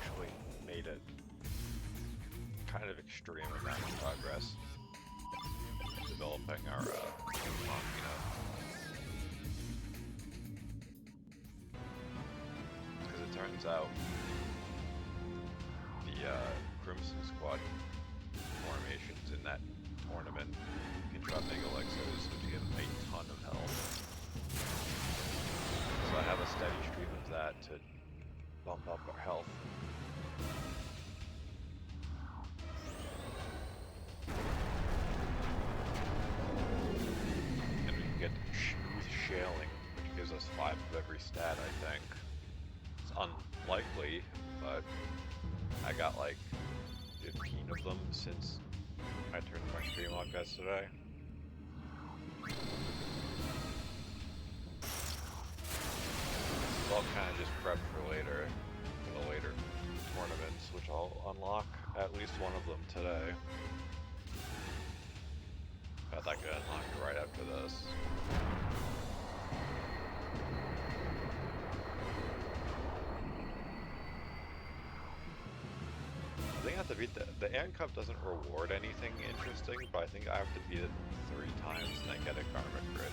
actually made a kind of extreme amount of progress developing our Machina. Because it turns out the Crimson Squad formations in that tournament can drop Mega Elixirs, which give a ton of health. So I have a steady stream of that to bump up our health. And we can get Smooth Shaling, which gives us 5 of every stat, I think. It's unlikely, but I got like 15 of them since I turned my stream off yesterday. So I'll kind of just prep for later, for the later tournaments, which I'll unlock at least one of them today. I thought I could unlock it right after this. I think I have to beat the Ant Cup doesn't reward anything interesting, but I think I have to beat it 3 times and then get a Karmic Grid.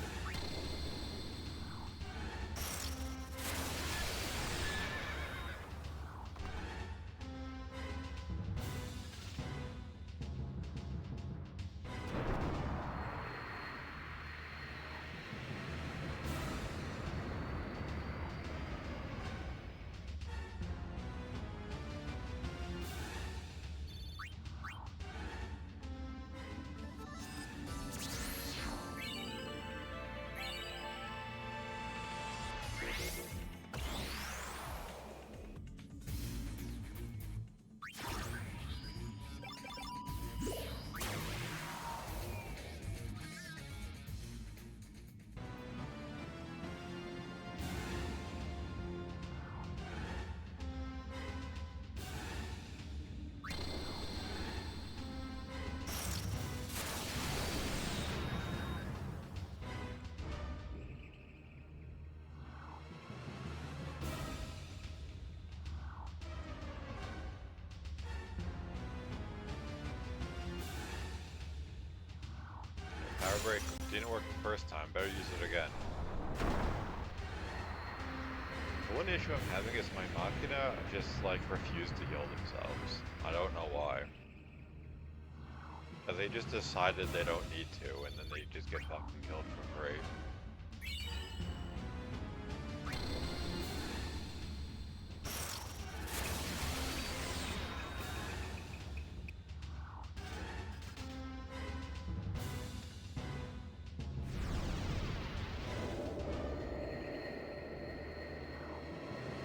Power Break didn't work the first time, better use it again. The one issue I'm having is my Machina just like refuse to heal themselves. I don't know why. But they just decided they don't need to, and then they just get fucking killed for free.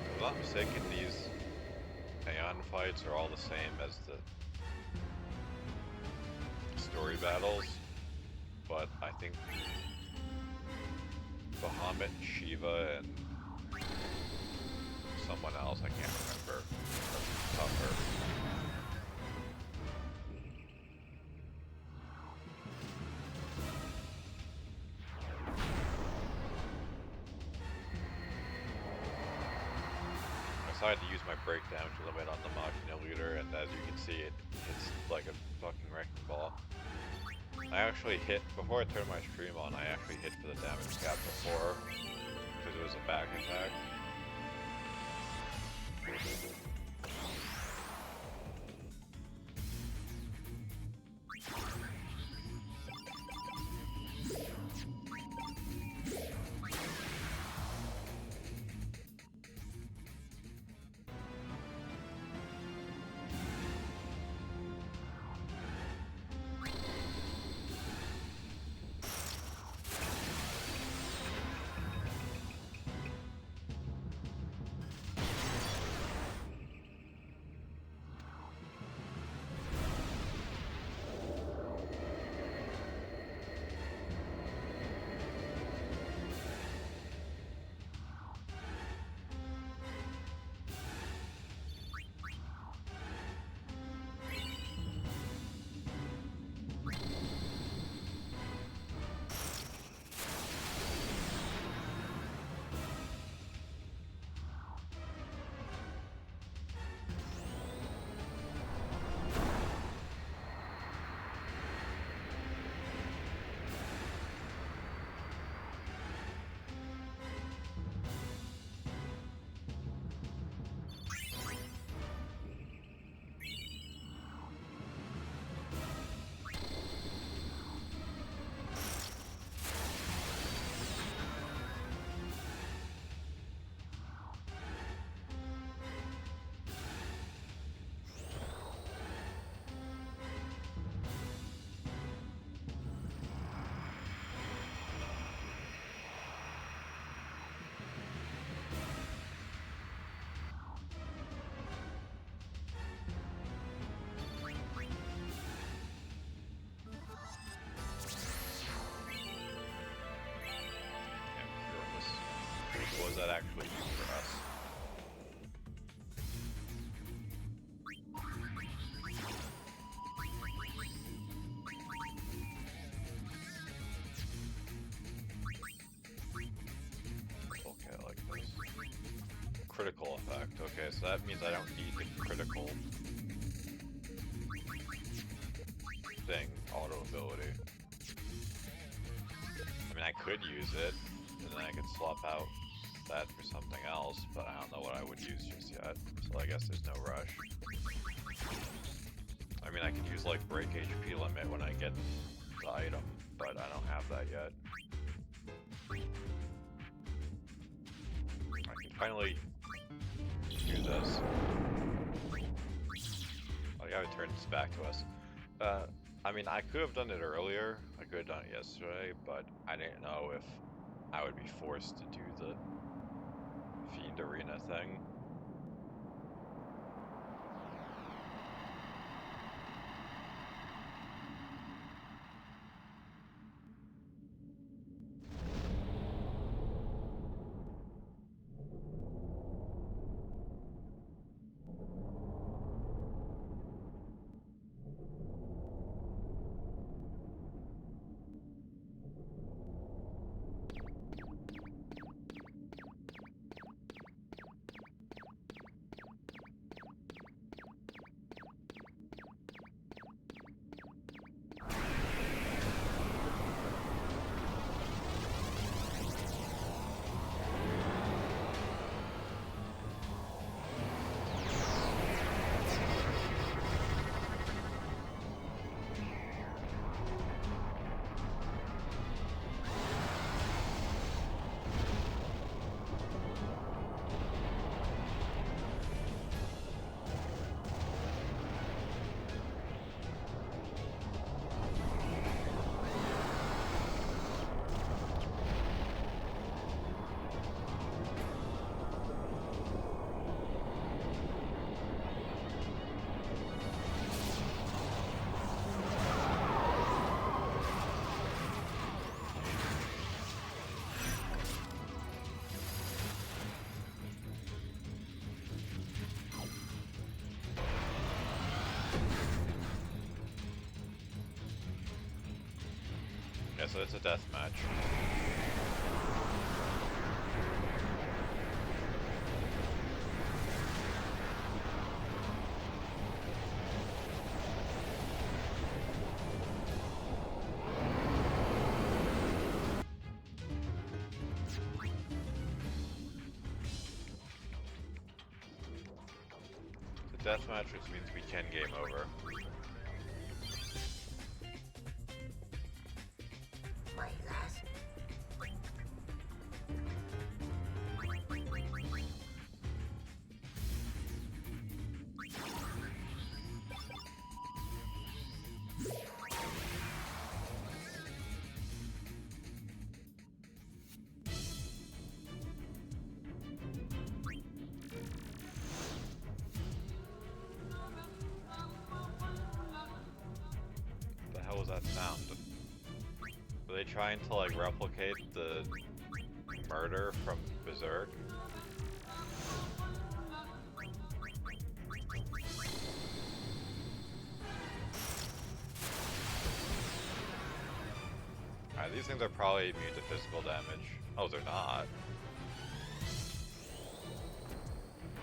If I'm not mistaken, these Aeon fights are all the same as the story battles, but I think Bahamut, Shiva, and someone else, I can't remember, are tougher. I decided to use my break damage limit on the Machina Leader, and as you can see, it hits like a fucking wrecking ball. I actually hit, before I turned my stream on, I actually hit for the damage cap before, because it was a back attack. does that actually do for us? Okay, like this. Critical effect. Okay, so that means I don't need the critical thing auto ability. I mean, I could use it, and then I could swap out that for something else, but I don't know what I would use just yet, so I guess there's no rush. I mean, I could use, like, break HP limit when I get the item, but I don't have that yet. I can finally do this. Oh yeah, it turns back to us. I mean, I could have done it earlier. I could have done it yesterday, but I didn't know if I would be forced to do the Fiend Arena thing. Yeah, so it's a death match. It's a death match, which means we can game over. What was that sound? Were they trying to like replicate the murder from Berserk? Alright, these things are probably immune to physical damage. Oh, they're not.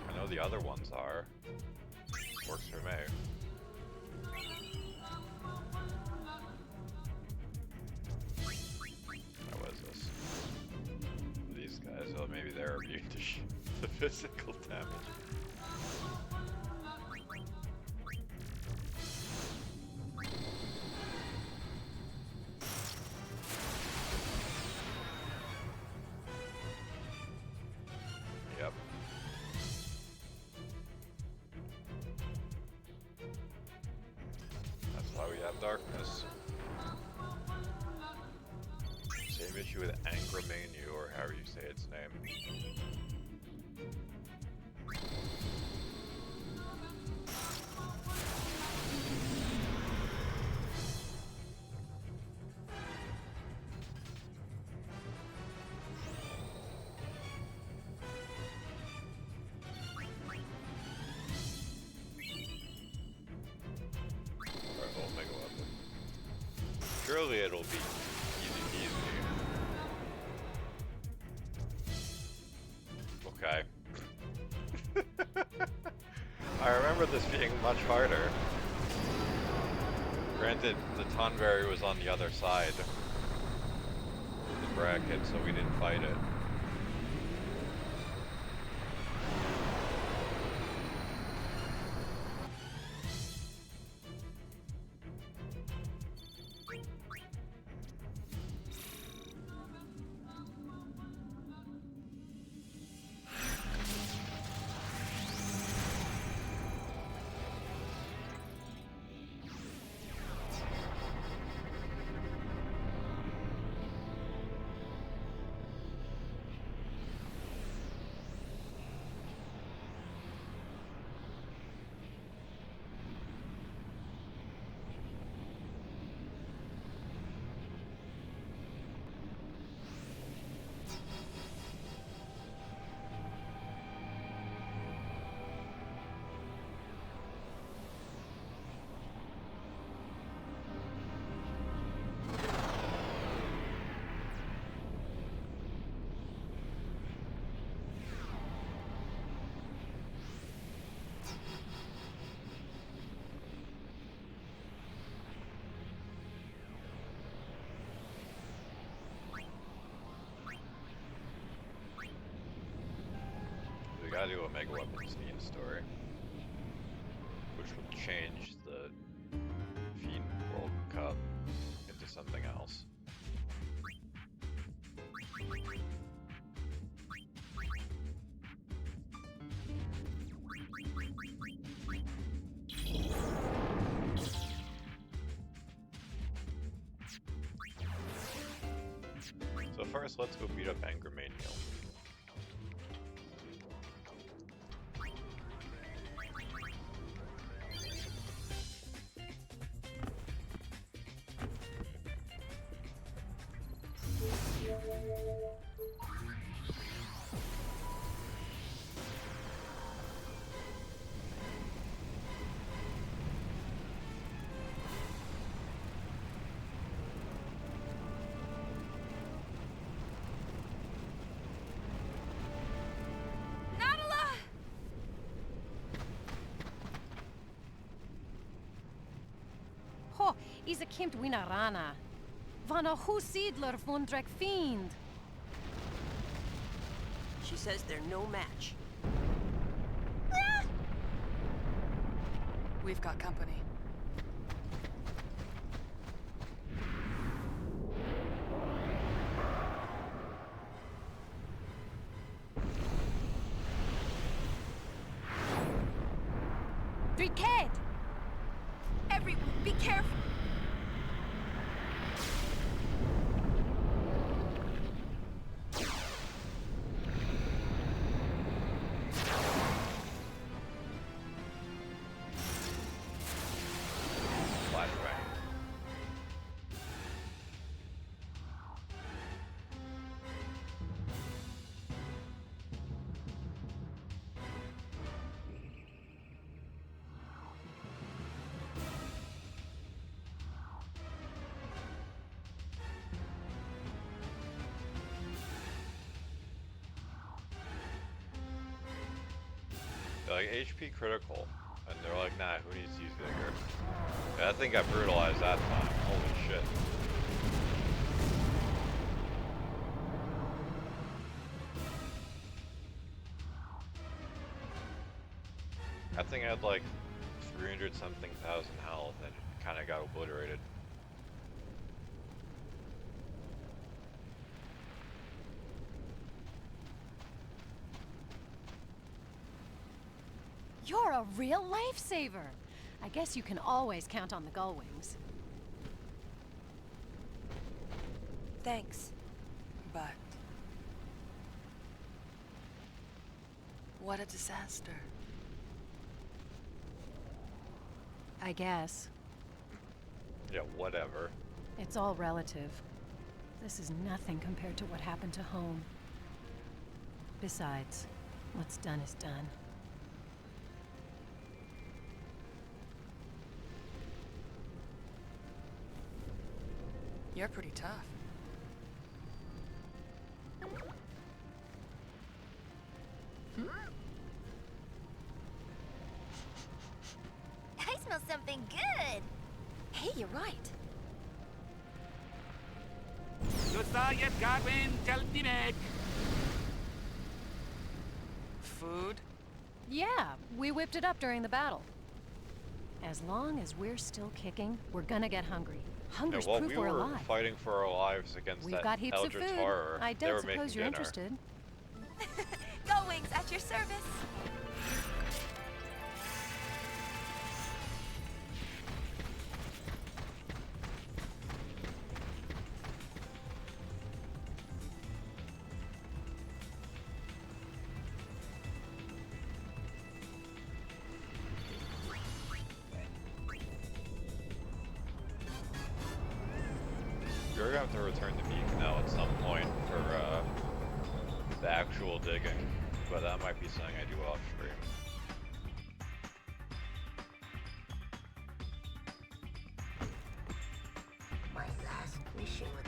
I know the other ones are. Works for me. So maybe they're immune to physical damage. Yep. That's why we have darkness. Same issue with Angramanu, or however you say its name. Hopefully it'll be easy peasy. Okay. I remember this being much harder. Granted, the Tonberry was on the other side of the bracket, so we didn't fight it. We gotta do a Mega Weapons Fiend story, which will change the Fiend World Cup into something else. So first, let's go beat up Angermaniel. Ho, is a kimt winarana. Vana husidler vundrek fiend. She says they're no match. We've got company. Dritked! Everyone, be careful! Flashback. They're like HP critical, and they're like, nah, who needs to use Vigor? Yeah, that thing got brutalized that time. Holy shit. That thing had like 300 something thousand health and it kind of got obliterated. You're a real lifesaver. I guess you can always count on the Gullwings. Thanks. But... what a disaster. I guess. Yeah, whatever. It's all relative. This is nothing compared to what happened to home. Besides, what's done is done. You're pretty tough. I smell something good. Hey, you're right. Josiah Godwin Teltimek. Food? Yeah, we whipped it up during the battle. As long as we're still kicking, we're gonna get hungry. Yeah, Hunger's while proof we we're were alive. fighting for our lives against We've that got heaps of Eldritch food. horror, I they don't were suppose making you're dinner. interested. Go Wings, at your service. You're gonna have to return to Beacon at some point for the actual digging, but that might be something I do off stream. My last mission with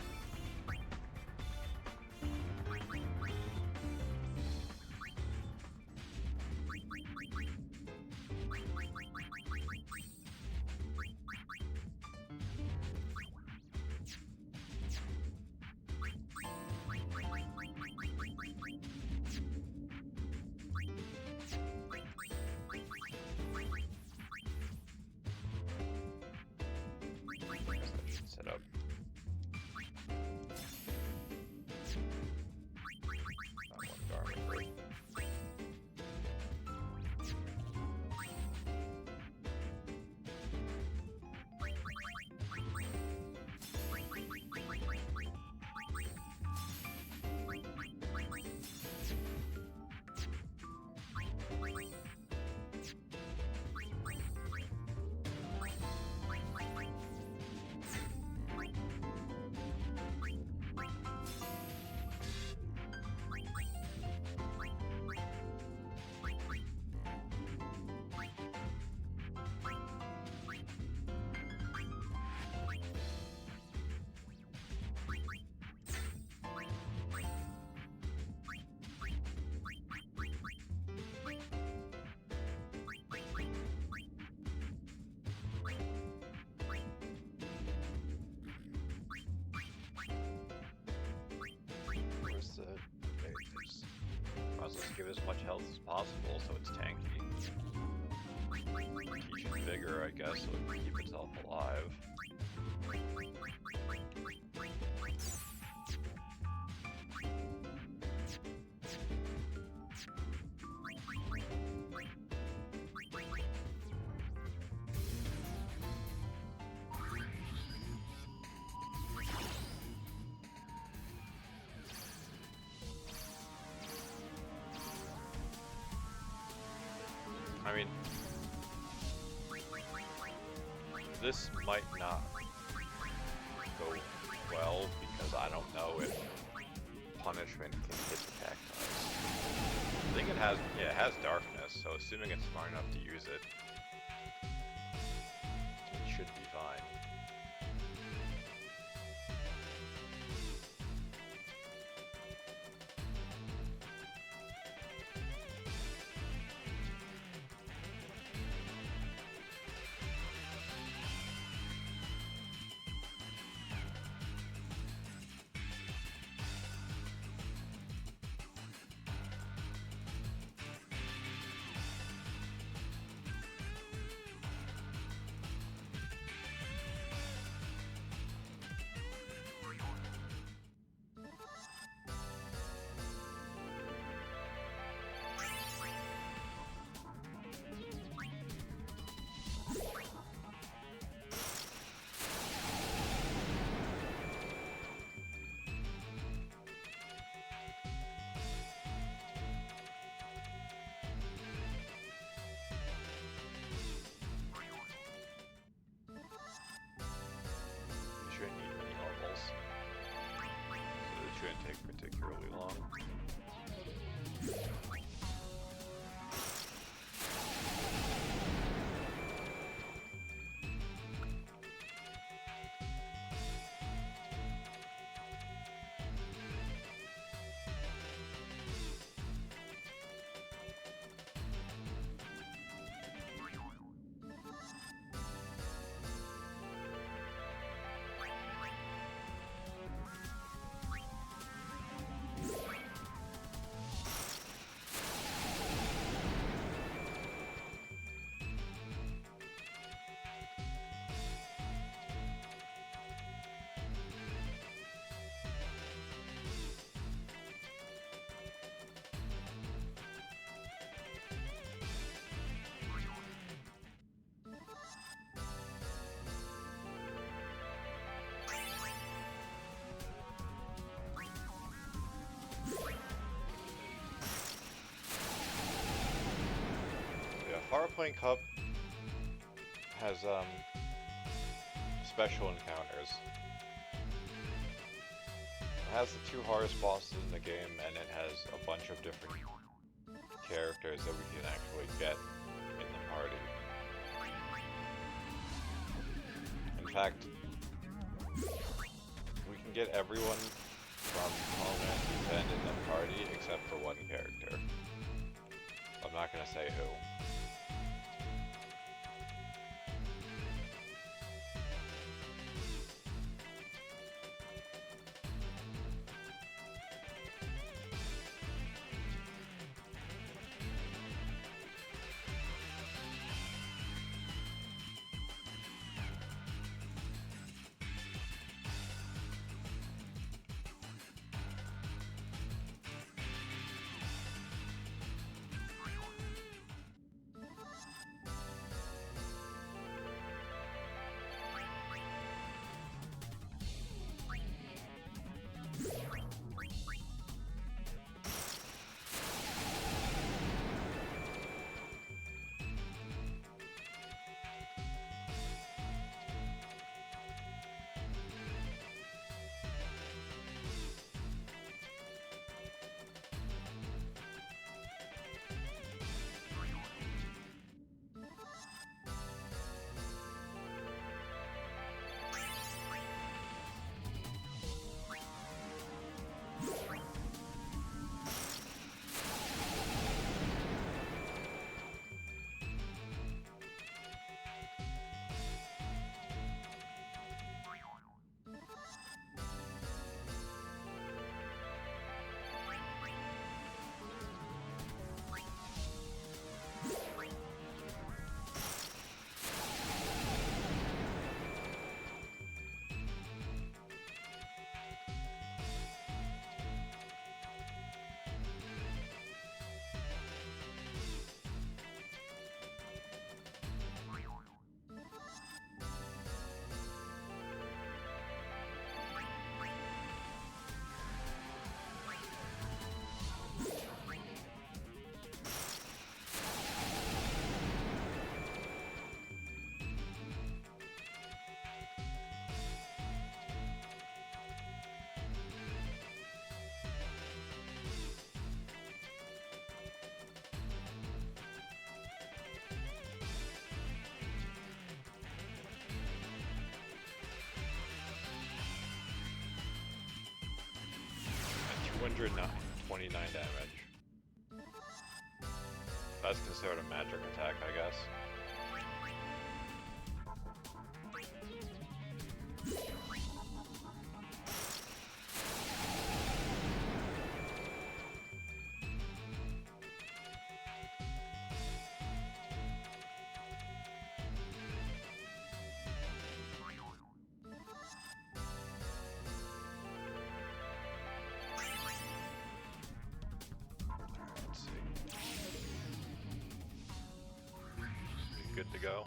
Set up. Not one garment first. Where's the... There it is. Might as well just give it as much health as possible so it's tanky. Teach it vigor, I guess, so it can keep itself alive. I mean, this might not go well because I don't know if punishment can hit the cacti. I think it has, yeah, it has darkness, so assuming it's smart enough to use it, it should be fine. Powerplane Cup has special encounters. It has the 2 hardest bosses in the game, and it has a bunch of different characters that we can actually get in the party. In fact, we can get everyone from Final Fantasy X in the party except for one character. I'm not gonna say who. And 229 damage. That's considered a magic attack, I guess. Let's see. Good to go.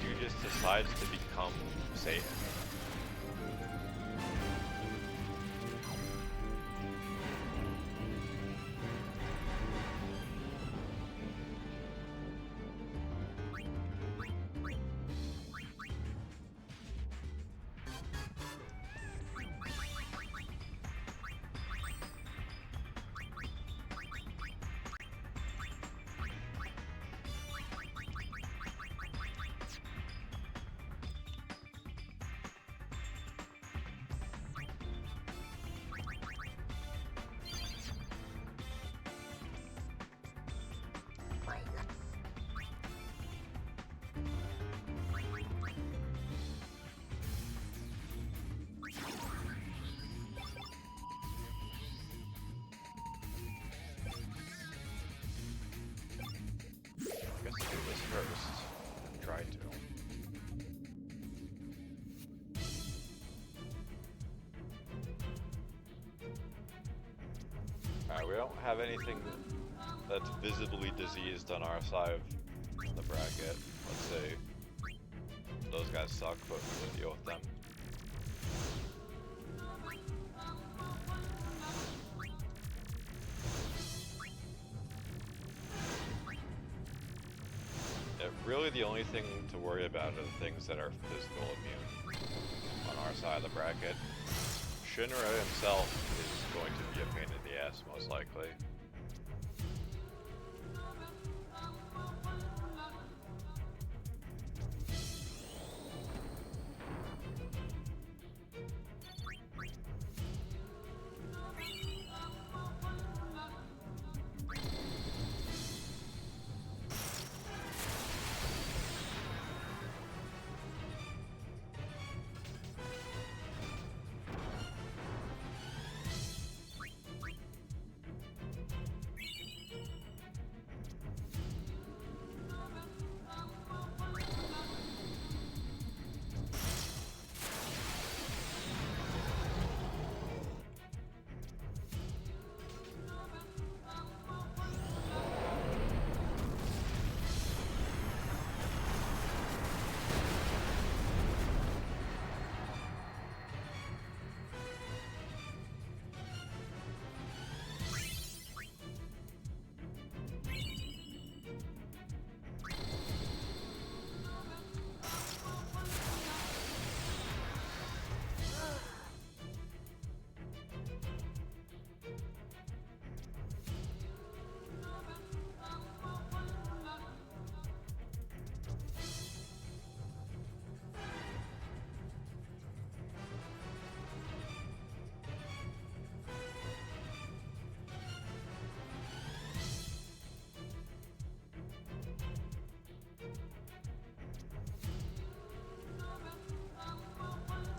You just decides to become Satan. I guess do this first. Try to. Alright, we don't have anything that's visibly diseased on our side of the bracket. Let's see. Those guys suck, but we'll deal with them. Yeah, really the only thing to worry about are the things that are physical immune on our side of the bracket. Shinra himself is going to be a pain in the ass, most likely.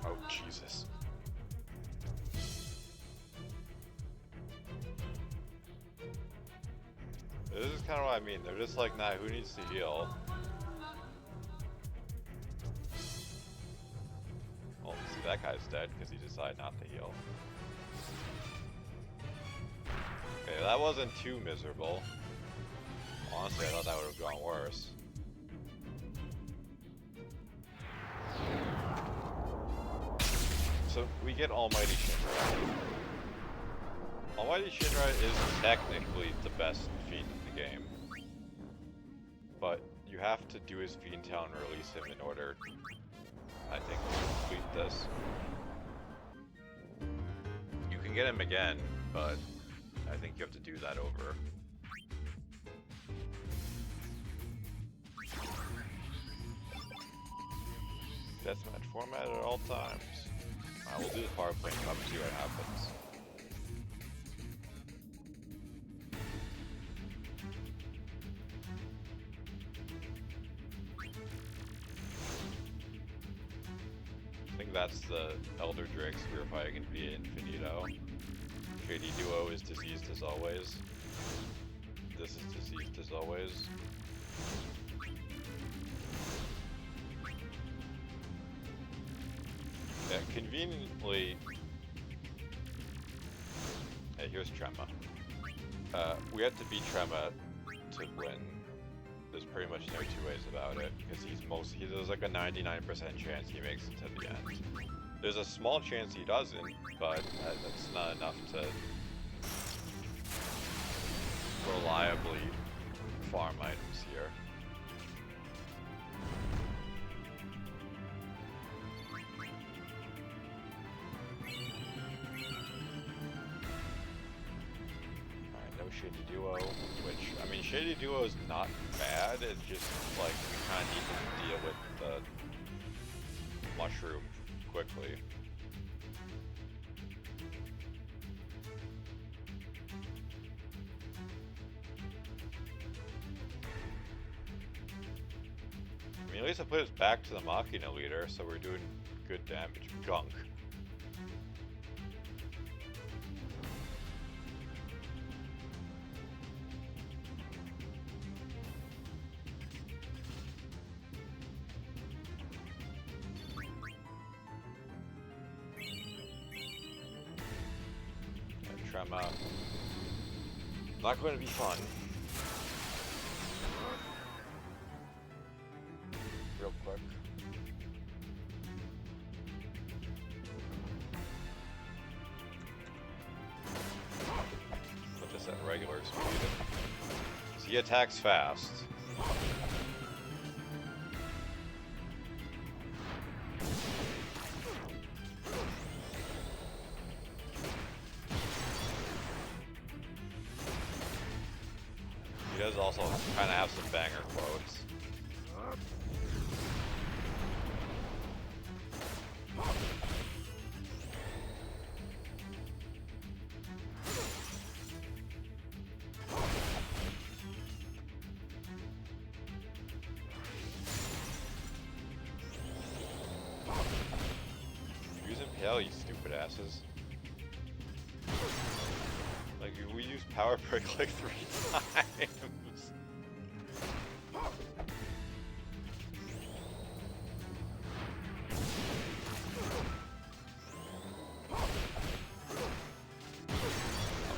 Oh, Jesus. This is kind of what I mean. They're just like, nah, who needs to heal? Well, see, that guy's dead because he decided not to heal. Okay, that wasn't too miserable. Honestly, I thought that would have gone worse. So we get Almighty Shinra. Almighty Shinra is technically the best fiend in the game. But you have to do his Fiend Town and release him in order, I think, to complete this. You can get him again, but I think you have to do that over. Deathmatch format at all times. We'll do the power play cup, see what happens. I think that's the Elder Drakes we were fighting in Via Infinito. KD Duo is diseased as always. This is diseased as always. Yeah, conveniently, Yeah, here's Trema. We have to beat Trema to win. There's pretty much no two ways about it, because there's like a 99% chance he makes it to the end. There's a small chance he doesn't, but that's not enough to reliably farm items here. Shady Duo, which, I mean, Shady Duo is not bad, it's just, like, we kind of need to deal with the mushroom quickly. I mean, at least I put us back to the Machina leader, so we're doing good damage. Gunk. Trema. Not going to be fun. Real quick. Put this at regular speed. So he attacks fast. He does also kind of have some banger quotes. Use Impale, you stupid asses. Like, we used Power Break like 3 times.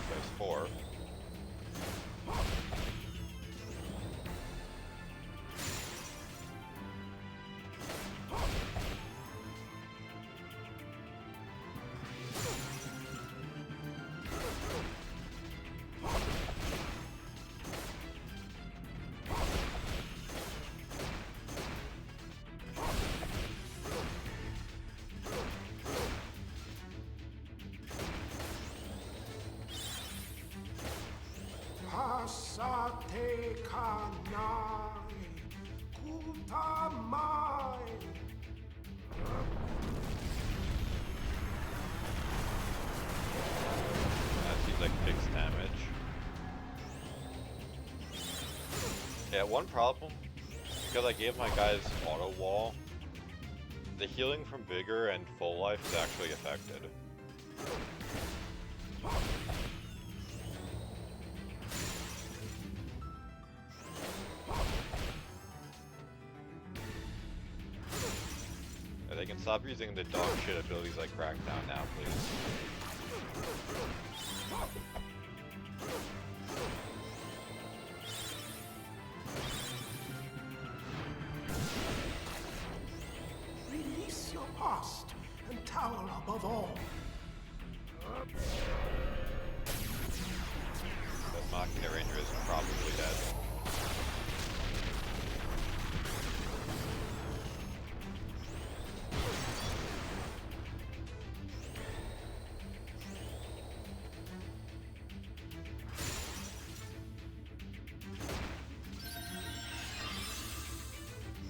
There's 4. Pasate kanai, kutamai. That seems like fixed damage. Yeah, one problem, because I gave my guys auto wall, the healing from Vigor and Full Life is actually affected. Yeah, they can stop using the dog shit abilities like Crackdown now, please. Release your past and tower above all. That Machina Ranger is probably dead.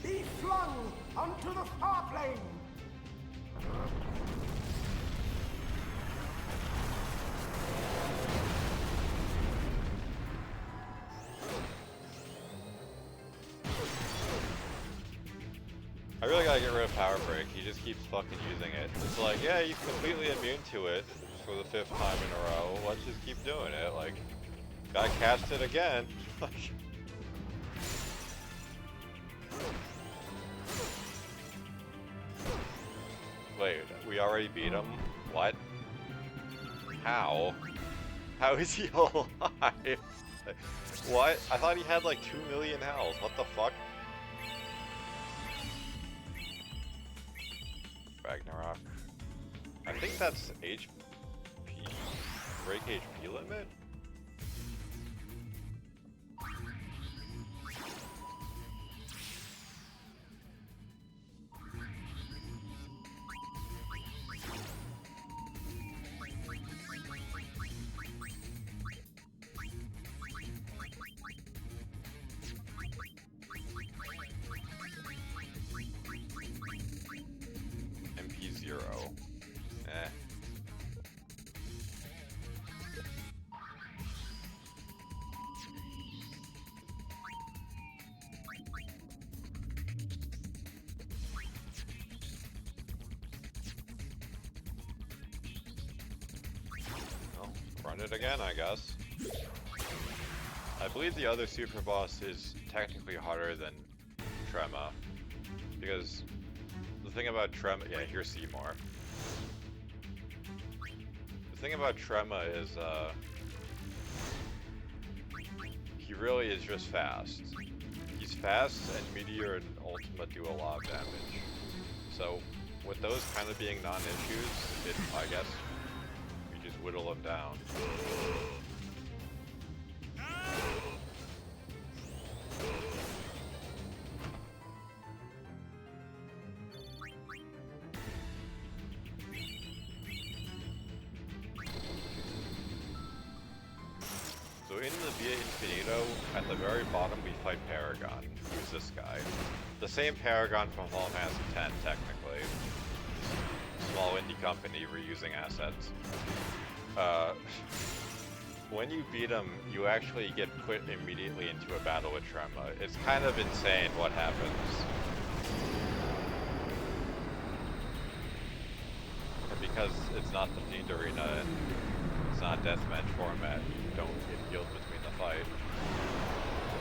Be flung onto the far plane. I really gotta get rid of Power Break. He just keeps fucking using it. It's like, yeah, he's completely immune to it for the 5th time in a row. Let's just keep doing it. Like, gotta cast it again. Wait, we already beat him? What? How? How is he alive? What? I thought he had like 2 million health. What the fuck? Ragnarok. I think that's HP. Break HP limit? MP 0. Eh. Well, run it again, I guess. I believe the other super boss is technically harder than Trema, because the thing about Trema, yeah, here's Seymour. The thing about Trema is, he really is just fast. He's fast, and Meteor and Ultima do a lot of damage. So, with those kind of being non-issues, I guess we just whittle them down. So in the Via Infinito, at the very bottom we fight Paragon, who's this guy. The same Paragon from Final Fantasy X, technically. Small indie company reusing assets. When you beat him, you actually get put immediately into a battle with Trema. It's kind of insane what happens. And because it's not the Fiend Arena and it's not a deathmatch format, you don't get healed between the fight.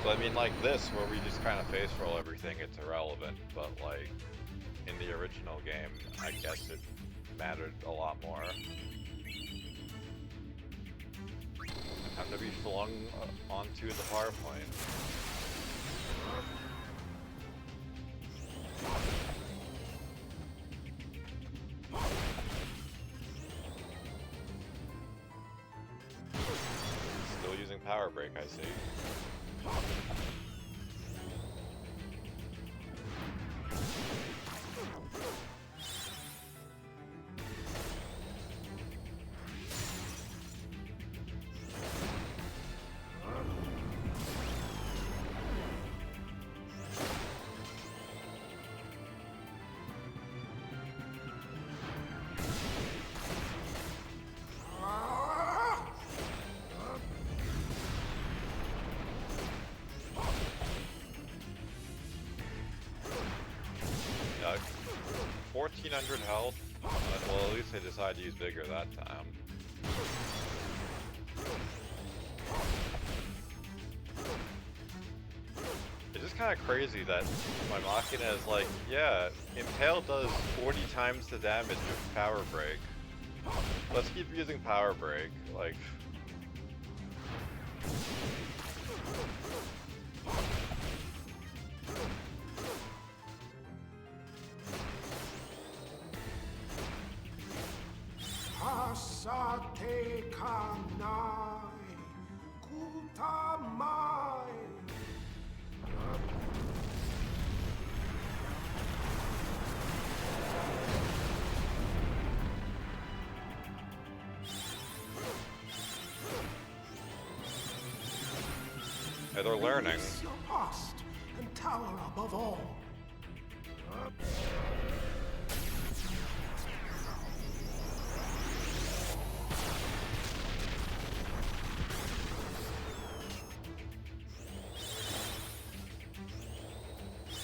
So I mean, like this, where we just kind of face roll everything, it's irrelevant, but like, in the original game, I guess it mattered a lot more. Time to be flung onto the power plane. Still using power break, I see. Yeah, 1400 health. Well, at least I decided to use Vigor that time. It's just kind of crazy that my Machina is like, yeah, Impale does 40 times the damage of Power Break. Let's keep using Power Break, like... Pasate kanai, kutamai. Yeah, they're learning. Release your past and tower above all.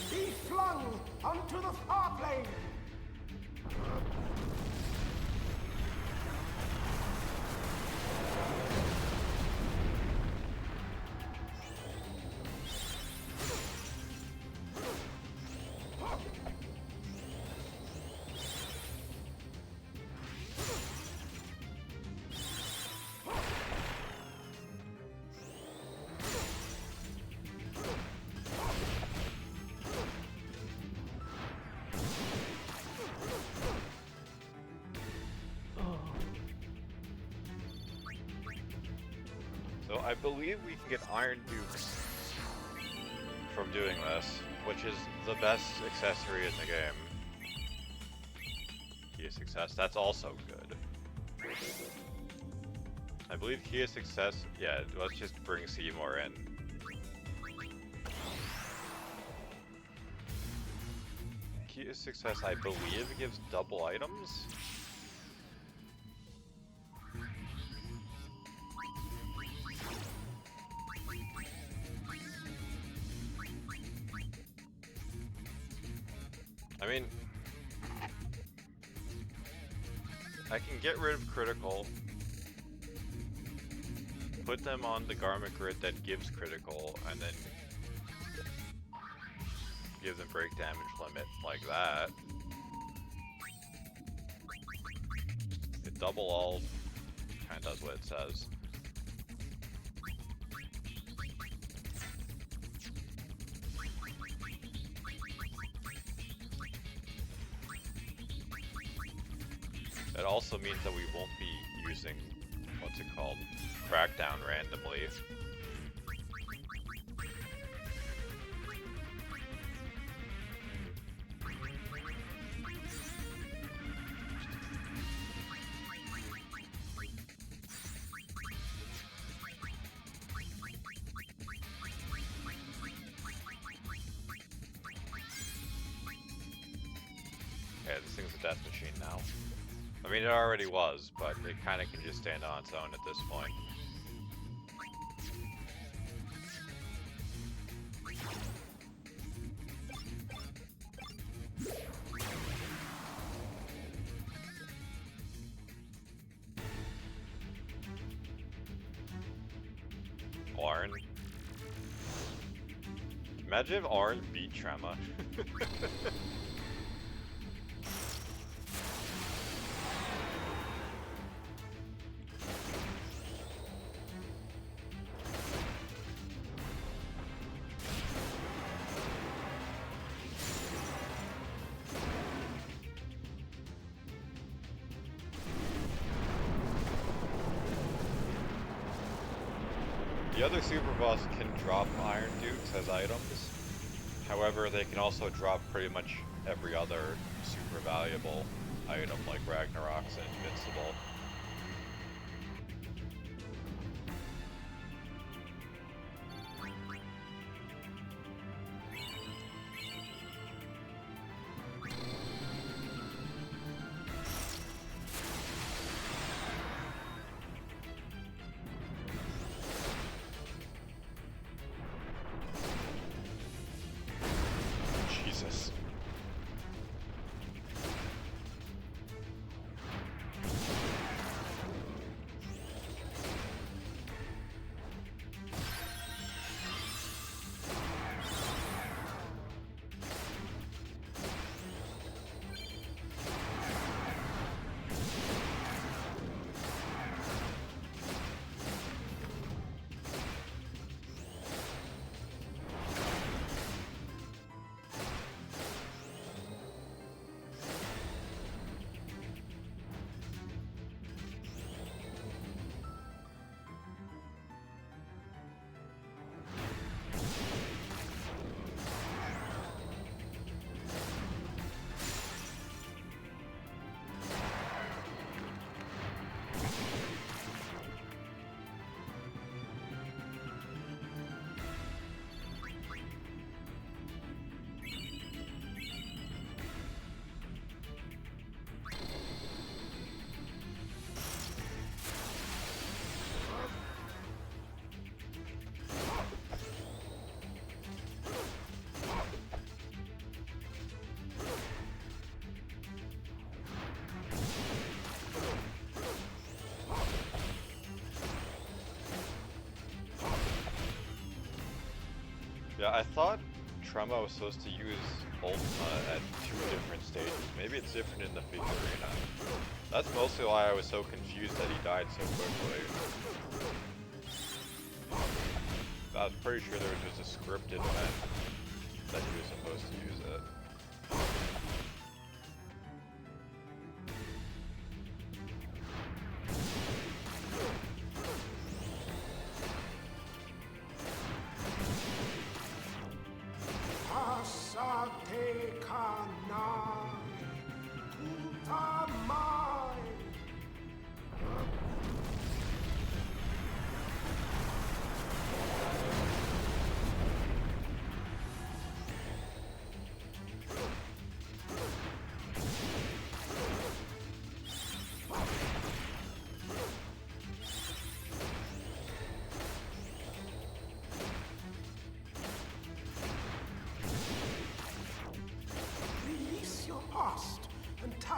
Be flung onto the far plane. So I believe we can get Iron Dukes from doing this, which is the best accessory in the game. Key of Success, that's also good. I believe Key of Success, yeah, let's just bring Seymour in. Key of Success, I believe, gives double items? I mean, I can get rid of critical, put them on the garment grid that gives critical, and then give them break damage limit like that. It double all kind of does what it says. It also means that we won't be using, what's it called, Crackdown randomly. Okay, this thing's a death machine now. I mean, it already was, but it kind of can just stand on its own at this point. Arn. Imagine if Arn beat Trema. The other super boss can drop Iron Dukes as items. However, they can also drop pretty much every other super valuable item like Ragnarok's and Invincible. Jesus. Yeah, I thought Trema was supposed to use Ultima at 2 different stages. Maybe it's different in the figurina. That's mostly why I was so confused that he died so quickly. I was pretty sure there was just a scripted event that he was supposed to use it.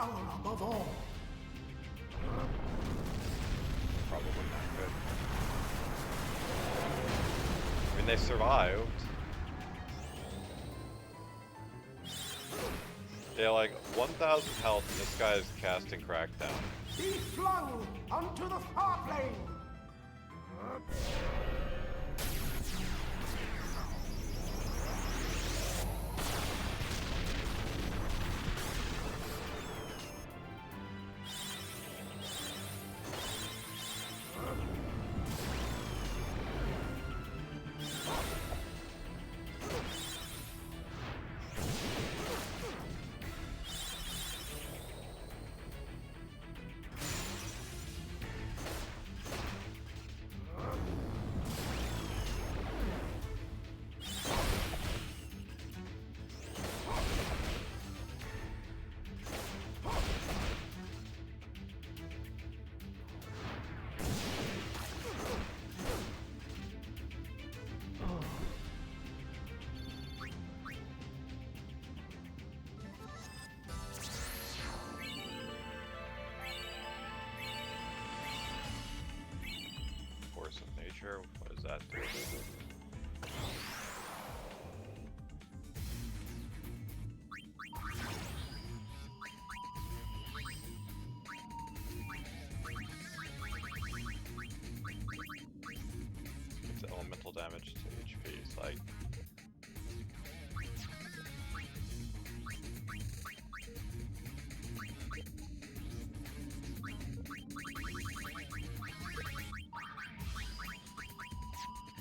tower above all. Probably not good. I mean, they survived. Yeah, like 1,000 health, and this guy is casting Crackdown. Be flung unto the far plane. Force of nature, what does that do? It's elemental damage to HP, it's like...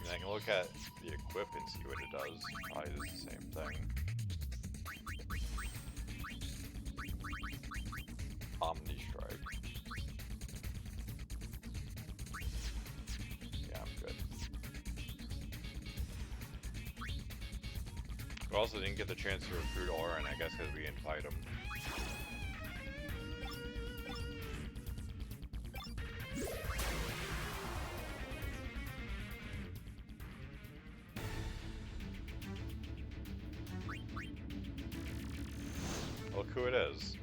I can look at the equip and see what it does. Probably does the same thing. Omni Strike. Yeah, I'm good. We also didn't get the chance to recruit Orin, I guess because we didn't fight him. Look who it is.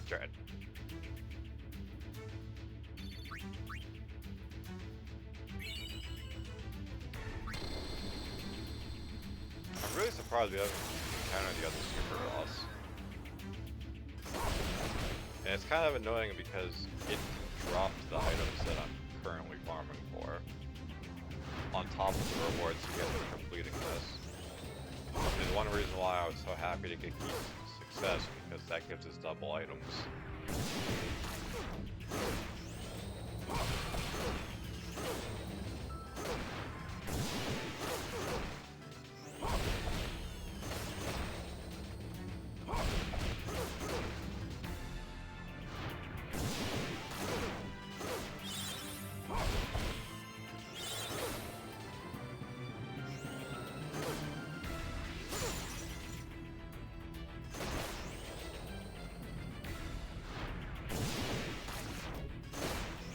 Dread. I'm really surprised we haven't encountered the other super boss. And it's kind of annoying because it dropped the items that I'm currently farming for, on top of the rewards you get for completing this. Which is one reason why I was so happy to get Key Success, because that gives us double items.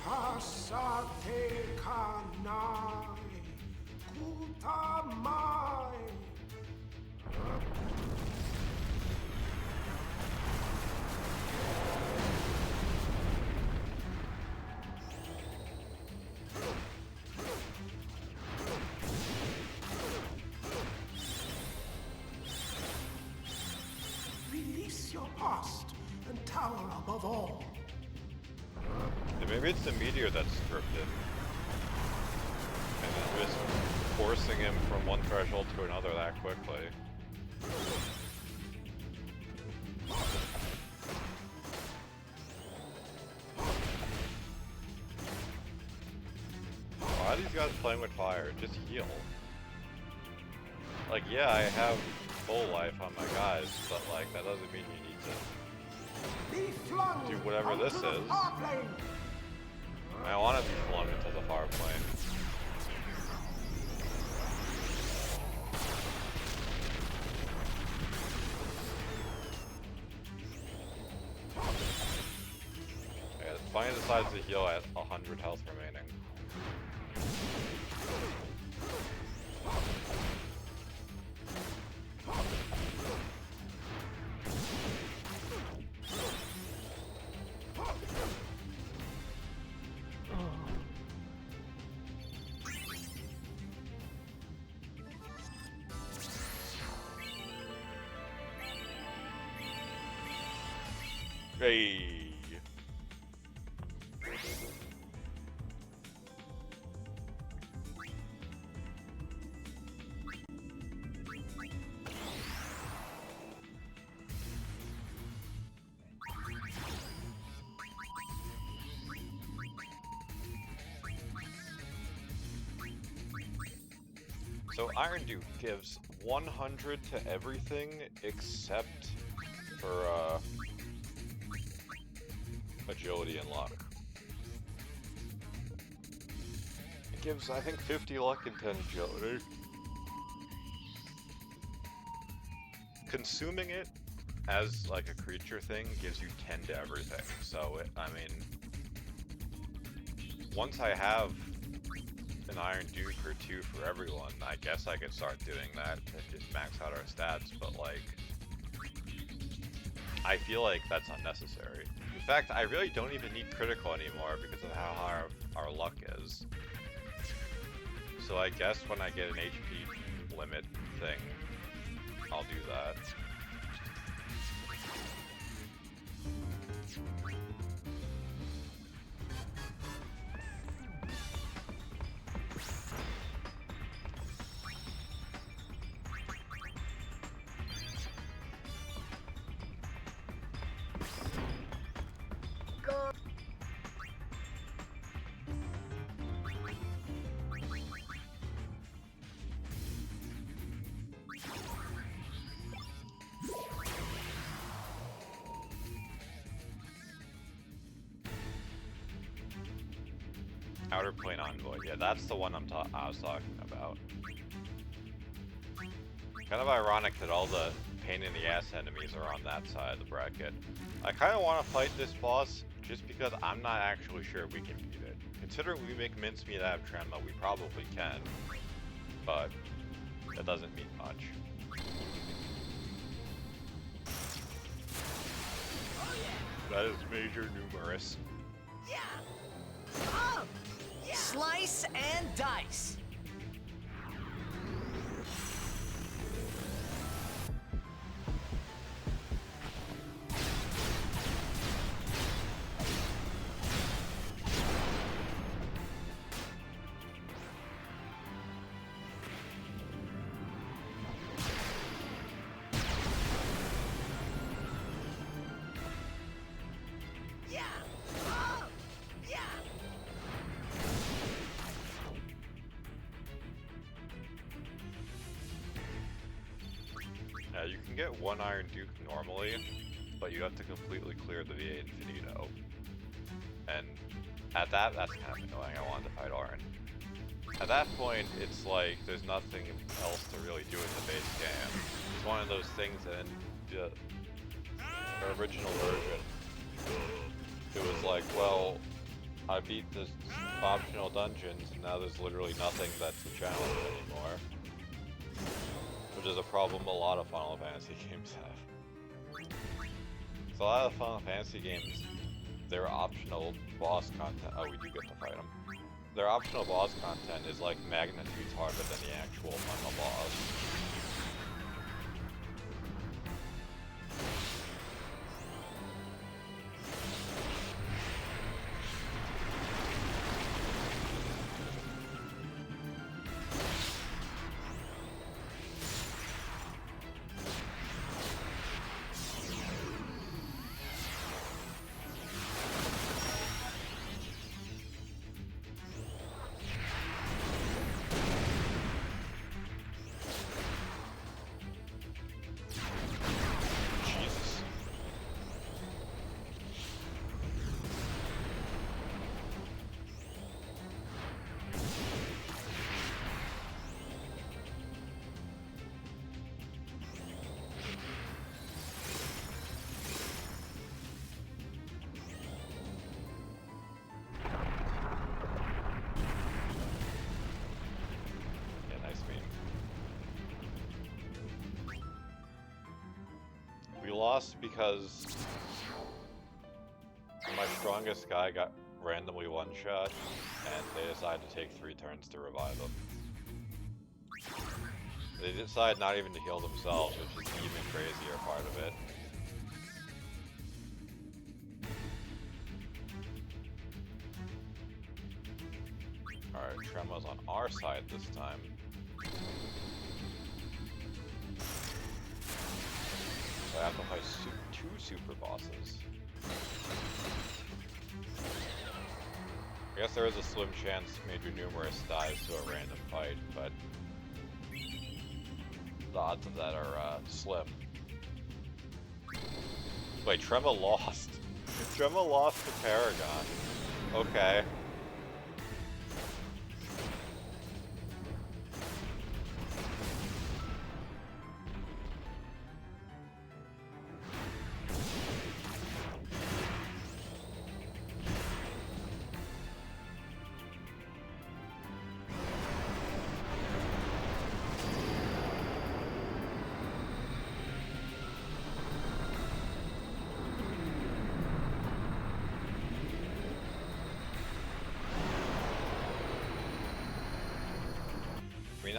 Pass past and tower above all. Yeah, maybe it's the meteor that's scripted. And then just forcing him from one threshold to another that quickly. Why are these guys playing with fire? Just heal. Like, yeah, I have full life on my guys, but like, that doesn't mean you need to Be flung do whatever onto this the is. far plane. I want to be flung into the far plane. Yeah, Bunny decides to heal at 100 health remaining. Hey. So Iron Duke gives 100 to everything except for agility and luck. It gives, I think, 50 luck and 10 agility. Consuming it as like a creature thing gives you 10 to everything. So I mean, once I have an Iron Duke or 2 for everyone, I guess I could start doing that and just max out our stats, but like, I feel like that's unnecessary. In fact, I really don't even need critical anymore because of how high our luck is. So I guess when I get an HP limit thing, I'll do that. Outer Plane Envoy, yeah, that's the one I was talking about. Kind of ironic that all the pain in the ass enemies are on that side of the bracket. I kind of want to fight this boss just because I'm not actually sure we can beat it. Considering we make mincemeat out of Tremma, we probably can, but that doesn't mean much. That is major numerous. Slice and dice. Yeah, you can get one Iron Duke normally, but you have to completely clear the VA Infinito. And at that's kind of annoying. I wanted to fight Auron. At that point, it's like there's nothing else to really do in the base game. It's one of those things that in the original version, it was like, well, I beat this optional dungeons, and now there's literally nothing that's a challenge anymore. Which is a problem a lot of Final Fantasy games have. So a lot of Final Fantasy games, their optional boss content, oh, we do get to fight them. Their optional boss content is like magnitudes harder than the actual final boss. lost because my strongest guy got randomly one-shot, and they decided to take 3 turns to revive him. They decided not even to heal themselves, which is the even crazier part of it. Alright, Trema's on our side this time. So I have to fight 2 super bosses. I guess there is a slim chance Major Numerous dies to a random fight, but the odds of that are slim. Wait, Trema lost. Trema lost to Paragon. Okay.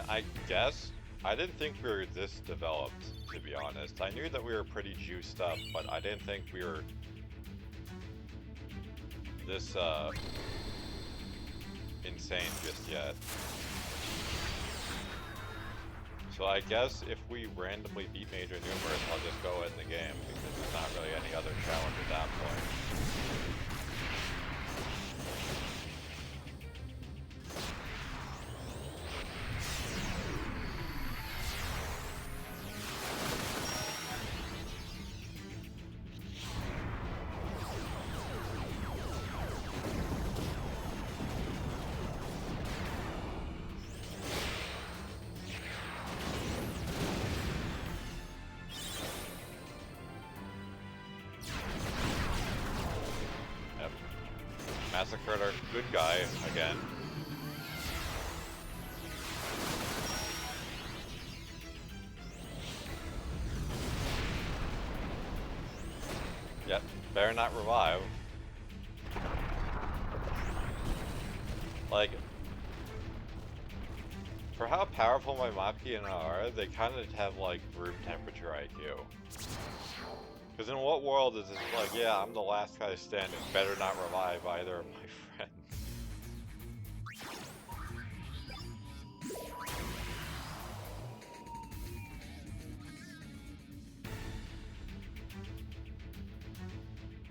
I guess I didn't think we were this developed, to be honest. I knew that we were pretty juiced up, but I didn't think we were this insane just yet. So I guess if we randomly beat Major Numerous, I'll just go in the game because there's not really any other challenge at that point. Massacred our good guy again. Yep, better not revive. Like, for how powerful my Machina are, they kind of have like room temperature IQ. Because in what world is it like, yeah, I'm the last guy standing, better not revive either of my friends.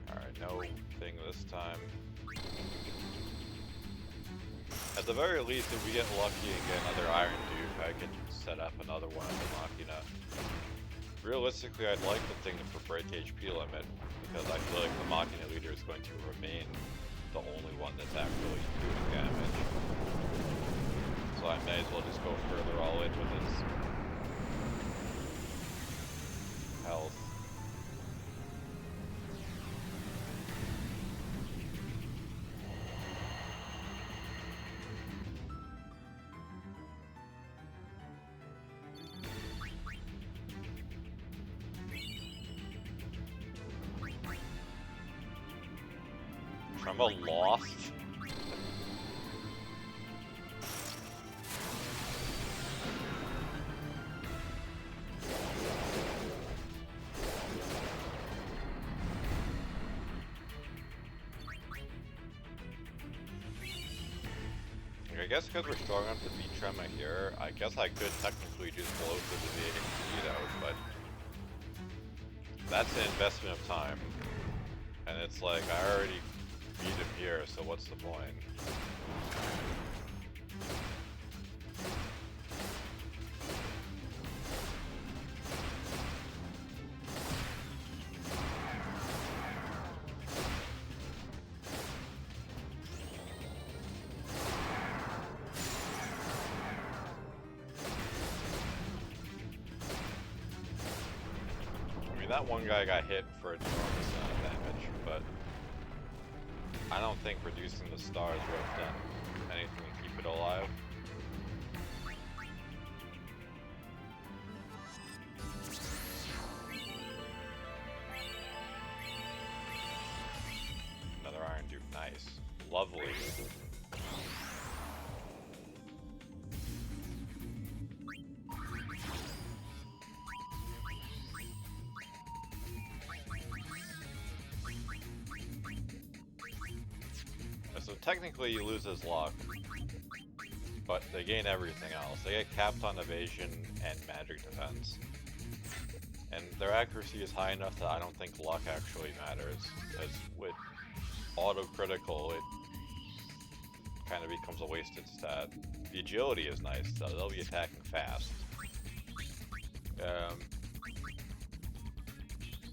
Alright, no thing this time. At the very least, if we get lucky and get another Iron Duke, I can set up another one of the Machina. Realistically, I'd like the thing for break HP limit, because I feel like the Machina leader is going to remain the only one that's actually doing damage. So I may as well just go further all in with his health. Trema lost? I guess because we're strong enough to beat Trema here, I guess I could technically just blow through the AHP out, but that's an investment of time. And it's like, I already beat him here, so what's the point? I mean, that one guy got hit for an enormous amount of damage, but I don't think reducing the stars would have done anything to keep it alive. technically he loses luck, but they gain everything else. They get capped on evasion and magic defense. And their accuracy is high enough that I don't think luck actually matters. Because with auto-critical, it kind of becomes a wasted stat. The agility is nice, though. They'll be attacking fast.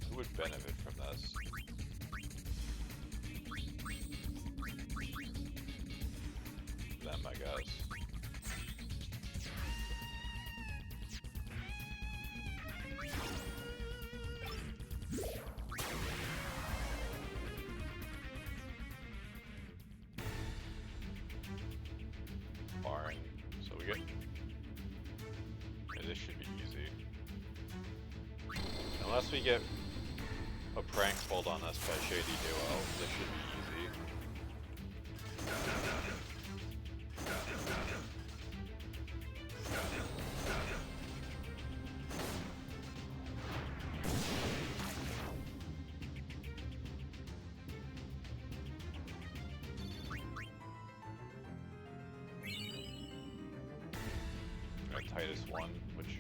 Who would benefit from this? Them, I guess. Barring, so we get. Yeah, this should be easy. Unless we get a prank pulled on us by Shady Duo, this should be easy. Titus 1, which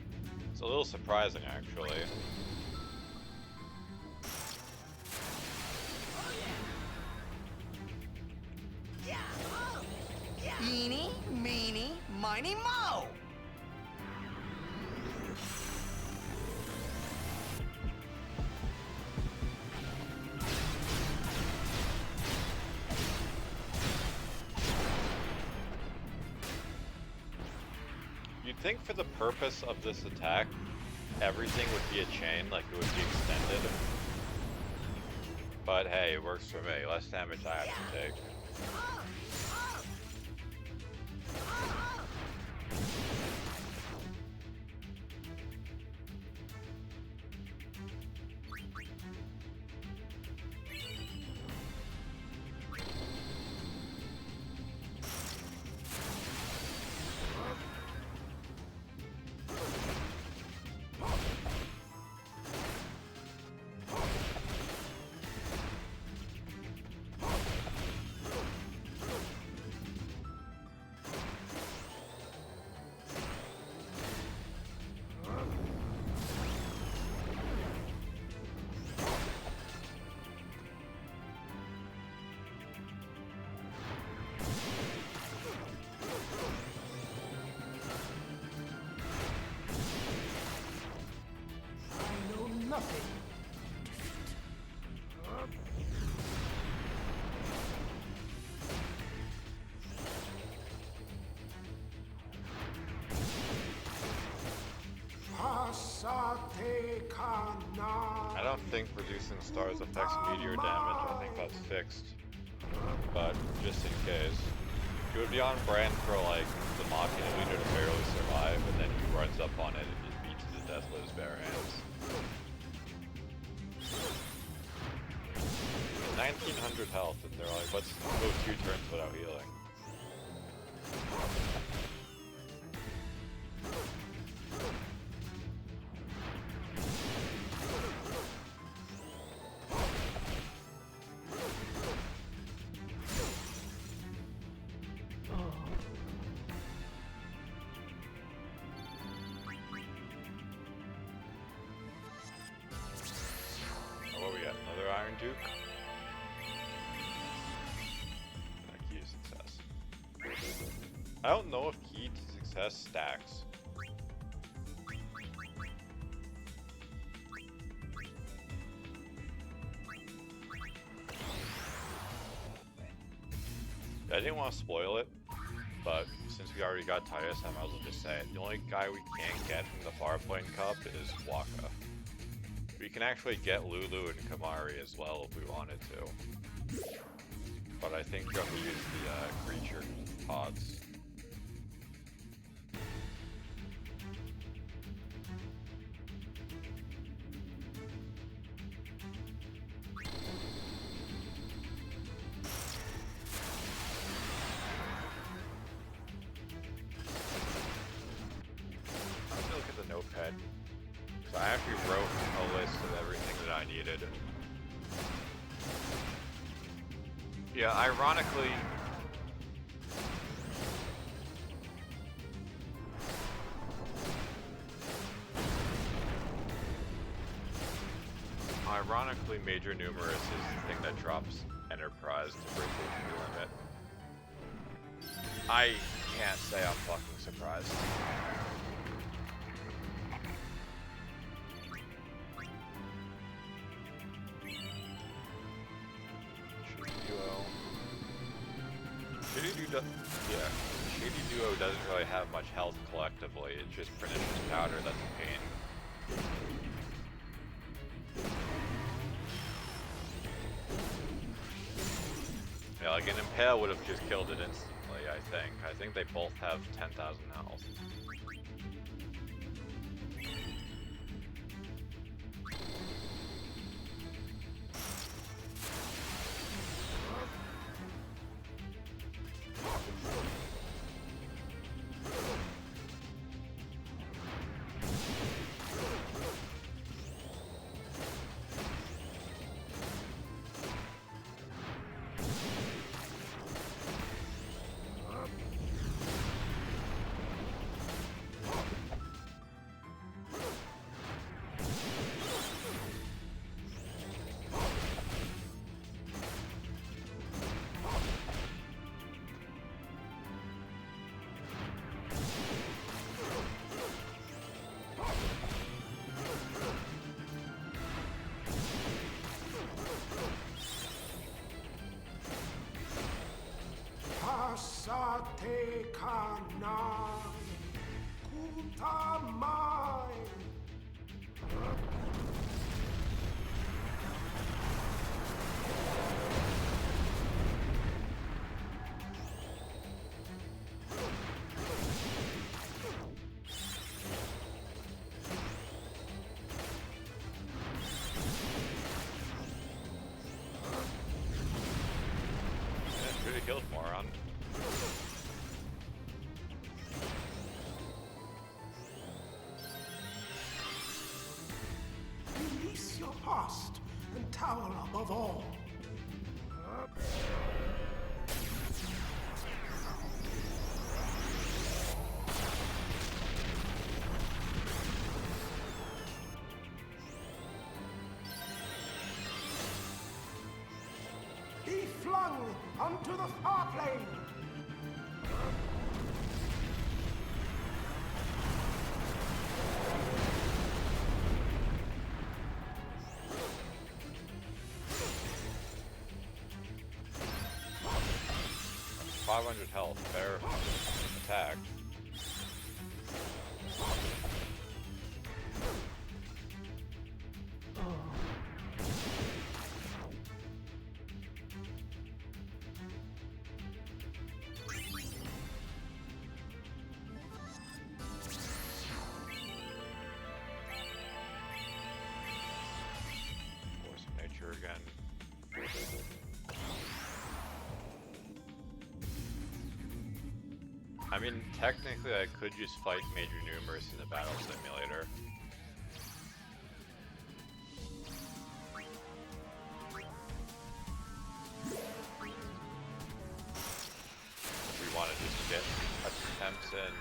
is a little surprising actually. Eeny, meeny, miny, mo! You'd think for the purpose of this attack, everything would be a chain, like it would be extended. But hey, it works for me. Less damage I have to take. I know nothing. Pasate Kana. I don't think reducing stars affects meteor damage. I think that's fixed. But just in case. It would be on brand for like the Machina leader to barely survive, and then he runs up on it and just beats it to death with his bare hands. 1900 health, and they're like, let's go 2 turns without healing. Oh, what we got? Another Iron Duke? Key to success. I don't know if key to success stacks. I didn't want to spoil it, but since we already got Titus, I might as well just say it. The only guy we can't get from the Farplane Cup is Waka. We can actually get Lulu and Kamari as well if we wanted to. But I think you have to use the creature pods. Let me look at the notepad. So I actually wrote a list of everything that I needed. Yeah, ironically, ironically, Major Numerous is the thing that drops Enterprise to break the entry limit. I can't say I'm fucking surprised. Shady Duo doesn't really have much health collectively, it's just pernicious powder that's a pain. Yeah, like an Impale would have just killed it instantly, I think. I think they both have 10,000 health. Pasate kanai, kutamai. Should have killed Moron. Release your past and tower above all. Be flung onto the far plane. That's 500 health, fair attack. Force of nature again. I mean, technically I could just fight Major Numerous in the battle simulator. If we want to just get attempts in.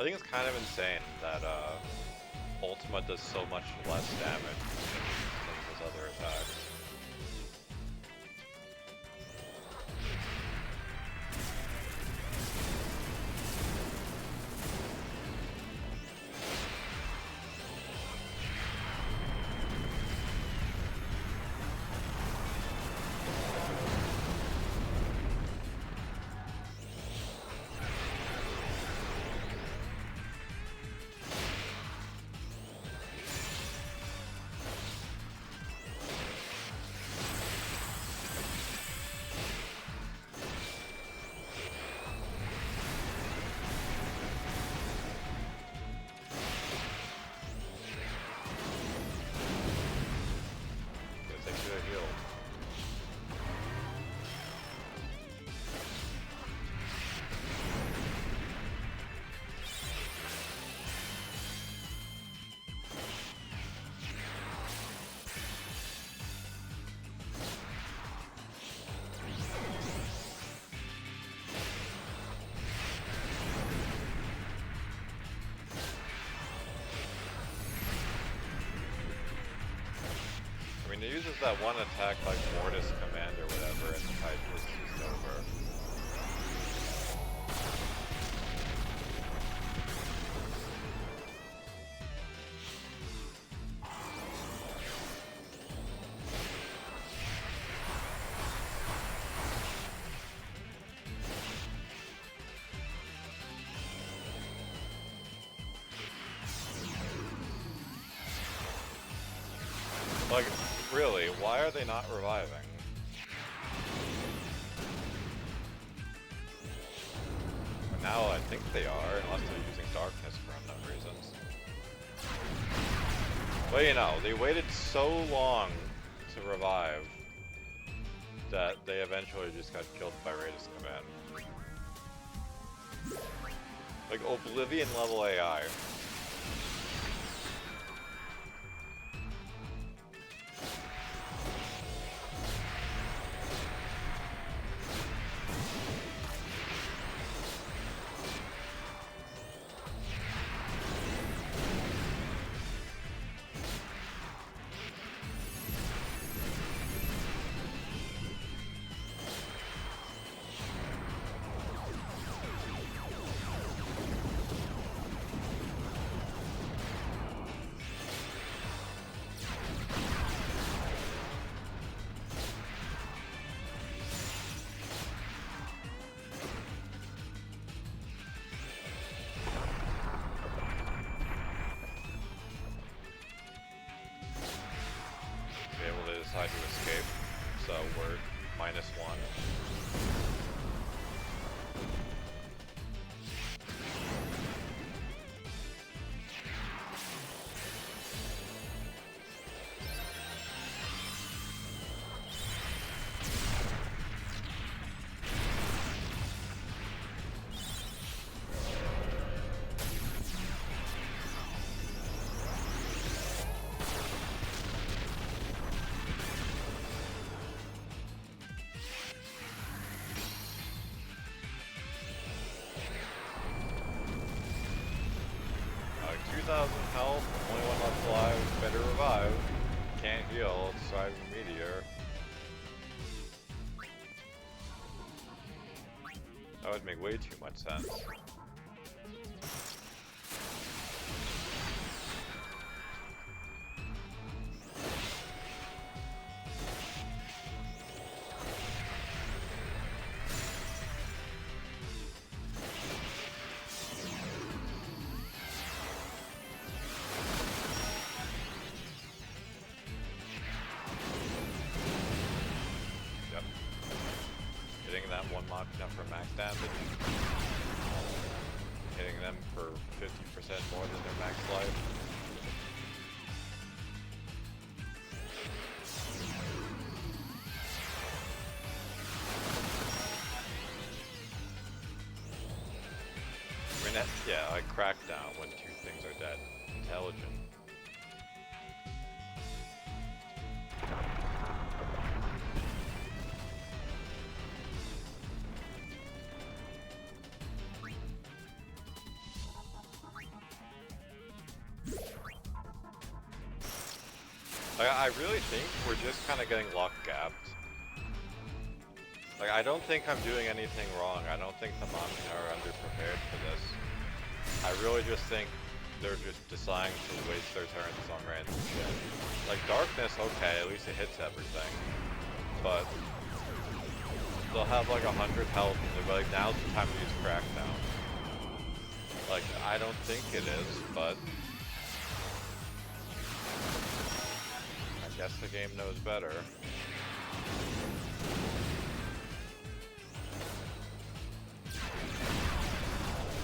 I think it's kind of insane that Ultima does so much less damage than his other attacks. He uses that one attack like Mortis Command or whatever, and the fight is just over. Like, really, why are they not reviving? Now I think they are, unless they're using darkness for unknown reasons. But you know, they waited so long to revive that they eventually just got killed by Raiders Command. Like Oblivion level AI. Decide to escape, so we're -1. Health, only one left alive, better revive. Can't heal, surviving meteor. That would make way too much sense. For max damage, hitting them for 50% more than their max life. I mean, yeah, like Crackdown when 2 things are dead. Intelligent. Like, I really think we're just kind of getting luck gapped. Like, I don't think I'm doing anything wrong. I don't think the Machina are underprepared for this. I really just think they're just deciding to waste their turns on random shit. Like, Darkness, okay, at least it hits everything. But they'll have like 100 health and they'll be like, now's the time to use Crackdown. Like, I don't think it is, but I guess the game knows better.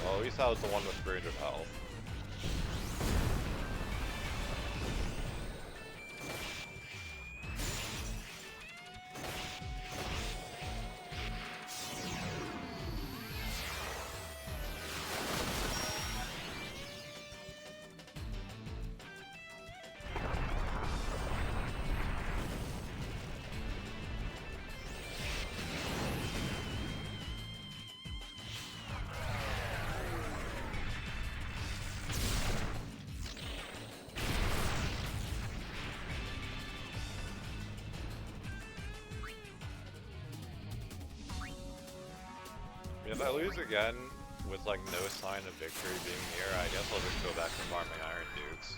Well, at least that was the one with 300 health. If I lose again with like no sign of victory being near, I guess I'll just go back to farming Iron Dukes.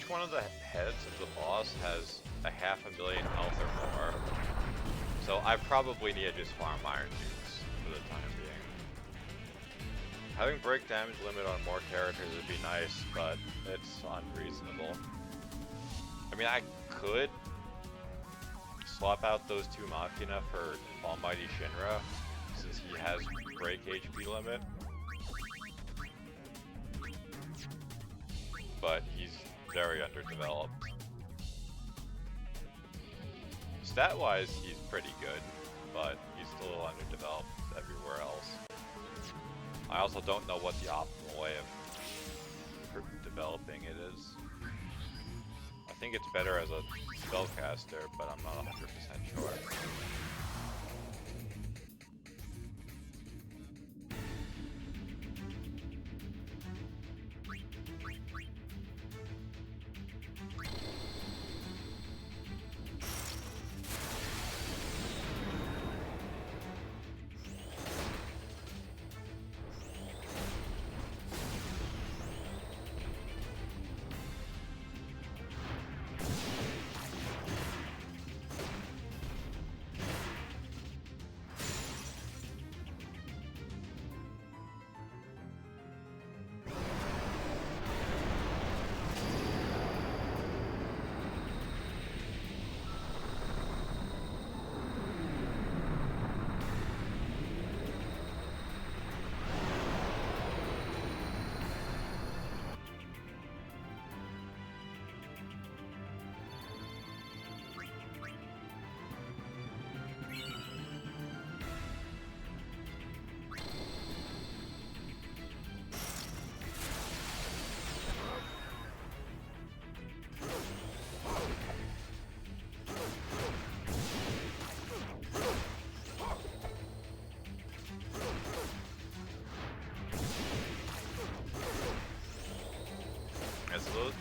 One of the heads of the boss has a 500,000 health or more, so I probably need to just farm Iron Dukes for the time being. Having break damage limit on more characters would be nice, but it's unreasonable. I mean, I could swap out those two Machina for Almighty Shinra, since he has break HP limit, but he's very underdeveloped. Stat-wise, he's pretty good, but he's still a little underdeveloped everywhere else. I also don't know what the optimal way of developing it is. I think it's better as a spellcaster, but I'm not 100% sure.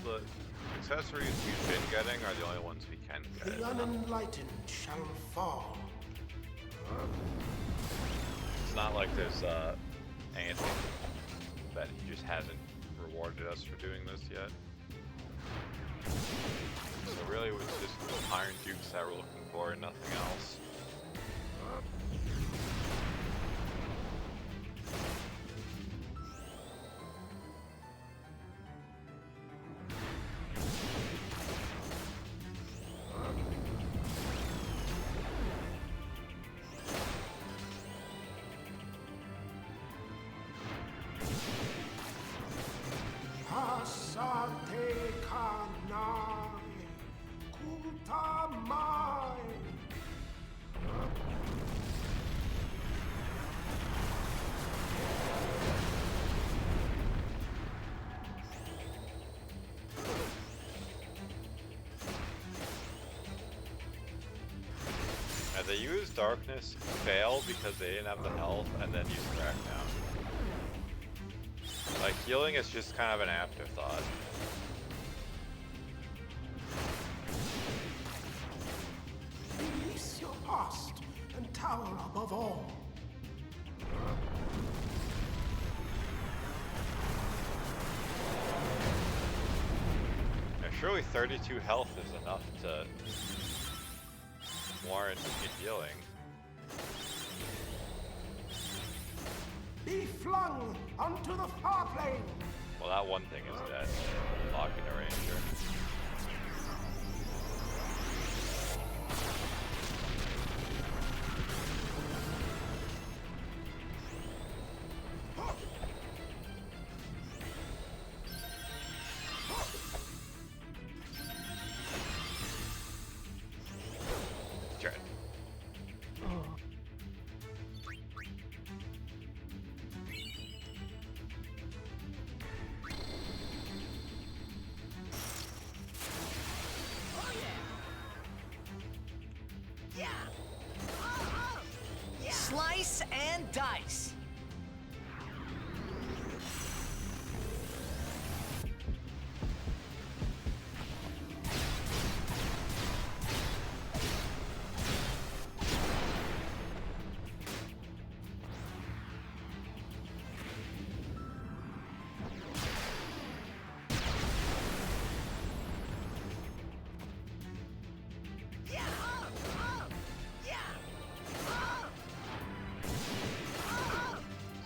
The accessories we've been getting are the only ones we can get. The unenlightened shall fall. It's not like there's anything that he just hasn't rewarded us for doing this yet. So really it was just the Iron Dukes that we're looking for and nothing else. they used Darkness, fail because they didn't have the health, and then use Crackdown. Like, healing is just kind of an afterthought. Release your past and tower above all. Yeah, surely 32 health is enough to warrant me healing. Be flung onto the far plane. Well, that one thing is dead. Locking a ranger. Dread. Slice and dice.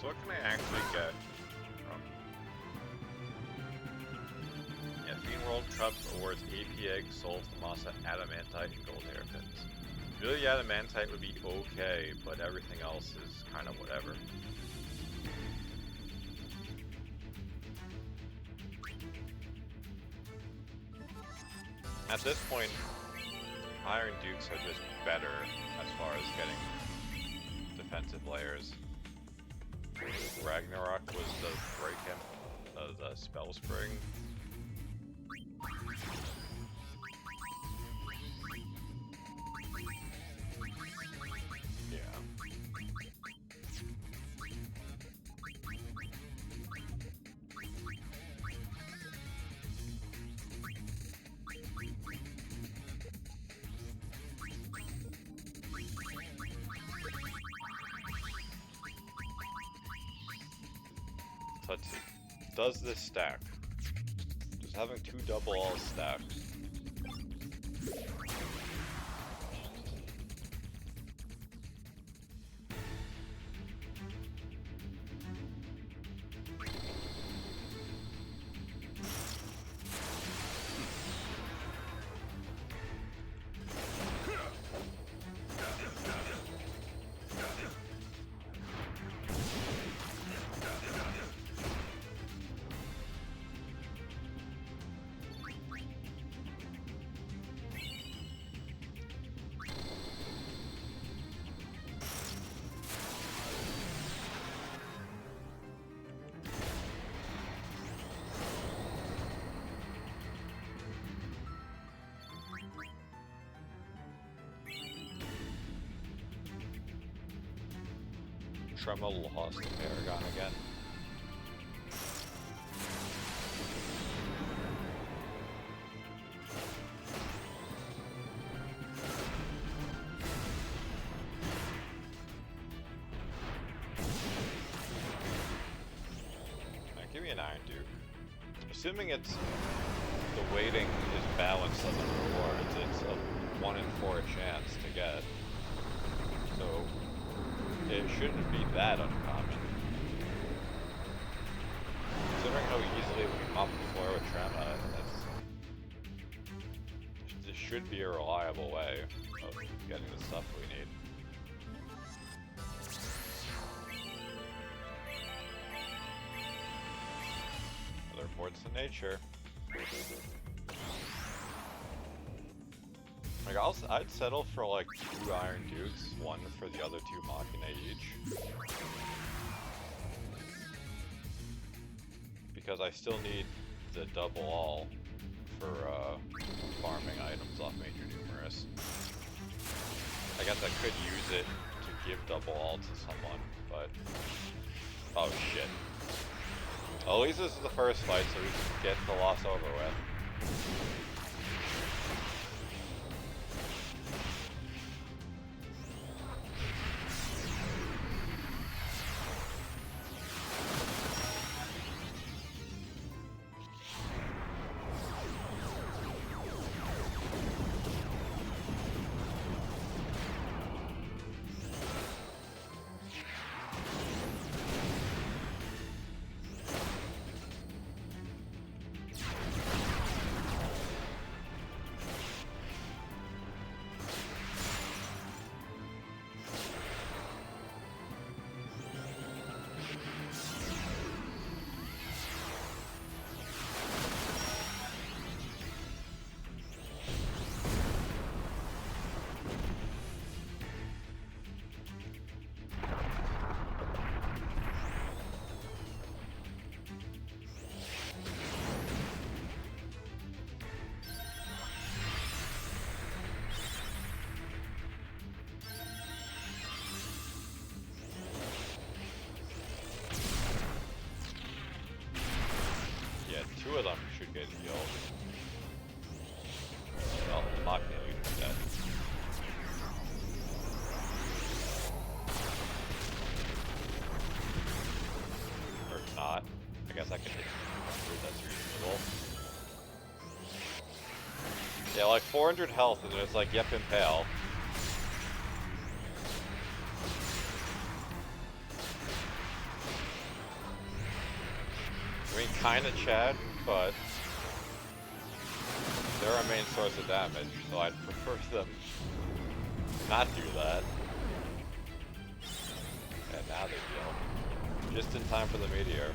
So what can I actually get from... Yeah, Fiend World Cup awards AP Egg, Soul, Masa, Adamantite, and Gold Hairpins. Really, Adamantite would be okay, but everything else is kind of whatever. At this point, Iron Dukes are just better as far as getting defensive layers. Ragnarok was the break him, the spell spring. Yeah. Let's see. Does this stack? Does having two double all stack? Tremel lost to Paragon again. Alright, give me an Iron Duke. Assuming it's the weighting is balanced on the rewards, it's a 1 in 4 chance to get. So it shouldn't be that uncommon. Considering how easily we mop the floor with Trema, this should be a reliable way of getting the stuff we need. Other reports to nature. Like I'd settle for like 2 Iron Dukes, 1 for the other 2 Machina each. Because I still need the double all for farming items off Major Numerous. I got the could use it to give double ult to someone, but oh shit. Well, at least this is the first fight, so we can get the loss over with. Two of them should get healed. Well, the Machina leader's dead. Or not. I guess I can hit 100, that's reasonable. Yeah, like 400 health and it's like, yep, impale. I mean, kinda Chad, but they're our main source of damage, so I'd prefer them not do that. And now they heal. Just in time for the meteor.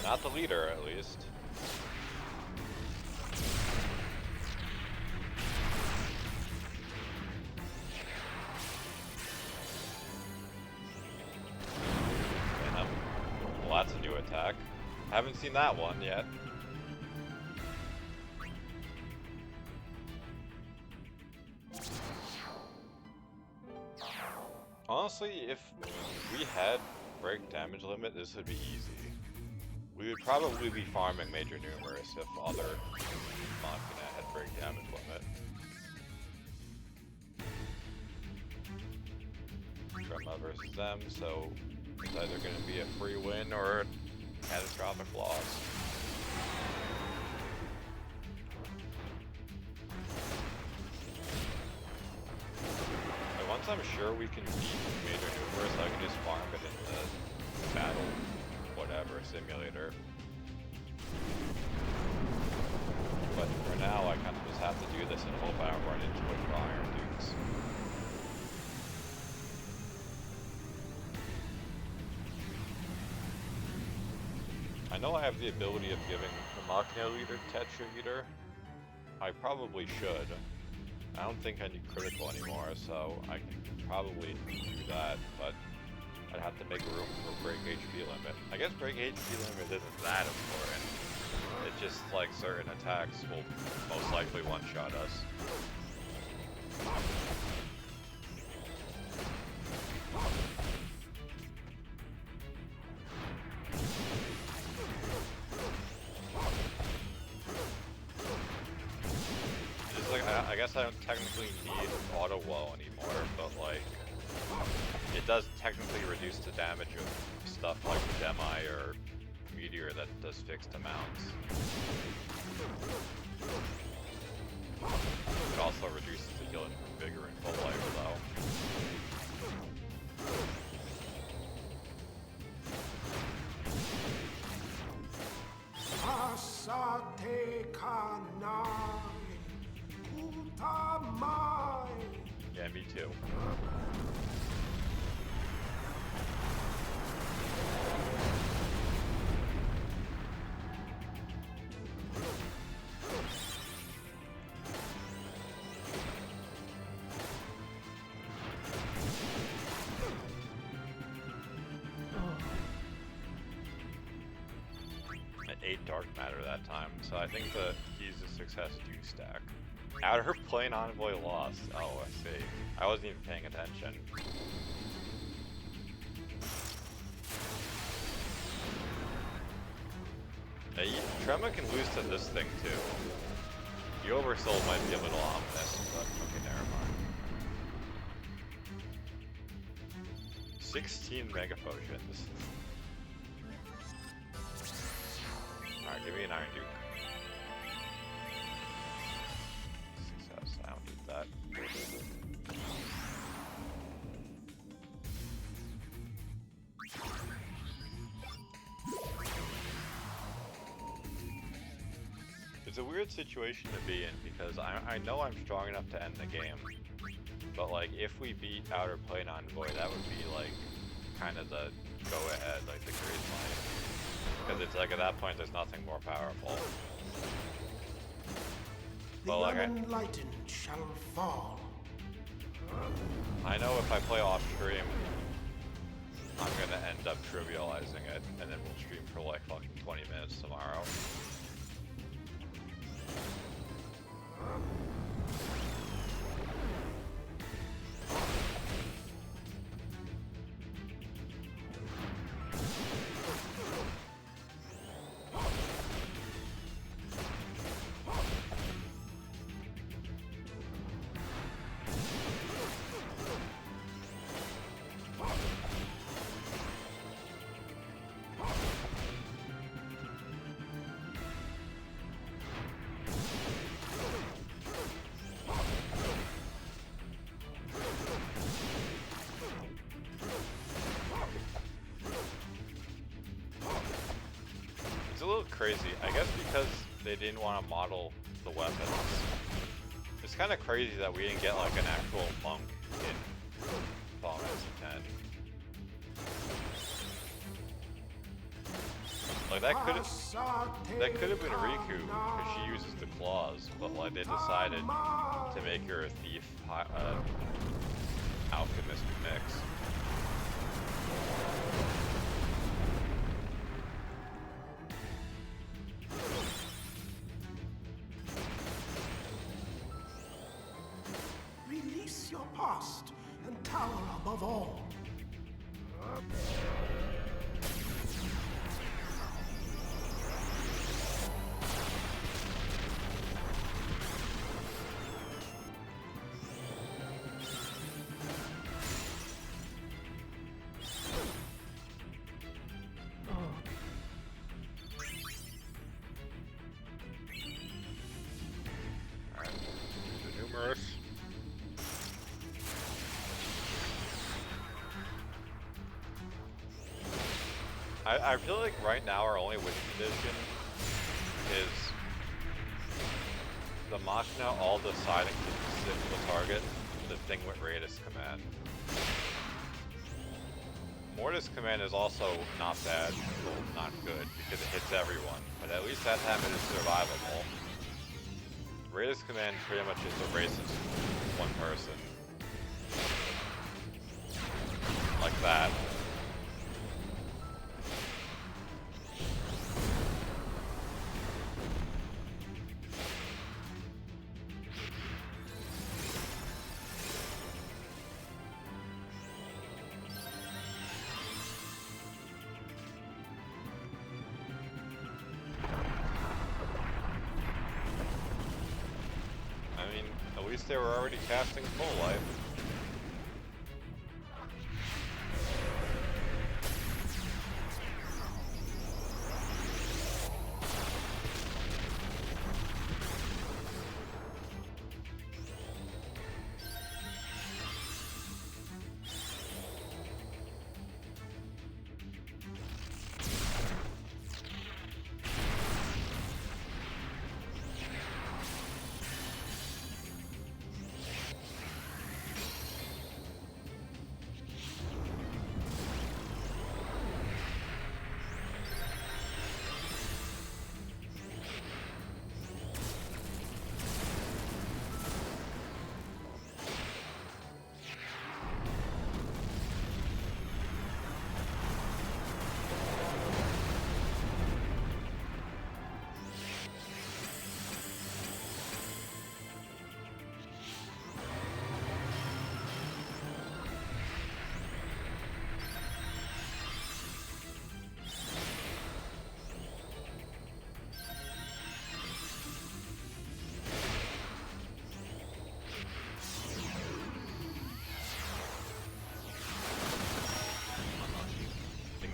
Not the leader, at least. Venom. Well, that's a new attack. Haven't seen that one yet. Honestly, if we had break damage limit, this would be easy. We would probably be farming Major Numerous if other Machina had break damage limit. Trema versus them, so it's either going to be a free win or a catastrophic loss. And once I'm sure we can beat Major Numerous, I can just farm it in the battle. Whatever, simulator. But for now, I kind of just have to do this and hope I don't run into it for Iron Dukes. I know I have the ability of giving the Machina Leader Tetra Eater. I probably should. I don't think I need critical anymore, so I can probably do that, but I'd have to make room for break HP limit. I guess break HP limit isn't that important. It's just like certain attacks will most likely one-shot us. It's like, I guess I don't technically need auto wall anymore, but like, it does technically reduce the damage of stuff like Demi or Meteor that does fixed amounts. It also reduces the healing from Vigor and Full Life though. Asate kanai, utamai. Yeah, me too. At 8 dark matter that time, so I think the keys to success do stack. Outer Plane Envoy lost. Oh, I see. I wasn't even paying attention. Hey, Trema can lose to this thing too. The Oversoul might be a little ominous, but okay, never mind. 16 Mega Potions. Alright, give me an Iron Duke. Success, I don't need that. It's a weird situation to be in because I know I'm strong enough to end the game, but like if we beat Outer Plane Envoy, that would be like kind of the go ahead, like the great line, because it's like at that point there's nothing more powerful. The Well, like unenlightened shall fall. I know if I play off stream, I'm gonna end up trivializing it, and then we'll stream for like fucking 20 minutes tomorrow. It's a little crazy. I guess because they didn't want to model the weapons. It's kind of crazy that we didn't get like an actual monk in Final Fantasy X. Like that could have been Riku because she uses the claws, but like they decided to make her a thief, alchemist mix. Release your past and tower above all. Alright, numerous. I feel like right now our only winning condition is the Machina, all deciding to sit with the target, the thing with Raidus command. Mortis command is also not bad, well, not good, because it hits everyone, but at least that time it is survivable. Raidus command pretty much just erases one person. Like that. I mean, at least they were already casting full life.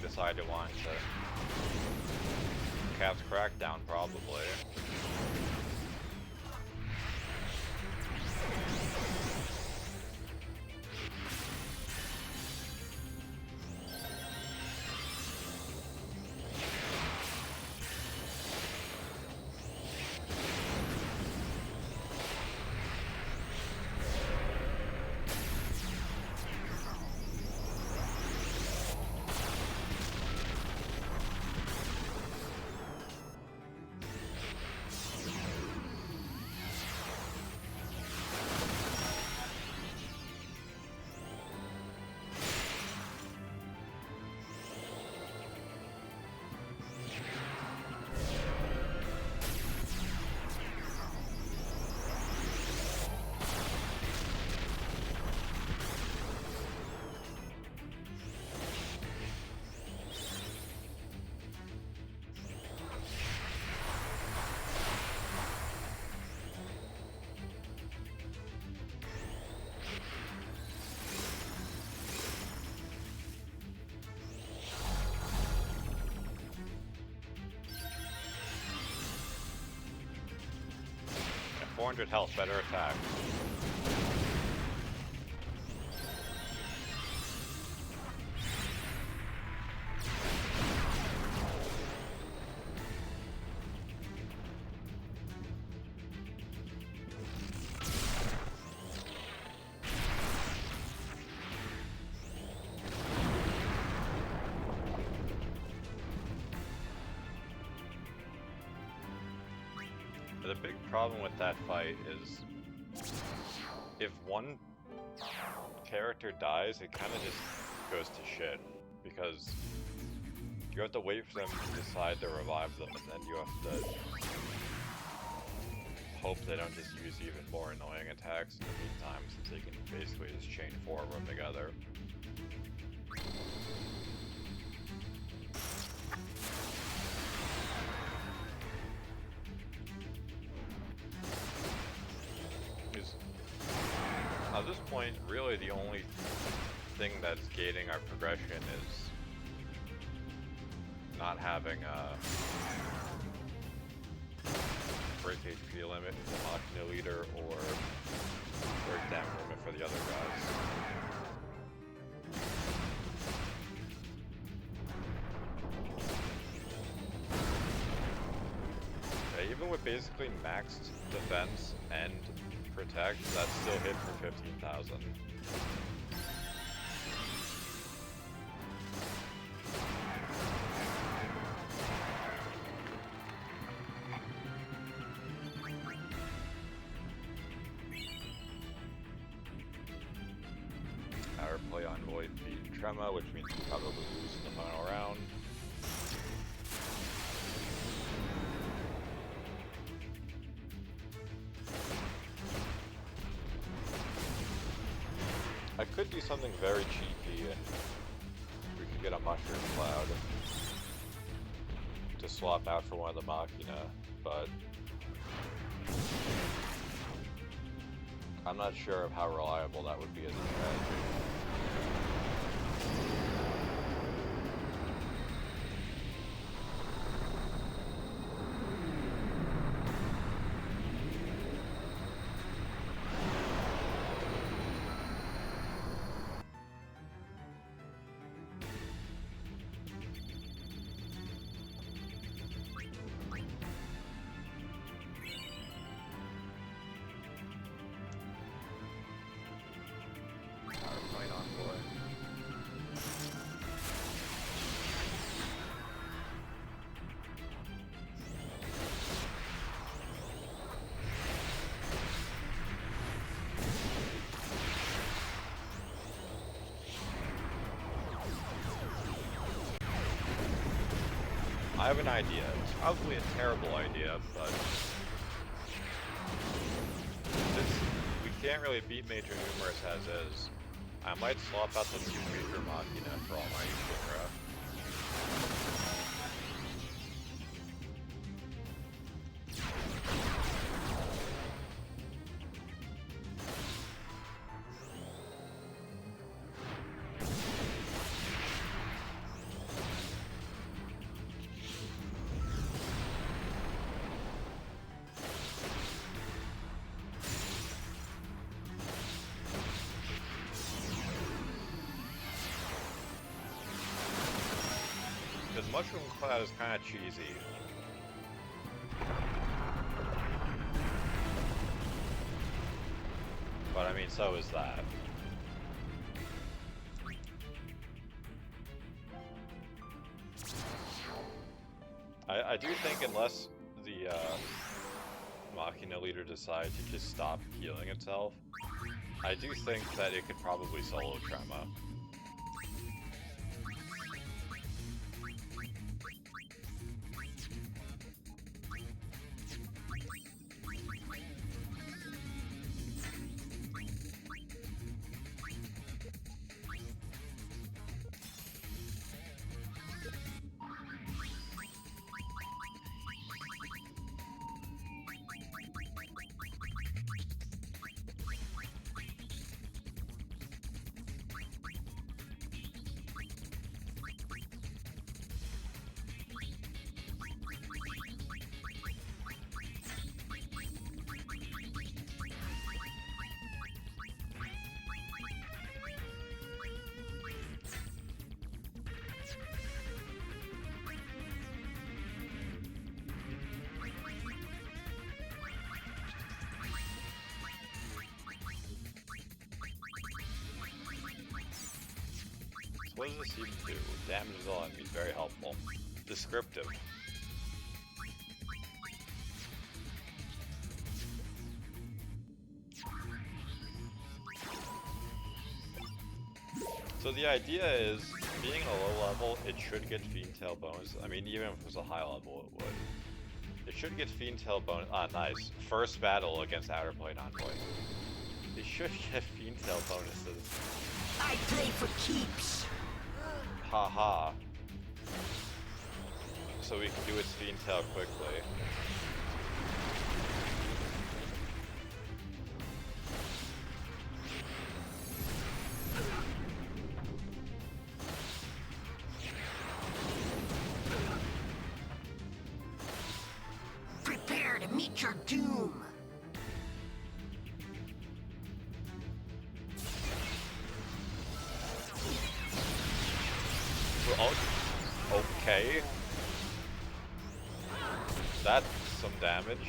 Decided wanting to cast Crackdown, probably. At 400 health, better attack. The big problem with that fight is if one character dies, it kind of just goes to shit, because you have to wait for them to decide to revive them, and then you have to hope they don't just use even more annoying attacks in the meantime, since they can basically just chain 4 of them together. At this point, really the only thing that's gating our progression is not having a break HP limit for the Machina leader or breakdown limit for the other guys. Yeah, even with basically maxed defense and protect, that's still hit for 15,000. Power play Envoy beat Trema, which means we probably lose in the final round. I could do something very cheeky and we could get a Mushroom Cloud to swap out for one of the Machina, but I'm not sure of how reliable that would be as a strategy. I have an idea. It's probably a terrible idea, but since we can't really beat Major Numerous as is, I might swap out the two Major Machina for Almighty Shinra. Mushroom Cloud is kind of cheesy. But I mean, so is that. I do think unless the Machina leader decides to just stop healing itself, I do think that it could probably solo Trema. What does this even do? Damages all enemies, very helpful. Descriptive. So the idea is, being a low level, it should get Fiend Tail bonus. I mean, even if it was a high level, it would. It should get Fiend Tail bonus. Ah, nice. First battle against Outer Plane Envoy. It should get Fiend Tail bonuses. I play for keeps. Haha. So we can do its Fiend Tail quickly. Prepare to meet your doom. Okay. That's some damage. damage.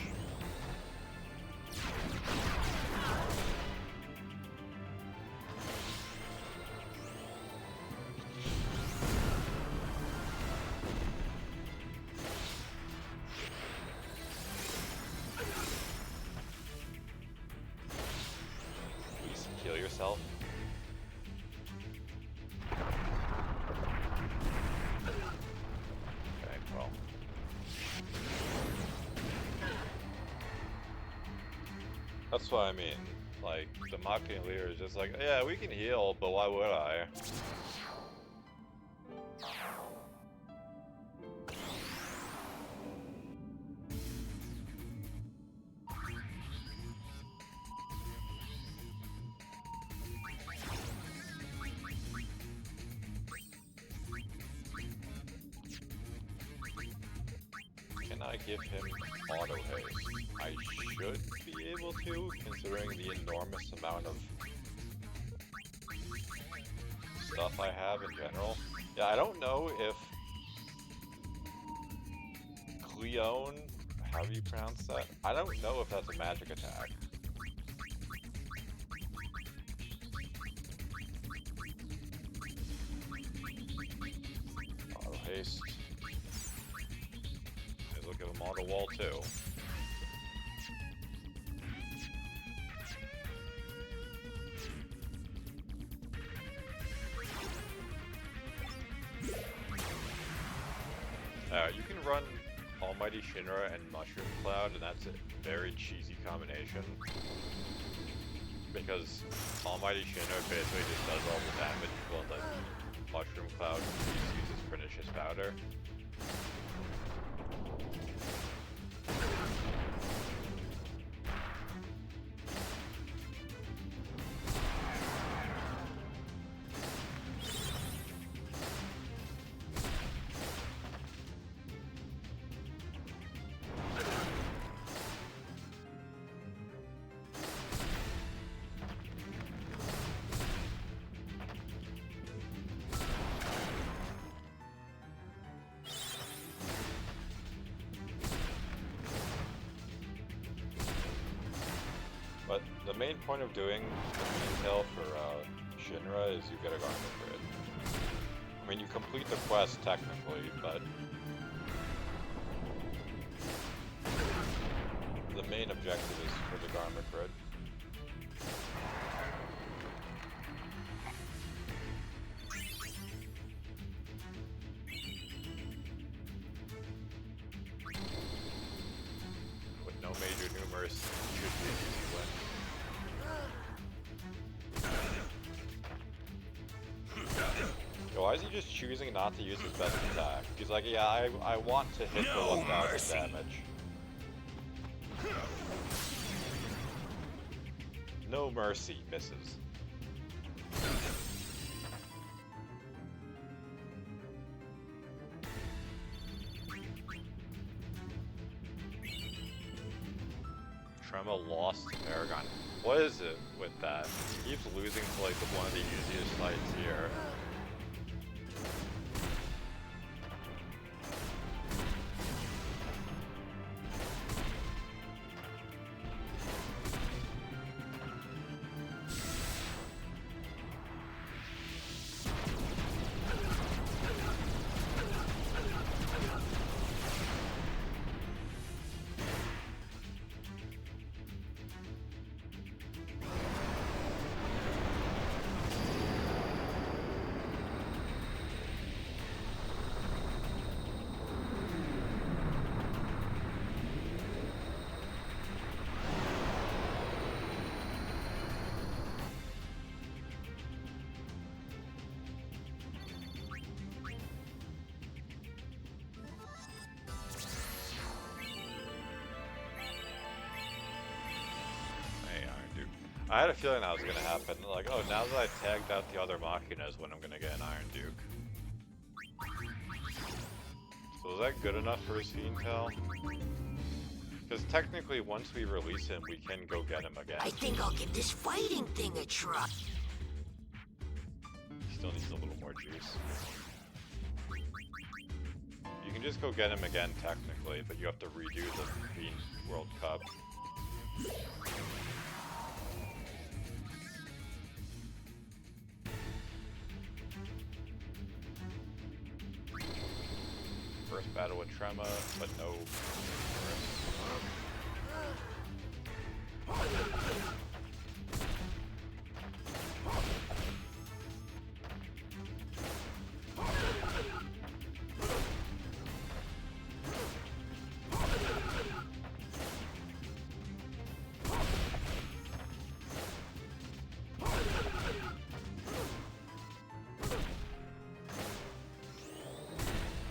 Please heal yourself. Okay, well. That's what I mean. Like, the marketing leader is just like, yeah, we can heal, but why would I? Can I give him auto haste? I should be able to, considering the enormous amount of stuff I have in general. Yeah, I don't know if Cleone, how do you pronounce that? I don't know if that's a magic attack. Auto haste. We'll give him auto wall too. You can run Almighty Shinra and Mushroom Cloud, and that's a very cheesy combination. Because Almighty Shinra basically just does all the damage, while the Mushroom Cloud uses Pernicious Powder. But the main point of doing the intel for Shinra is you get a Garment Grid. I mean, you complete the quest technically, but the main objective is for the Garment Grid. With no major numerous, should be an easy win. Yo, why is he just choosing not to use his best attack? He's like, yeah, I want to hit for 1000 damage. No mercy, misses. Trema lost to Paragon. What is it with that? He keeps losing to like one of the easiest fights here. I had a feeling that was gonna happen. Like, oh, now that I tagged out the other Machinas, when I'm gonna get an Iron Duke. So is that good enough for his Fiend Tail? Because technically, once we release him, we can go get him again. I think I'll give this fighting thing a try. Still needs a little more juice. You can just go get him again technically, but you have to redo the Fiend World Cup. First battle with Trema, but no.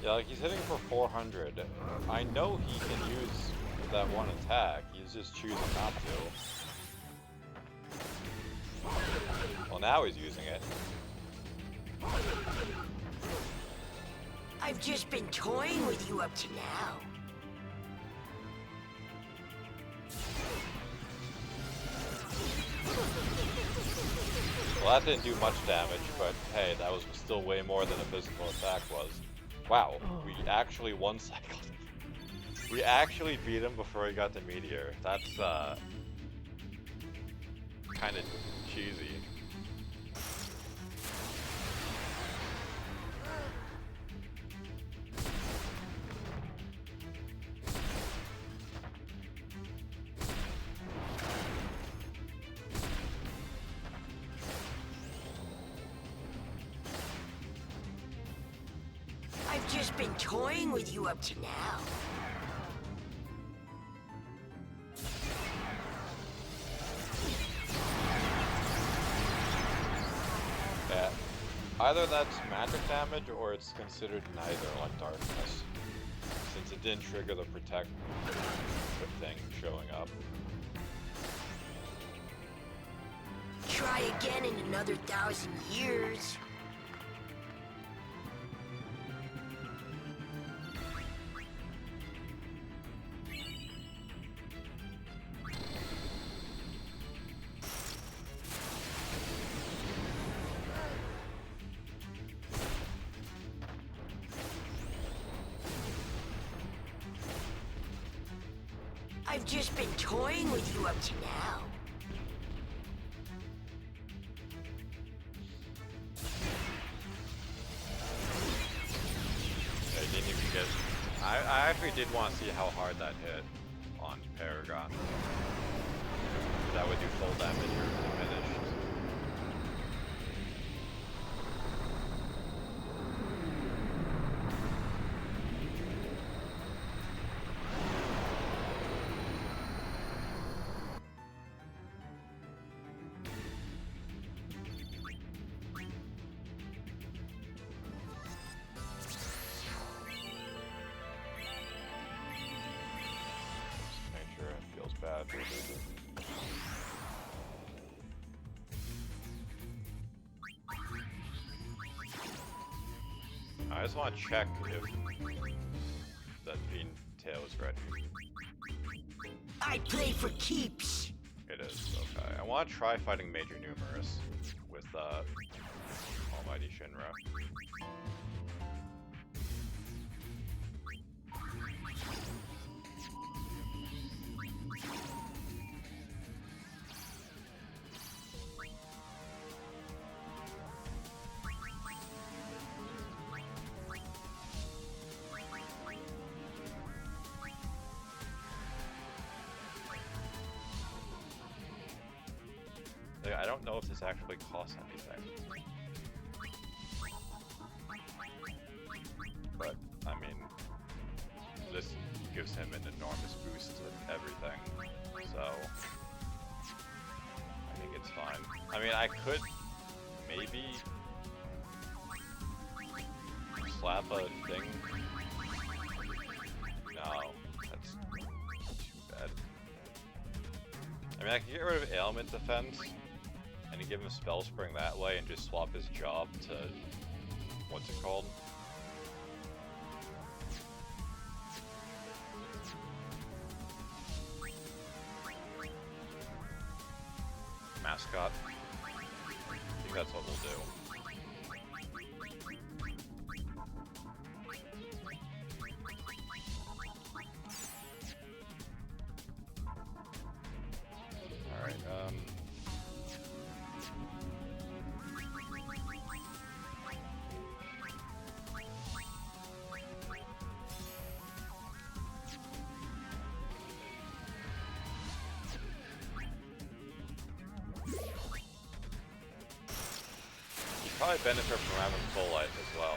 Yeah, like he's hitting for 400. I know he can use that one attack, he's just choosing not to. Well, now he's using it. I've just been toying with you up to now. Well, that didn't do much damage, but hey, that was still way more than a physical attack was. Wow, we actually one-cycled him. We actually beat him before he got the meteor. That's, kind of cheesy. I've just been toying with you up to now. Yeah. Either that's magic damage or it's considered neither, like darkness. Since it didn't trigger the protect thing showing up. Try again in another 1,000 years. I've just been toying with you up to now. I didn't even get... I actually did want to see how hard that hit on Paragon. That would do full damage or diminished. Bad. I just want to check if that Fiend Tail is ready. I play for keeps. It is, okay. I want to try fighting Major Numerous with Almighty Shinra. I don't know if this actually costs anything. But, I mean, this gives him an enormous boost to everything, so I think it's fine. I mean, I could maybe slap a thing. No, that's too bad. I mean, I can get rid of ailment defense and give him spell spring that way and just swap his job to what's it called? Mascot. I think that's what we'll do. probably benefit from having full life as well.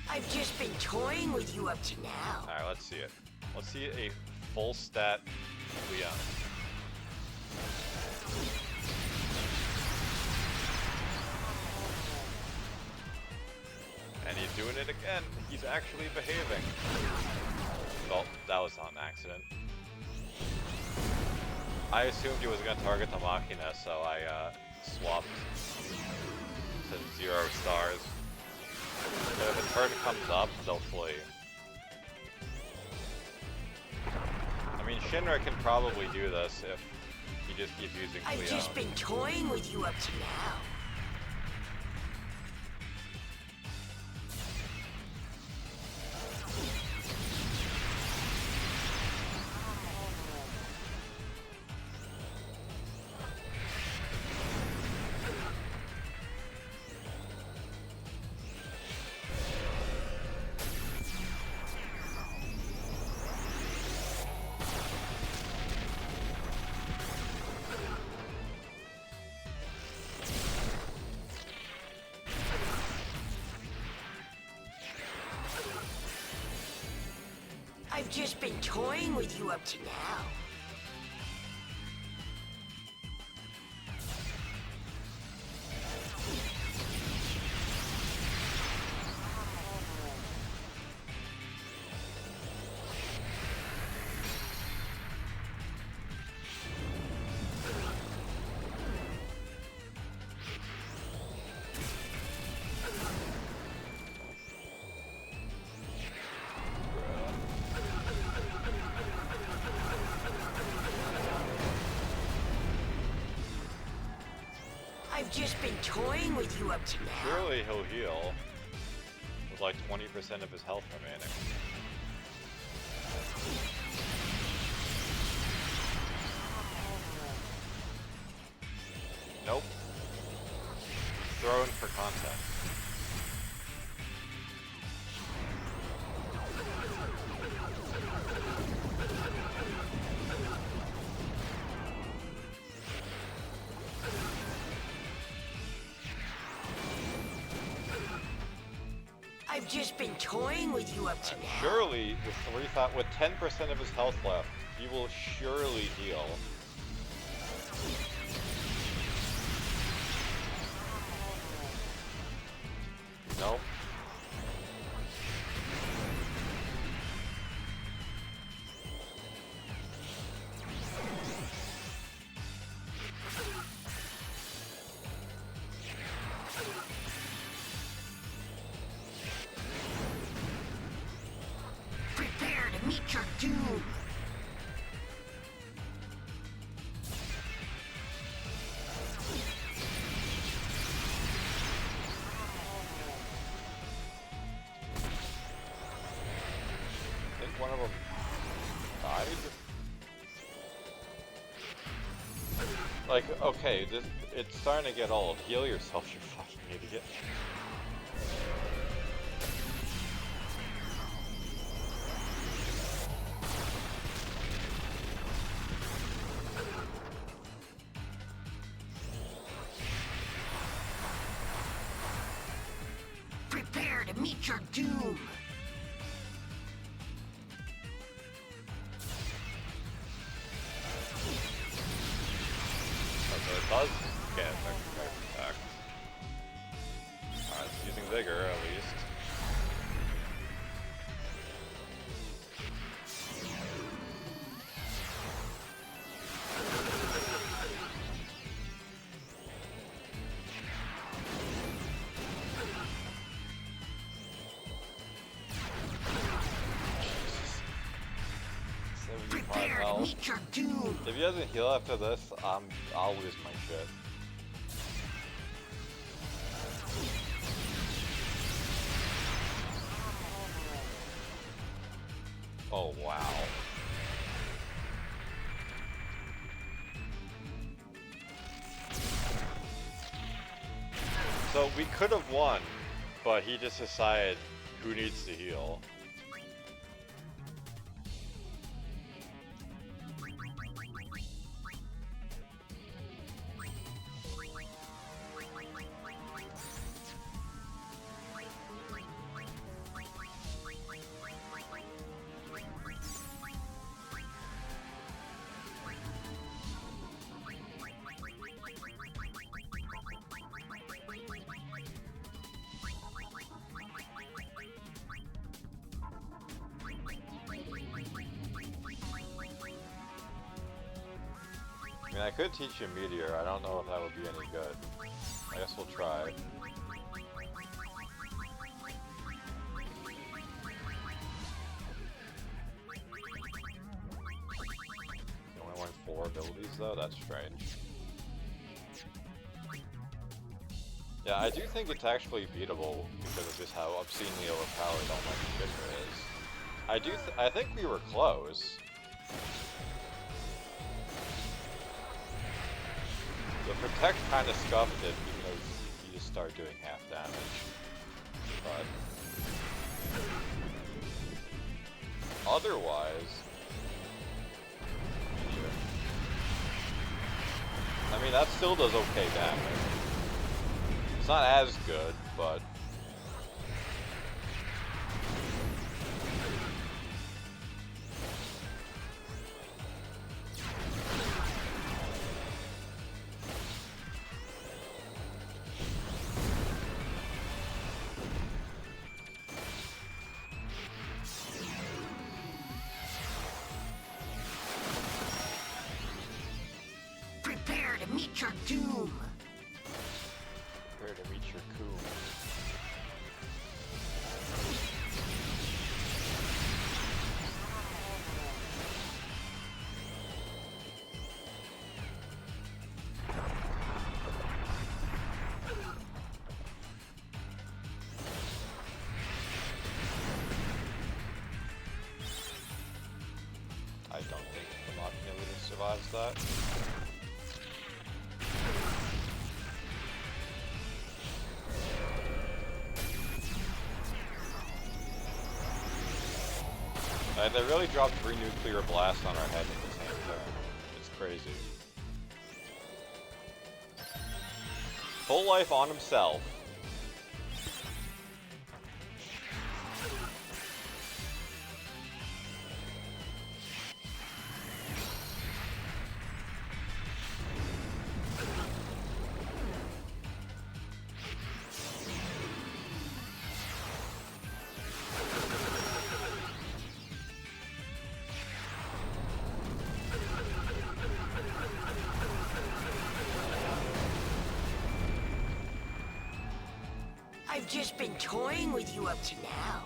I've just been toying with you up to now. Alright, let's see it. Let's see a full stat Leon. And he's doing it again. He's actually behaving. Well, that was not an accident. I assumed he was going to target the Machina, so I swapped to 0 stars. But if a turn comes up, they'll flee. I mean, Shinra can probably do this if he just keeps using Cleo. I've just been toying with you up to now. I've just been toying with you up to now. I've just been toying with you up to now. Surely he'll heal with like 20% of his health remaining. Nope. Thrown for content. I've just been toying with you up to now. Surely, with 10% of his health left, he will surely heal. Nope. Prepare to meet your doom. I think one of them died. Like, okay, it's starting to get old. Heal yourself, you fucking idiot. Prepare to meet your doom. So it does get attack. Alright, it's using Vigor at least. Prepare to meet your doom. If he doesn't heal after this, I'll lose my shit. Oh, wow. So we could have won, but he just decided who needs to heal. I mean, I could teach you Meteor. I don't know if that would be any good. I guess we'll try. You only learned 4 abilities though? That's strange. Yeah, I do think it's actually beatable because of just how obscenely overpowered Almighty Fisher is. I think we were close. The Protect kind of scuffed it because you just start doing half damage. But otherwise, I mean, that still does okay damage. It's not as good, but Prepare to meet your doom. prepare to meet your coom. I don't think the Machina Leader survives that. They really dropped 3 nuclear blasts on our head at the same turn. It's crazy. Full life on himself. I've just been toying with you up to now.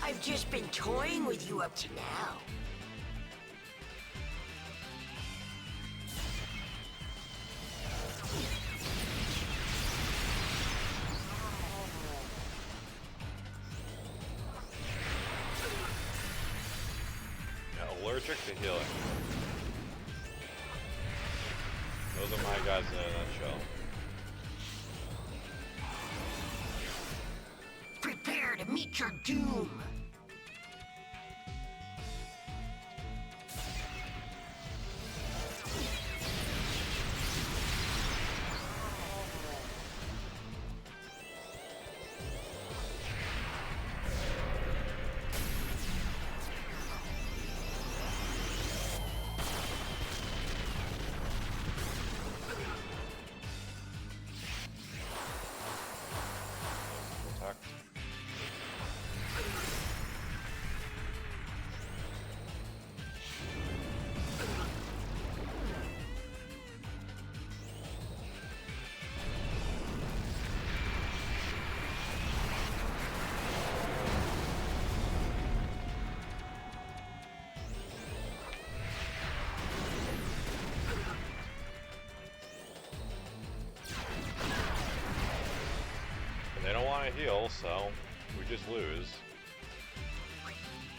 I've just been toying with you up to now. Yeah, allergic to healing. Those are my guys in a nutshell. Prepare to meet your doom. heal, so we just lose.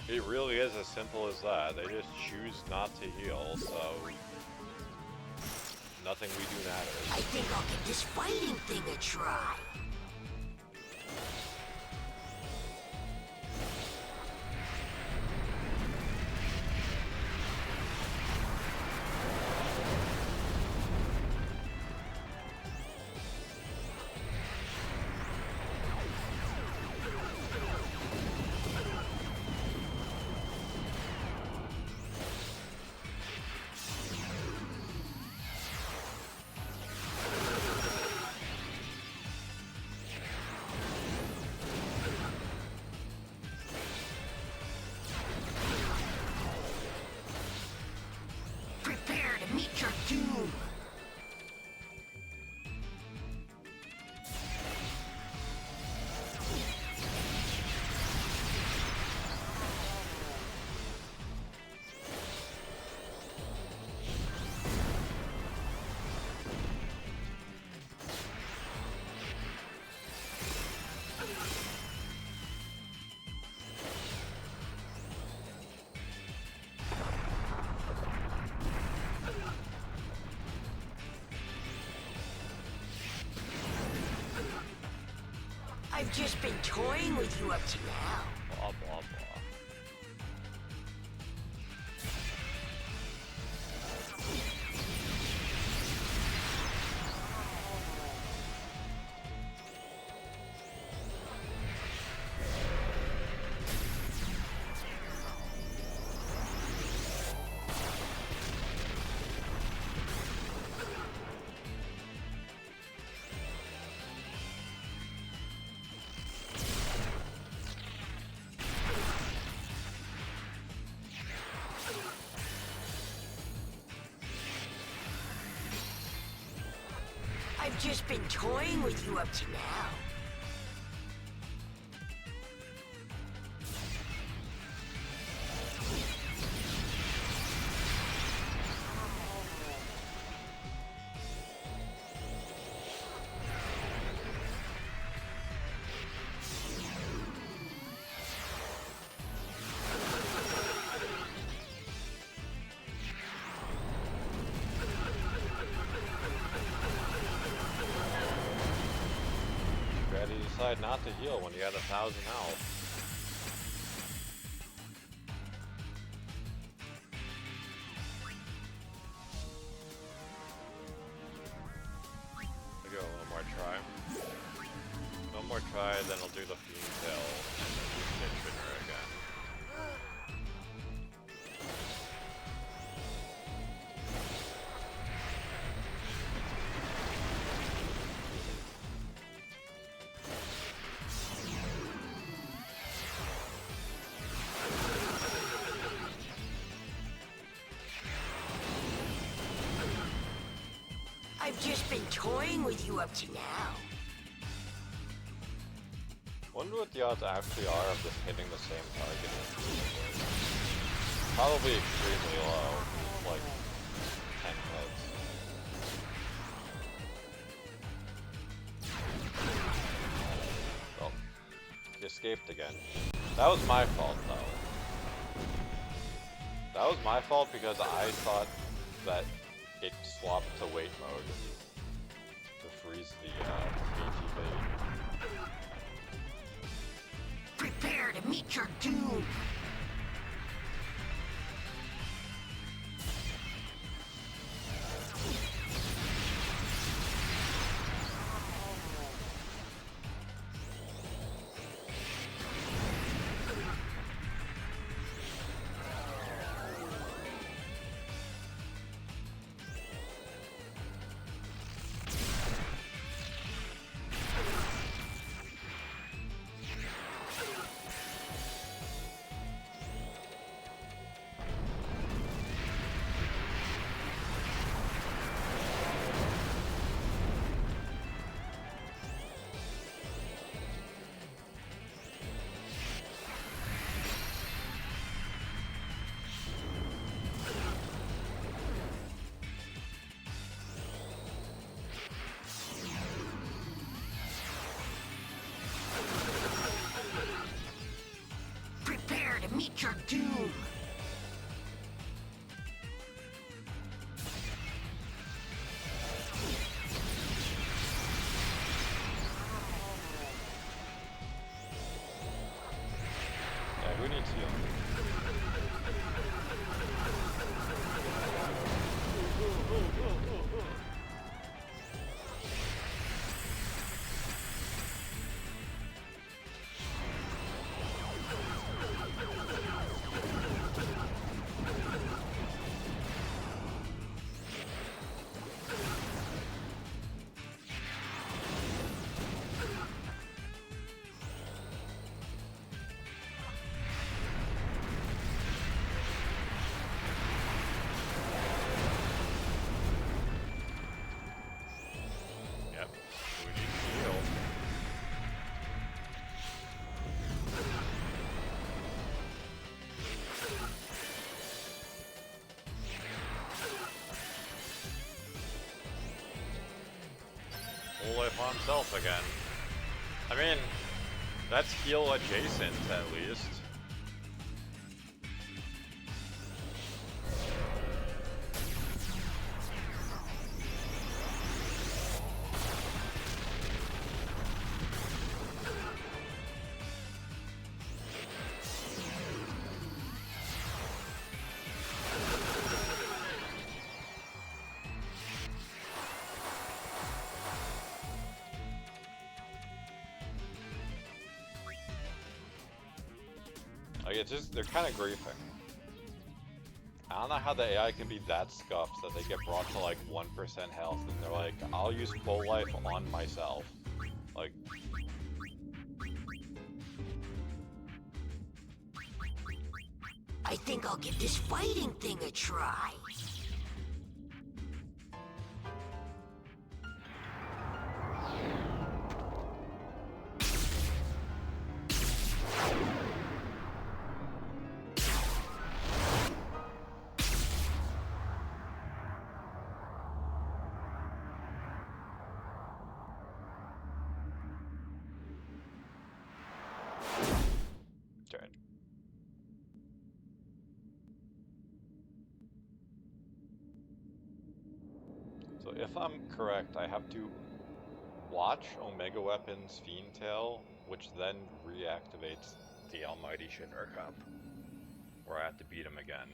It really is as simple as that. They just choose not to heal, so nothing we do matters. I think I'll give this fighting thing a try. Prepare to meet your doom. I've just been toying with you up to now. Blah, blah, blah. I've just been toying with you up to now. You decide not to heal when you had 1,000 health. We'll go one more try. One more try, then I'll do the Fiend Tail and Spinner again. I've just been toying with you up to now. Wonder what the odds actually are of just hitting the same target. Probably extremely low, like 10 hits. Well, he escaped again. That was my fault, though. That was my fault because I thought that it swapped to wait mode to freeze the AT bait. Prepare to meet your doom. life on himself again. I mean, that's heal adjacent at least. Like, it's just, they're kind of griefing. I don't know how the AI can be that scuffed that they get brought to like 1% health and they're like, I'll use full life on myself. Like, I think I'll give this fighting thing a try. turn. So if I'm correct, I have to watch Omega Weapons Fiend Tail, which then reactivates the Almighty Shinra Cup, where I have to beat him again.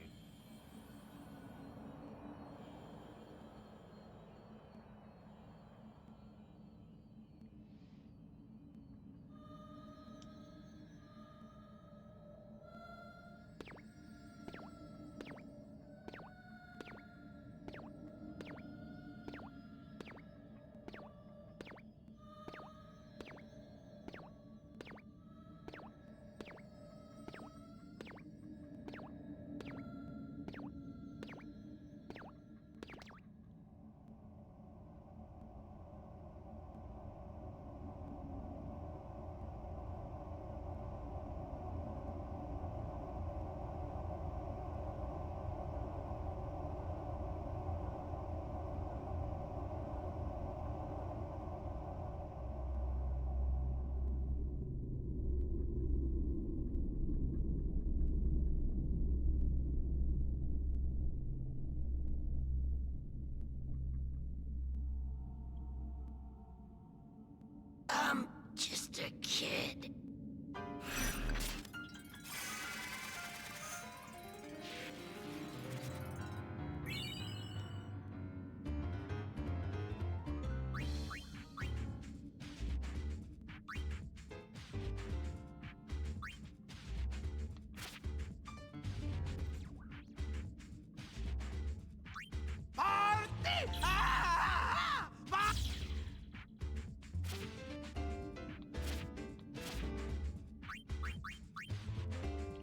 I'm just a kid.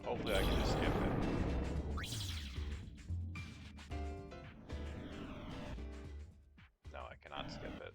Hopefully I can just skip it. No, I cannot skip it.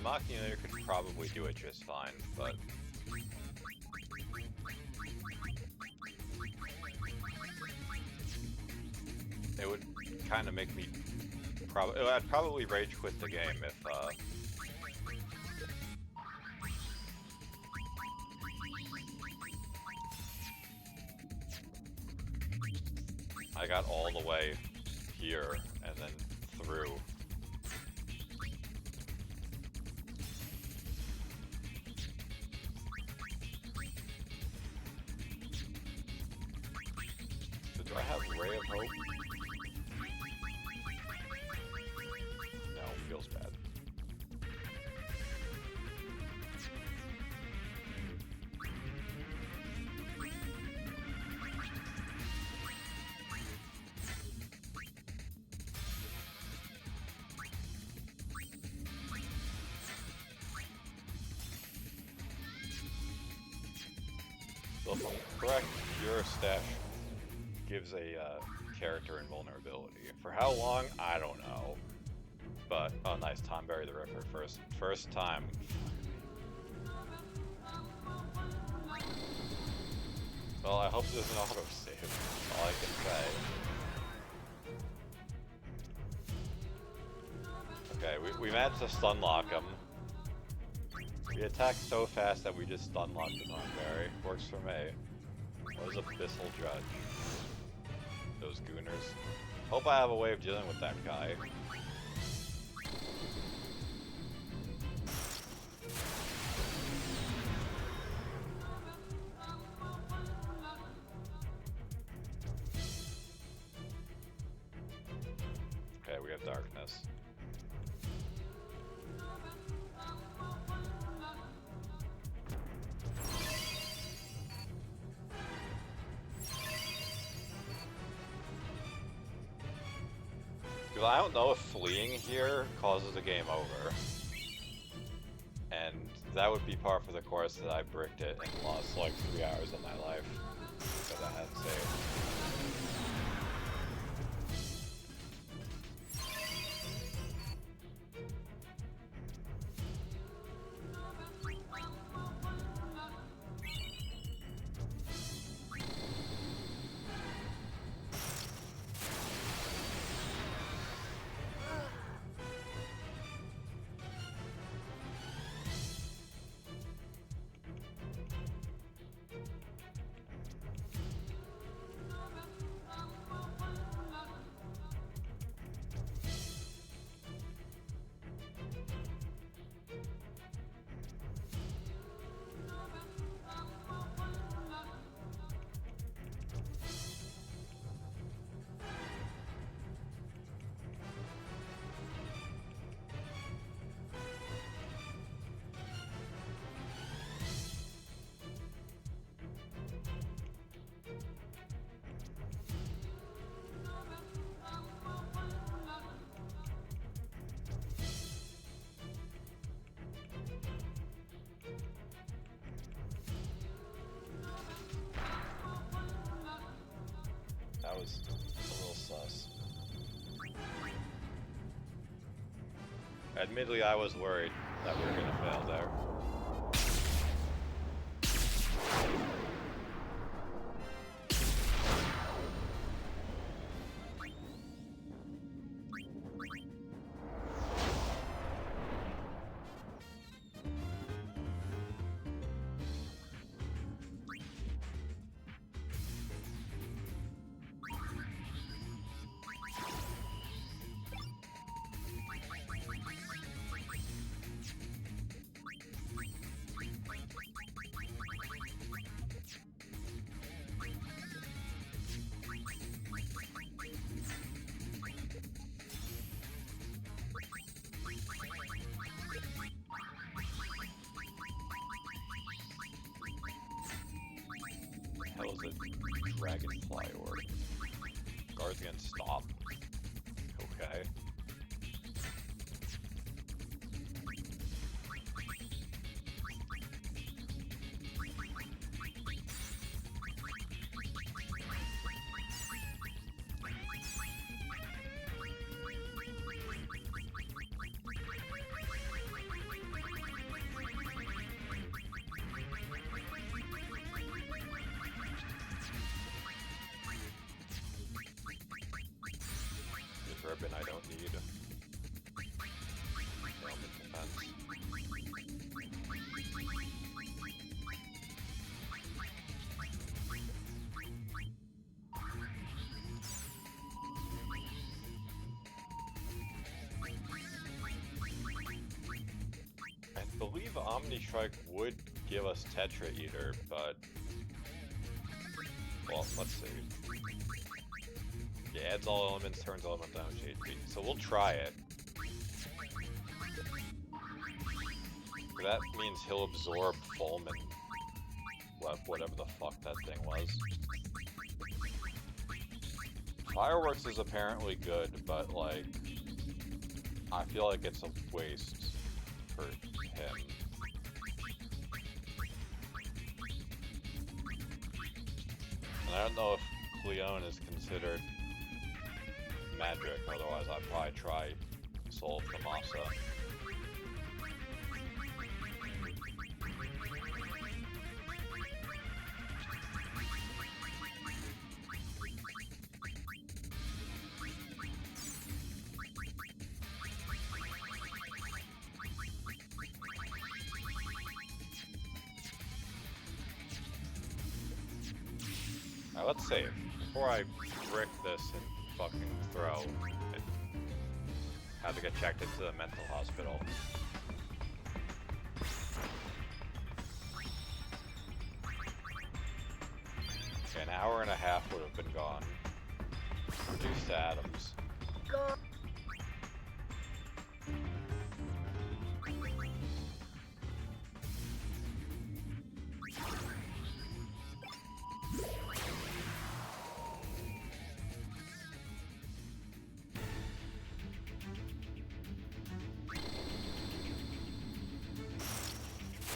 Machinator could probably do it just fine, but it would kind of make me I'd probably rage quit the game if I got all the way here and then through. So do I have Ray of Hope? No, feels bad. So if I'm correct, your stash gives a character invulnerability. For how long? I don't know. But, oh nice, Tomberry the Ripper, first time. Well, I hope there's an autosave, that's all I can say. Okay, we managed to stunlock him. We attacked so fast that we just stunlocked the Tomberry. Works for me. What is Abyssal Judge? Those gooners. Hope I have a way of dealing with that guy. Okay, we have darkness. Because I don't know if fleeing here causes a game over. And that would be par for the course that I bricked it and lost like 3 hours of my life because I hadn't saved. That was a little sus. Admittedly, I was worried that we were gonna fail there. Hell is it? Dragonfly Orb. Guards against stop. Okay. I don't need. Element defense. I believe Omni Strike would give us Tetra Eater, but well, let's see. Yeah, adds all elements, turns element damage HP. So we'll try it. That means he'll absorb Fulmin. Whatever the fuck that thing was. Fireworks is apparently good, but like, I feel like it's a waste for him. And I don't know if Cleone is considered magic, otherwise I'd probably try Soul of Tomasa. Alright, let's save. Before I brick this and fucking throw, it had to get checked into the mental hospital. Okay, an hour and a half would have been gone. Reduced atoms.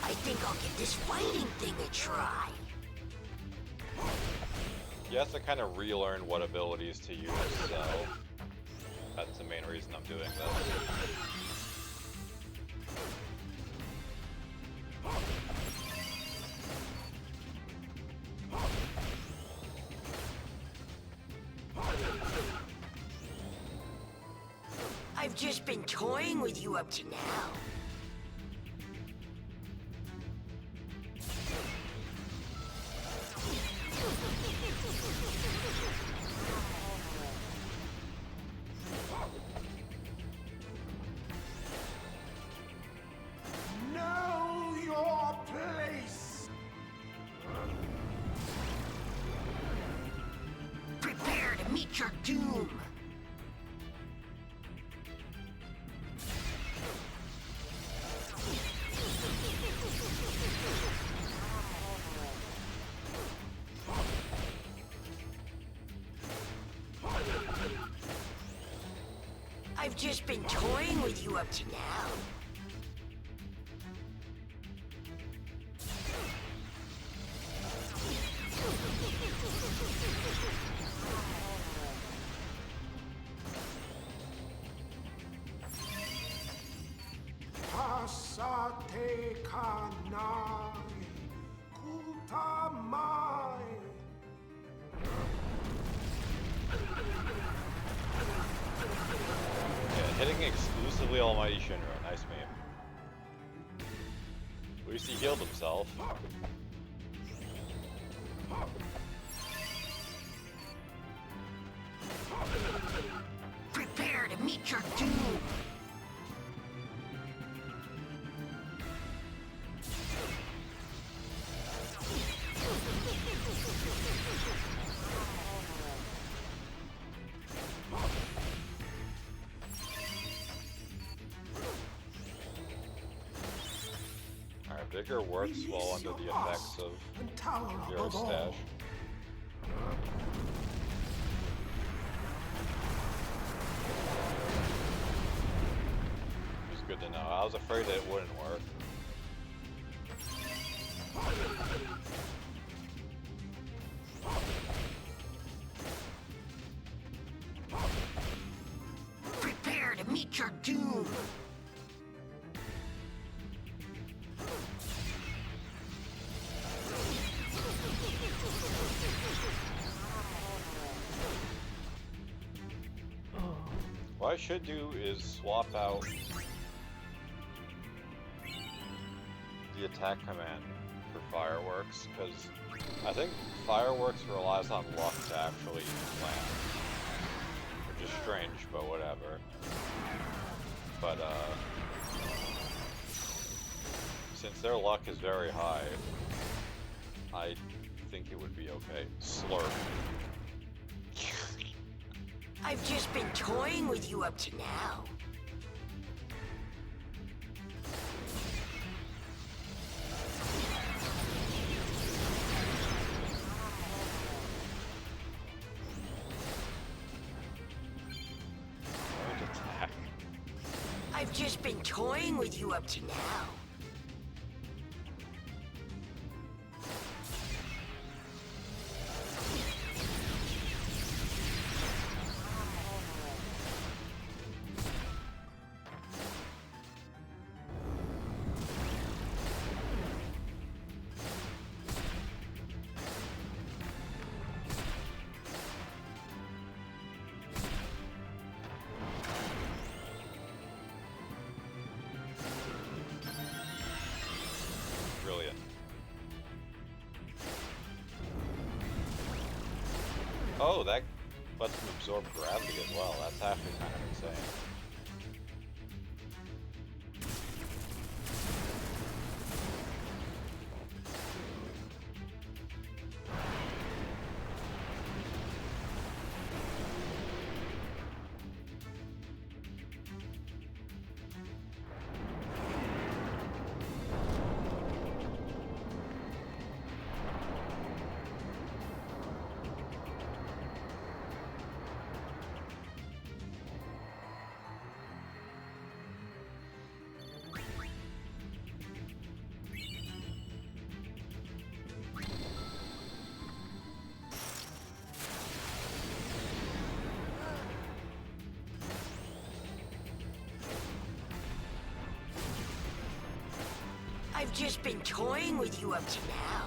I think I'll give this fighting thing a try. You have to kind of relearn what abilities to use, so that's the main reason I'm doing this. I've just been toying with you up to now. Know your place. Prepare to meet your doom. I've just been toying with you up to now. Pasate kanai, kutamai. Yeah, hitting exclusively Almighty Shinra. Nice meme. At least he healed himself. Prepare to meet your doom. Alright, Vigor works well under the effects of And tower Zero above all. Stash. It was good to know. I was afraid that it wouldn't work. Prepare to meet your doom. Why I should do is swap out the attack command for fireworks, because I think fireworks relies on luck to actually land. Which is strange, but whatever. But since their luck is very high, I think it would be okay. Slurp. I've just been toying with you up to now. Attack. I've just been toying with you up to now. Brilliant. Oh, that lets him absorb gravity as well. That's actually kind of insane. I've just been toying with you up to now.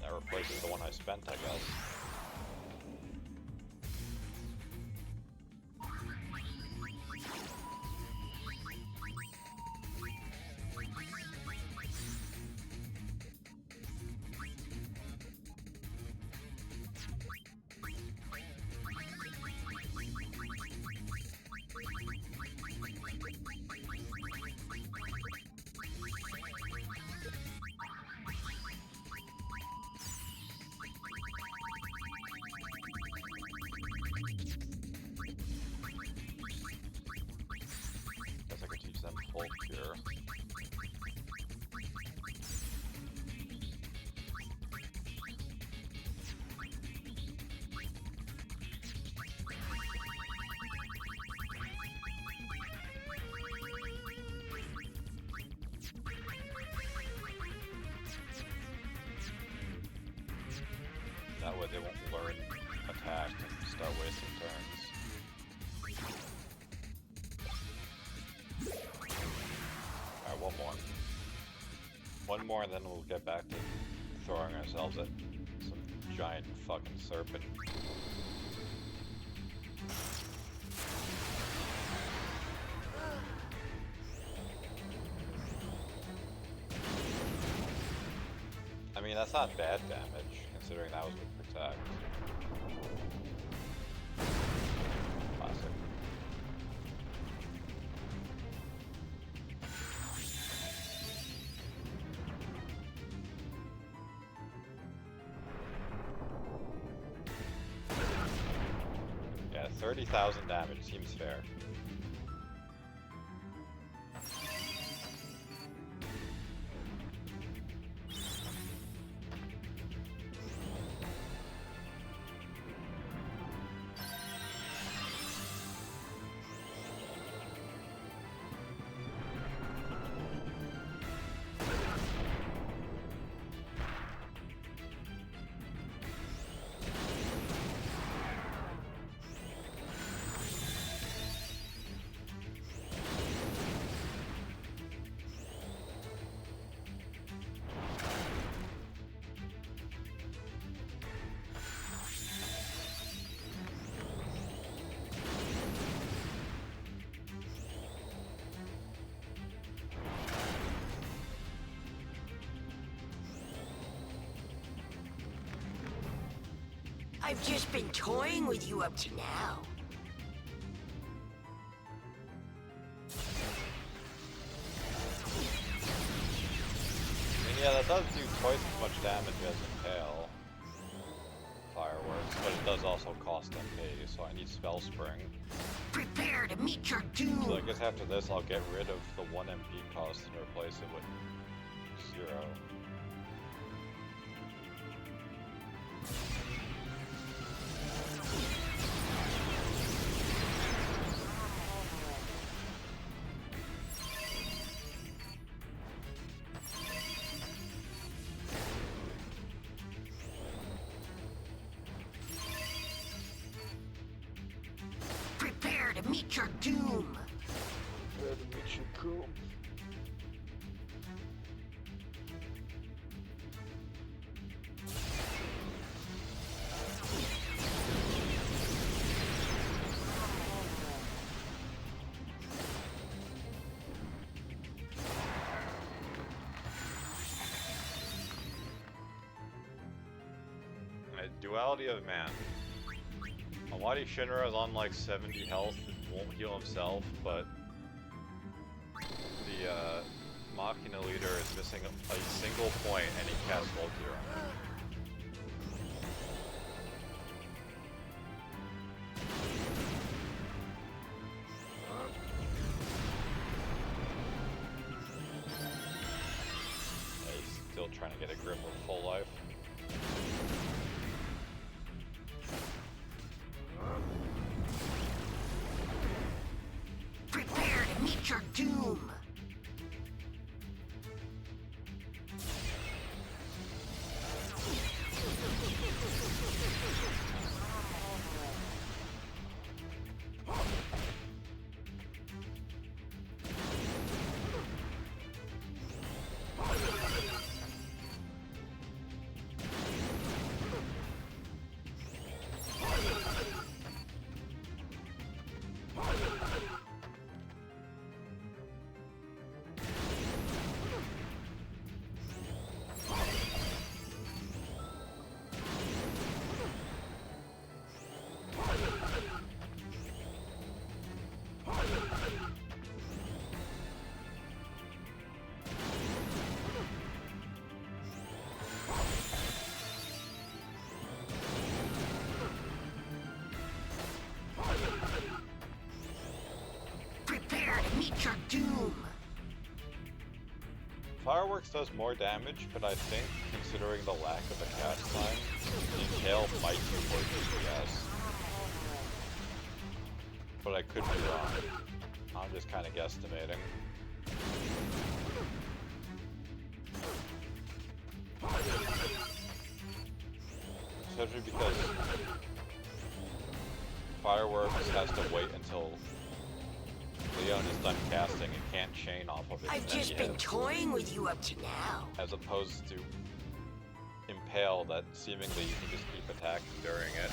That replaces the one I spent, I guess. Guess I could teach them Hulk here. That way they won't learn attack and start wasting turns. Alright, one more. One more and then we'll get back to throwing ourselves at some giant fucking serpent. I mean, that's not bad damage, considering that was with Protect. Classic. Yes. 30,000 damage seems fair. I've just been toying with you up to now. I mean, yeah, that does do twice as much damage as Impale Fireworks, but it does also cost MP, so I need Spell Spring. Prepare to meet your doom. So I guess after this, I'll get rid of the 1 MP cost and replace it with 0. Prepare to meet your doom. Duality of Man. Awadi Shinra is on like 70 health and won't heal himself, but the Machina leader is missing a single point and he casts Volkir on him. Yeah, he's still trying to get a grip of full life. Prepare to meet your doom. Prepare to meet your doom. Fireworks does more damage, but I think, considering the lack of a cast time, Impale might do more DPS. But I could be wrong. I'm just kind of guesstimating. Especially because Fireworks has to wait until Leon is done casting and can't chain off of it. I've just been toying with you up to now. As opposed to Impale that seemingly you can just keep attacking during it.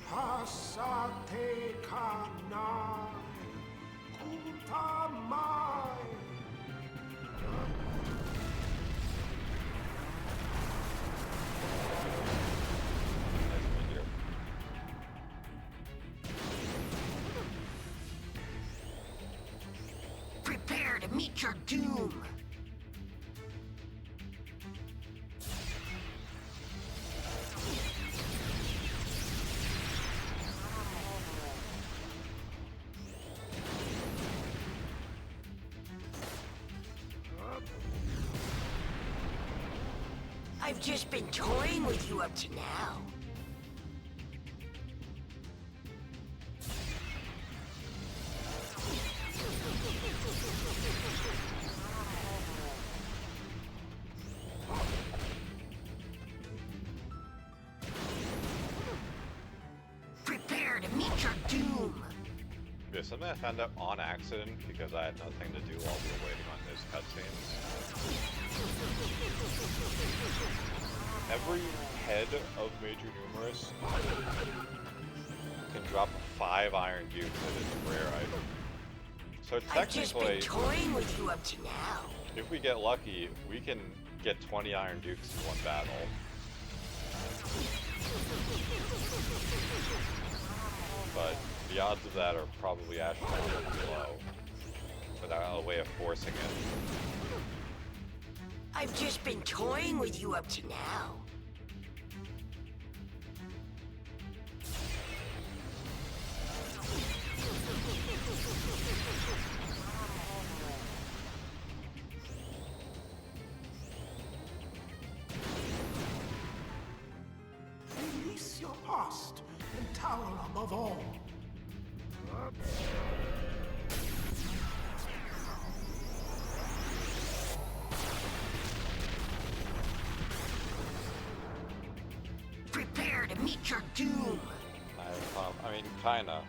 Pasate kanai, kutamai. Nice video. meet your doom. I've just been toying with you up to now. Prepare to meet your doom. Yeah, something I found out on accident because I had nothing to do while we were waiting on those cutscenes. Every head of Major Numerous can drop 5 Iron Dukes and it's a rare item. So I've just been technically, toying with you up to now. if we get lucky, we can get 20 Iron Dukes in one battle. But the odds of that are probably astronomically low, without a way of forcing it. I've just been toying with you up to now. Release your past and tower above all. Prepare to meet your doom. I mean, kinda.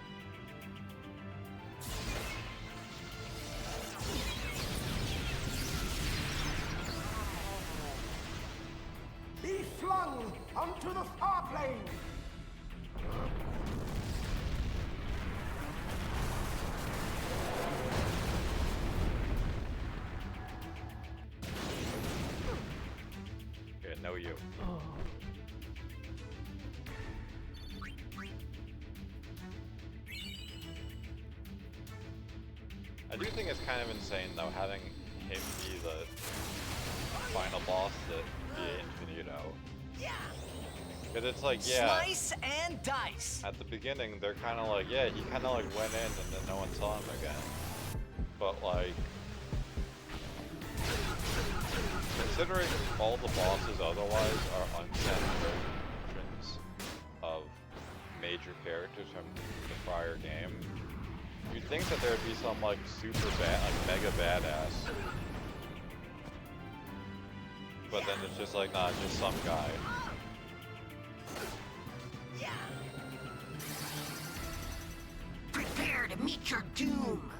Be flung onto the far plane. Okay, no you. I do think it's kind of insane though, having him be the final boss that be Infinito. Because it's like, yeah, Slice and dice. at the beginning they're kind of like, yeah, he kind of like went in and then no one saw him again. But like, considering all the bosses otherwise are uncanon versions of major characters from the prior game, you'd think that there'd be some like super bad, like mega badass. But then it's just like, nah, just some guy. Prepare to meet your doom.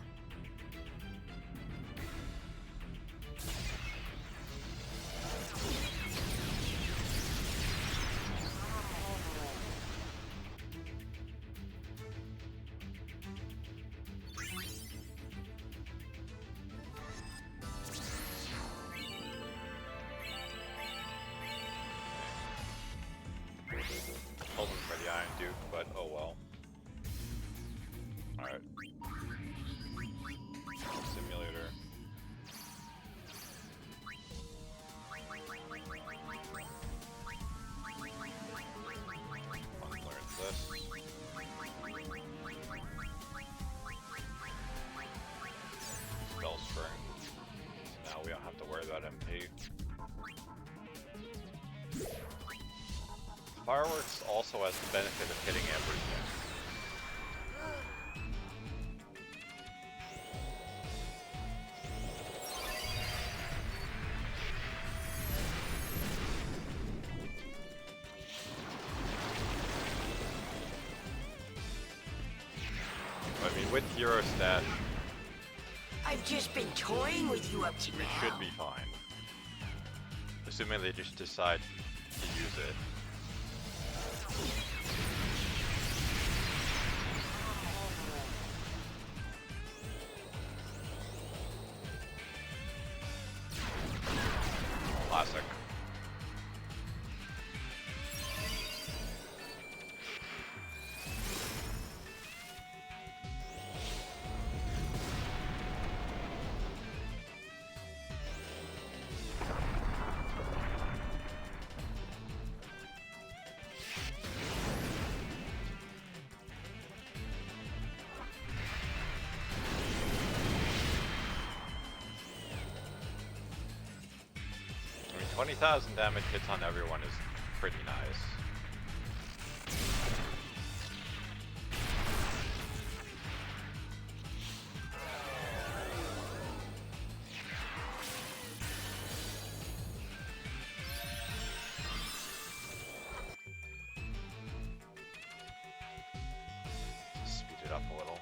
Hoping for the Iron Duke, but oh well. Alright. Simulator. Unclearance this. Spell string. Now we don't have to worry about MP. Fireworks also has the benefit of hitting everything. I mean, with Hero Stash, I've just been toying with you up to we now. should be fine. Assuming they just decide to use it. Classic. 20,000 damage hits on everyone is pretty nice. Speed it up a little.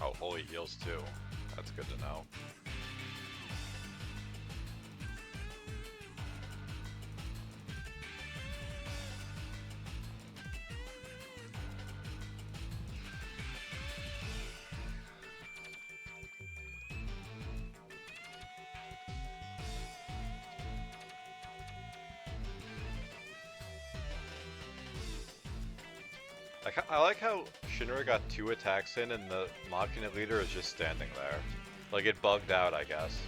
Oh, holy heals too. That's good to know. I like how Shinra got 2 attacks in and the Machina leader is just standing there. Like it bugged out, I guess.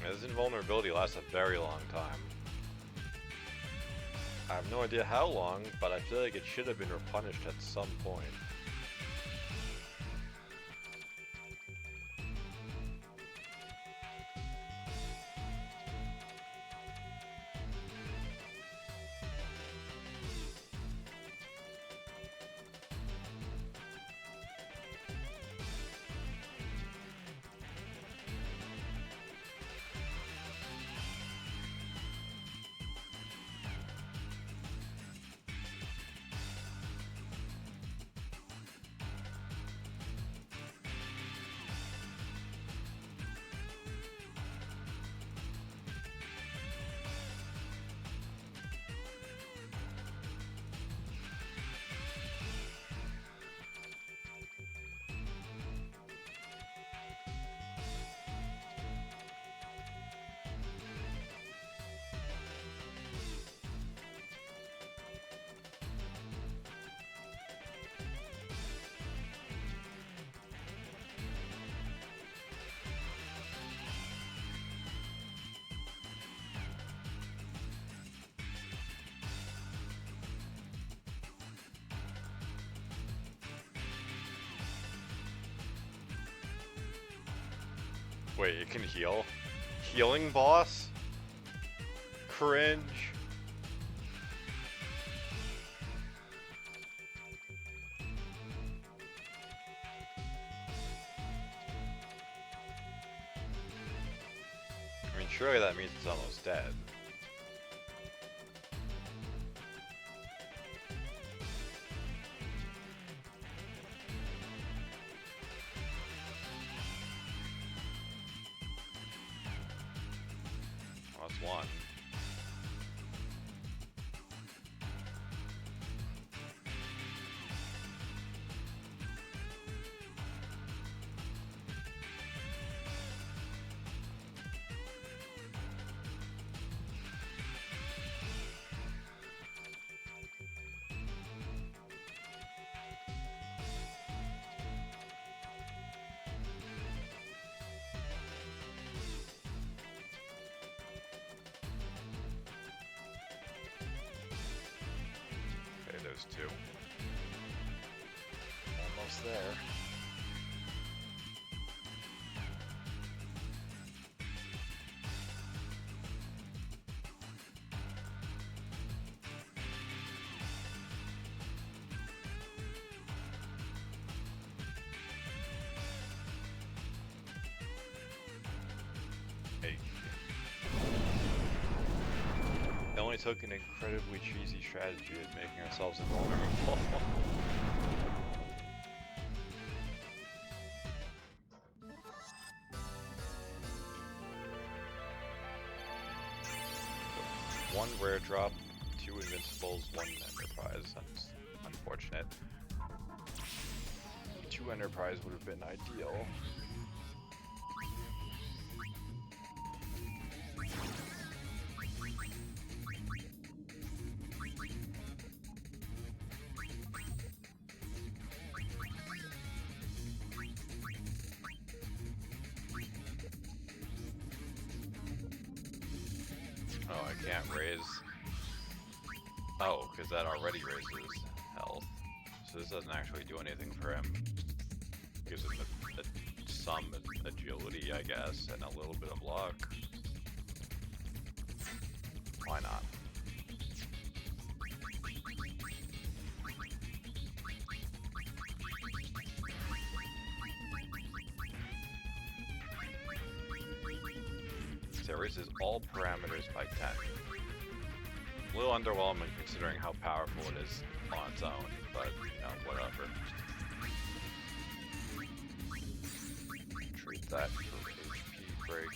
His invulnerability lasts a very long time. I have no idea how long, but I feel like it should have been replenished at some point. Wait, it can heal? Healing boss? Cringe. I mean, surely that means it's almost dead. Well, that's one. Okay, there's two. Almost there. Hey. It only took an incredibly cheesy strategy of making ourselves invulnerable. One rare drop, 2 invincibles, 1 enterprise. That's unfortunate. 2 enterprise would have been ideal. Oh, I can't raise. Oh, because that already raises health. So this doesn't actually do anything for him. Gives him some agility, I guess, and a little bit of luck. Why not? So it raises all parameters by 10. A little underwhelming considering how powerful it is on its own, but you know, whatever. Treat that for HP break.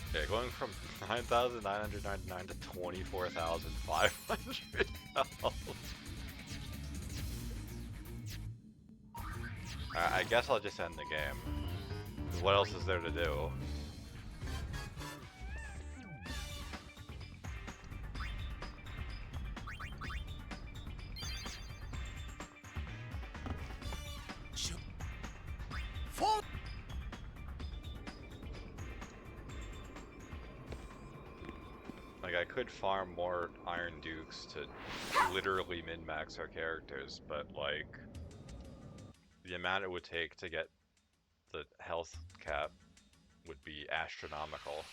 Okay, going from 9,999 to 24,500 health. I guess I'll just end the game. 'Cause what else is there to do? Like, I could farm more Iron Dukes to literally min-max our characters, but like, the amount it would take to get the health cap would be astronomical.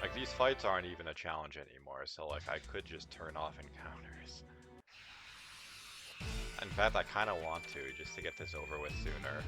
Like, these fights aren't even a challenge anymore, so like, I could just turn off encounters. In fact, I kind of want to, just to get this over with sooner.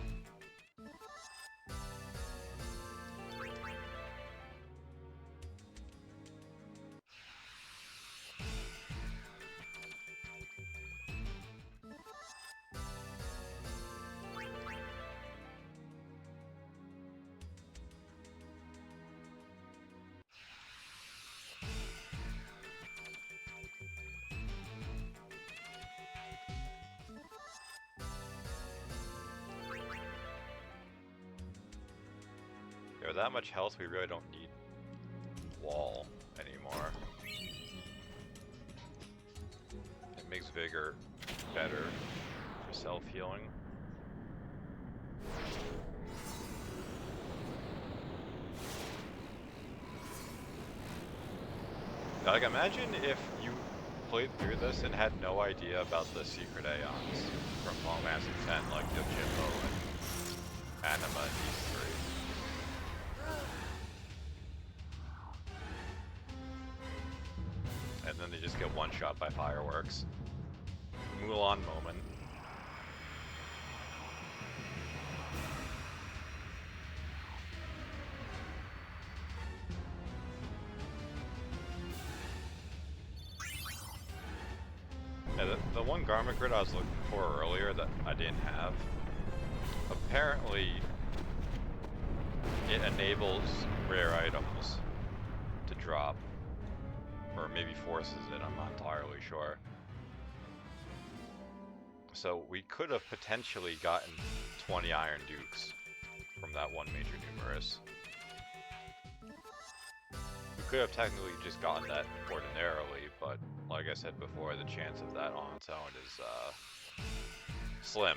With that much health, we really don't need wall anymore. It makes Vigor better for self-healing. Like, imagine if you played through this and had no idea about the secret Aeons from Final Fantasy X, like Yojimbo and Anima and these three. And then they just get one shot by fireworks. Mulan moment. Yeah, the one garment grid I was looking for earlier that I didn't have, apparently it enables rare items to drop. Or maybe forces it, I'm not entirely sure. So we could have potentially gotten 20 Iron Dukes from that one major numerous. We could have technically just gotten that ordinarily, but like I said before, the chance of that on its own is slim.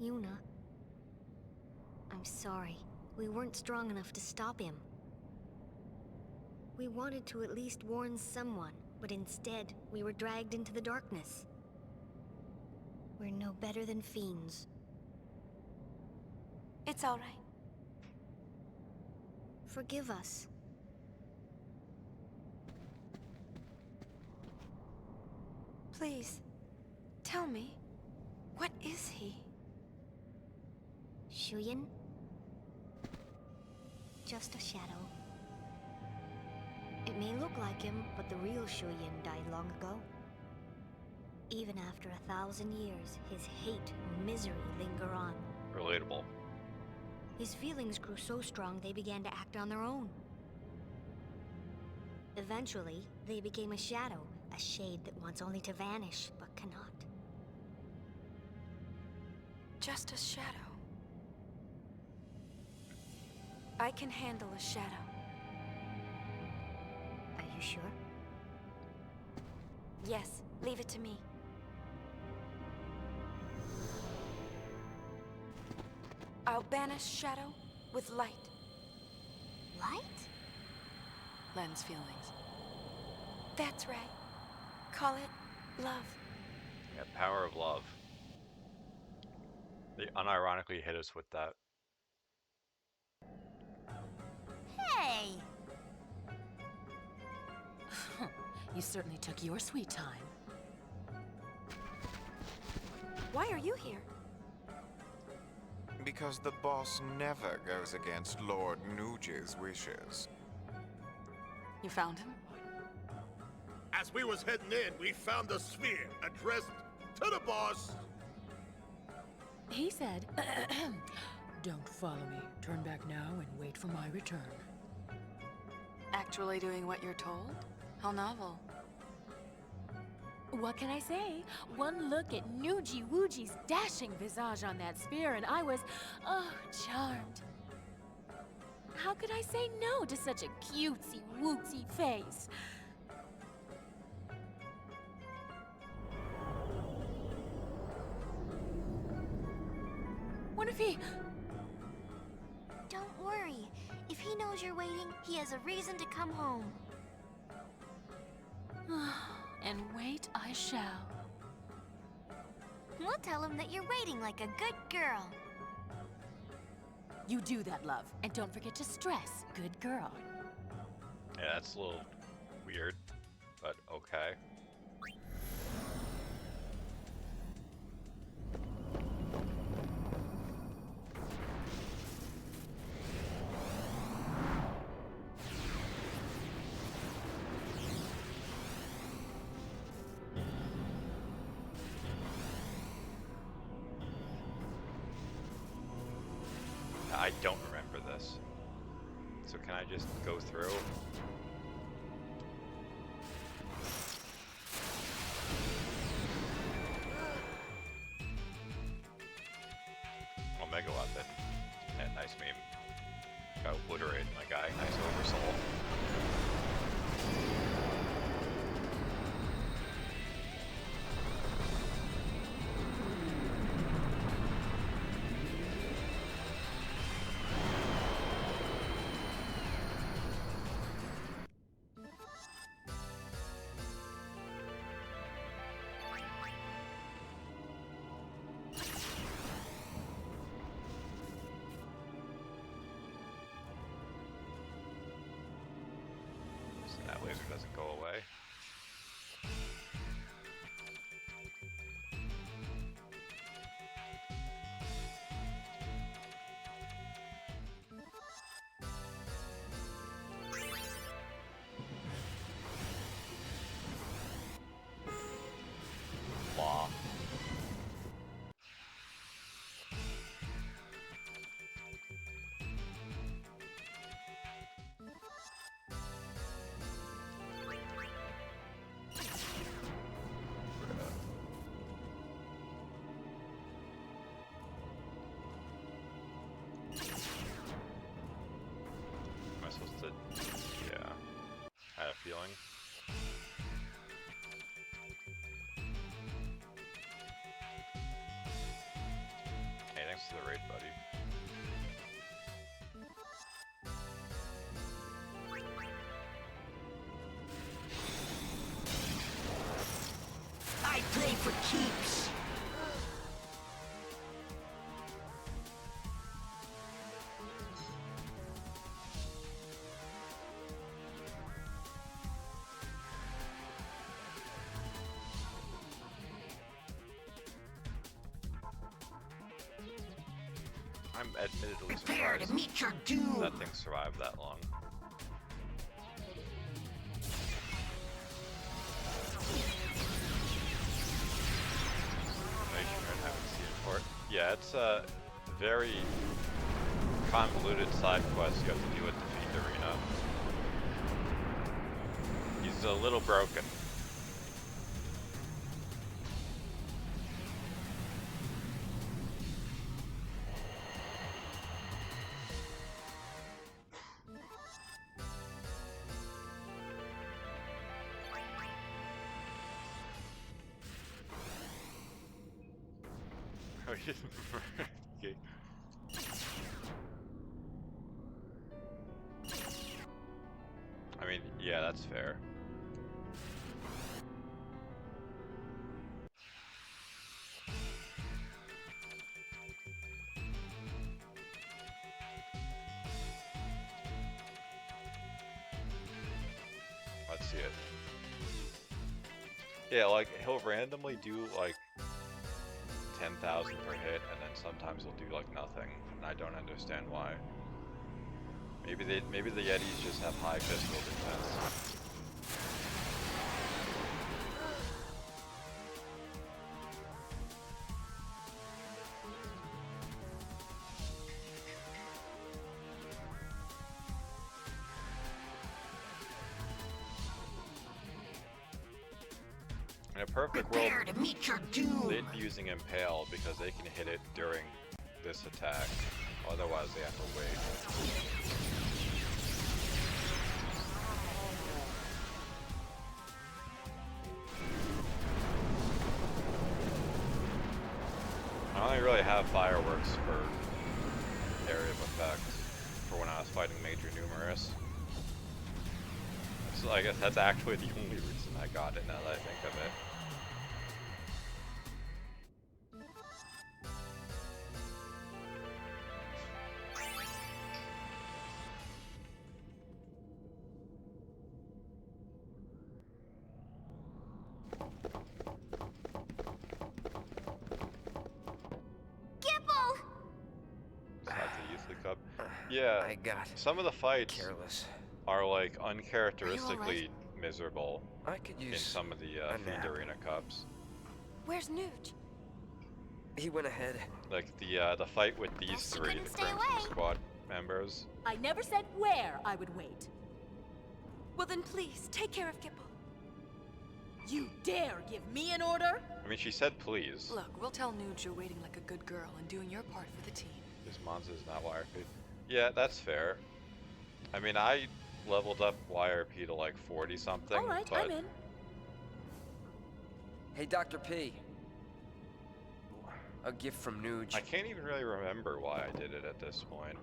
Yuna. I'm sorry. We weren't strong enough to stop him. We wanted to at least warn someone, but instead, we were dragged into the darkness. We're no better than fiends. It's all right. Forgive us. Please, tell me, what is he? Shuyin? Just a shadow. It may look like him, but the real Shuyin died long ago. Even after 1,000 years, his hate and misery linger on. Relatable. His feelings grew so strong they began to act on their own. Eventually, they became a shadow, a shade that wants only to vanish, but cannot. Just a shadow. I can handle a shadow. Are you sure? Yes, leave it to me. I'll banish shadow with light. Light? Len's feelings. That's right. Call it love. Yeah, power of love. They unironically hit us with that. Hey! You certainly took your sweet time. Why are you here? Because the boss never goes against Lord Nuji's wishes. You found him? As we was heading in, we found the sphere addressed to the boss. He said, "Don't follow me. Turn back now and wait for my return." Actually doing what you're told? How novel. What can I say? One look at Nuji Wuji's dashing visage on that sphere and I was, charmed. How could I say no to such a cutesy wootsy face? What if he... Don't worry. If he knows you're waiting, he has a reason to come home. I shall. We'll tell him that you're waiting like a good girl. You do that, love. And don't forget to stress, good girl. Yeah, that's a little weird, but okay. I don't remember this. So can I just go through? Omega weapon. Yeah, nice meme. Got obliterated my guy. Nice oversoul. That laser doesn't go away. Law. Am I supposed to? Yeah. I had a feeling. Hey, thanks to the raid, buddy. I play for keeps. I'm admittedly Prepare surprised to meet your doom. that thing survived that long. Yeah, it's a very convoluted side quest you have to do at Defeat Arena. He's a little broken. Okay. I mean, yeah, that's fair. Let's see it. Yeah, like, he'll randomly do, like, 10,000 per hit, and then sometimes he'll do, like, nothing, and I don't understand why. Maybe the Yetis just have high physical defense. In a perfect world, Prepare to meet your doom. they'd be using Impale because they can hit it during this attack. Otherwise, they have to wait. I only really have fireworks for area of effect for when I was fighting Major Numerous. So I guess that's actually the only reason I got it now that I think of it. Gipple! It's not the Youthly Cup. Yeah, I got some of the fights careless. are like uncharacteristically miserable I could in use some of the a Fiend nap. Arena Cups. Where's Nuge? He went ahead. Like the fight with these Guess she three, couldn't the stay Crimson away. Squad members. I never said where I would wait. Well then please, take care of Gipple. You dare give me an order? I mean, she said please. Look, we'll tell Nuge you're waiting like a good girl and doing your part for the team. This Monza's not YRP. Yeah, that's fair. I mean, I leveled up YRP to like 40 something. All right, but I'm in. Hey, Dr. P. A gift from Nuge. I can't even really remember why I did it at this point.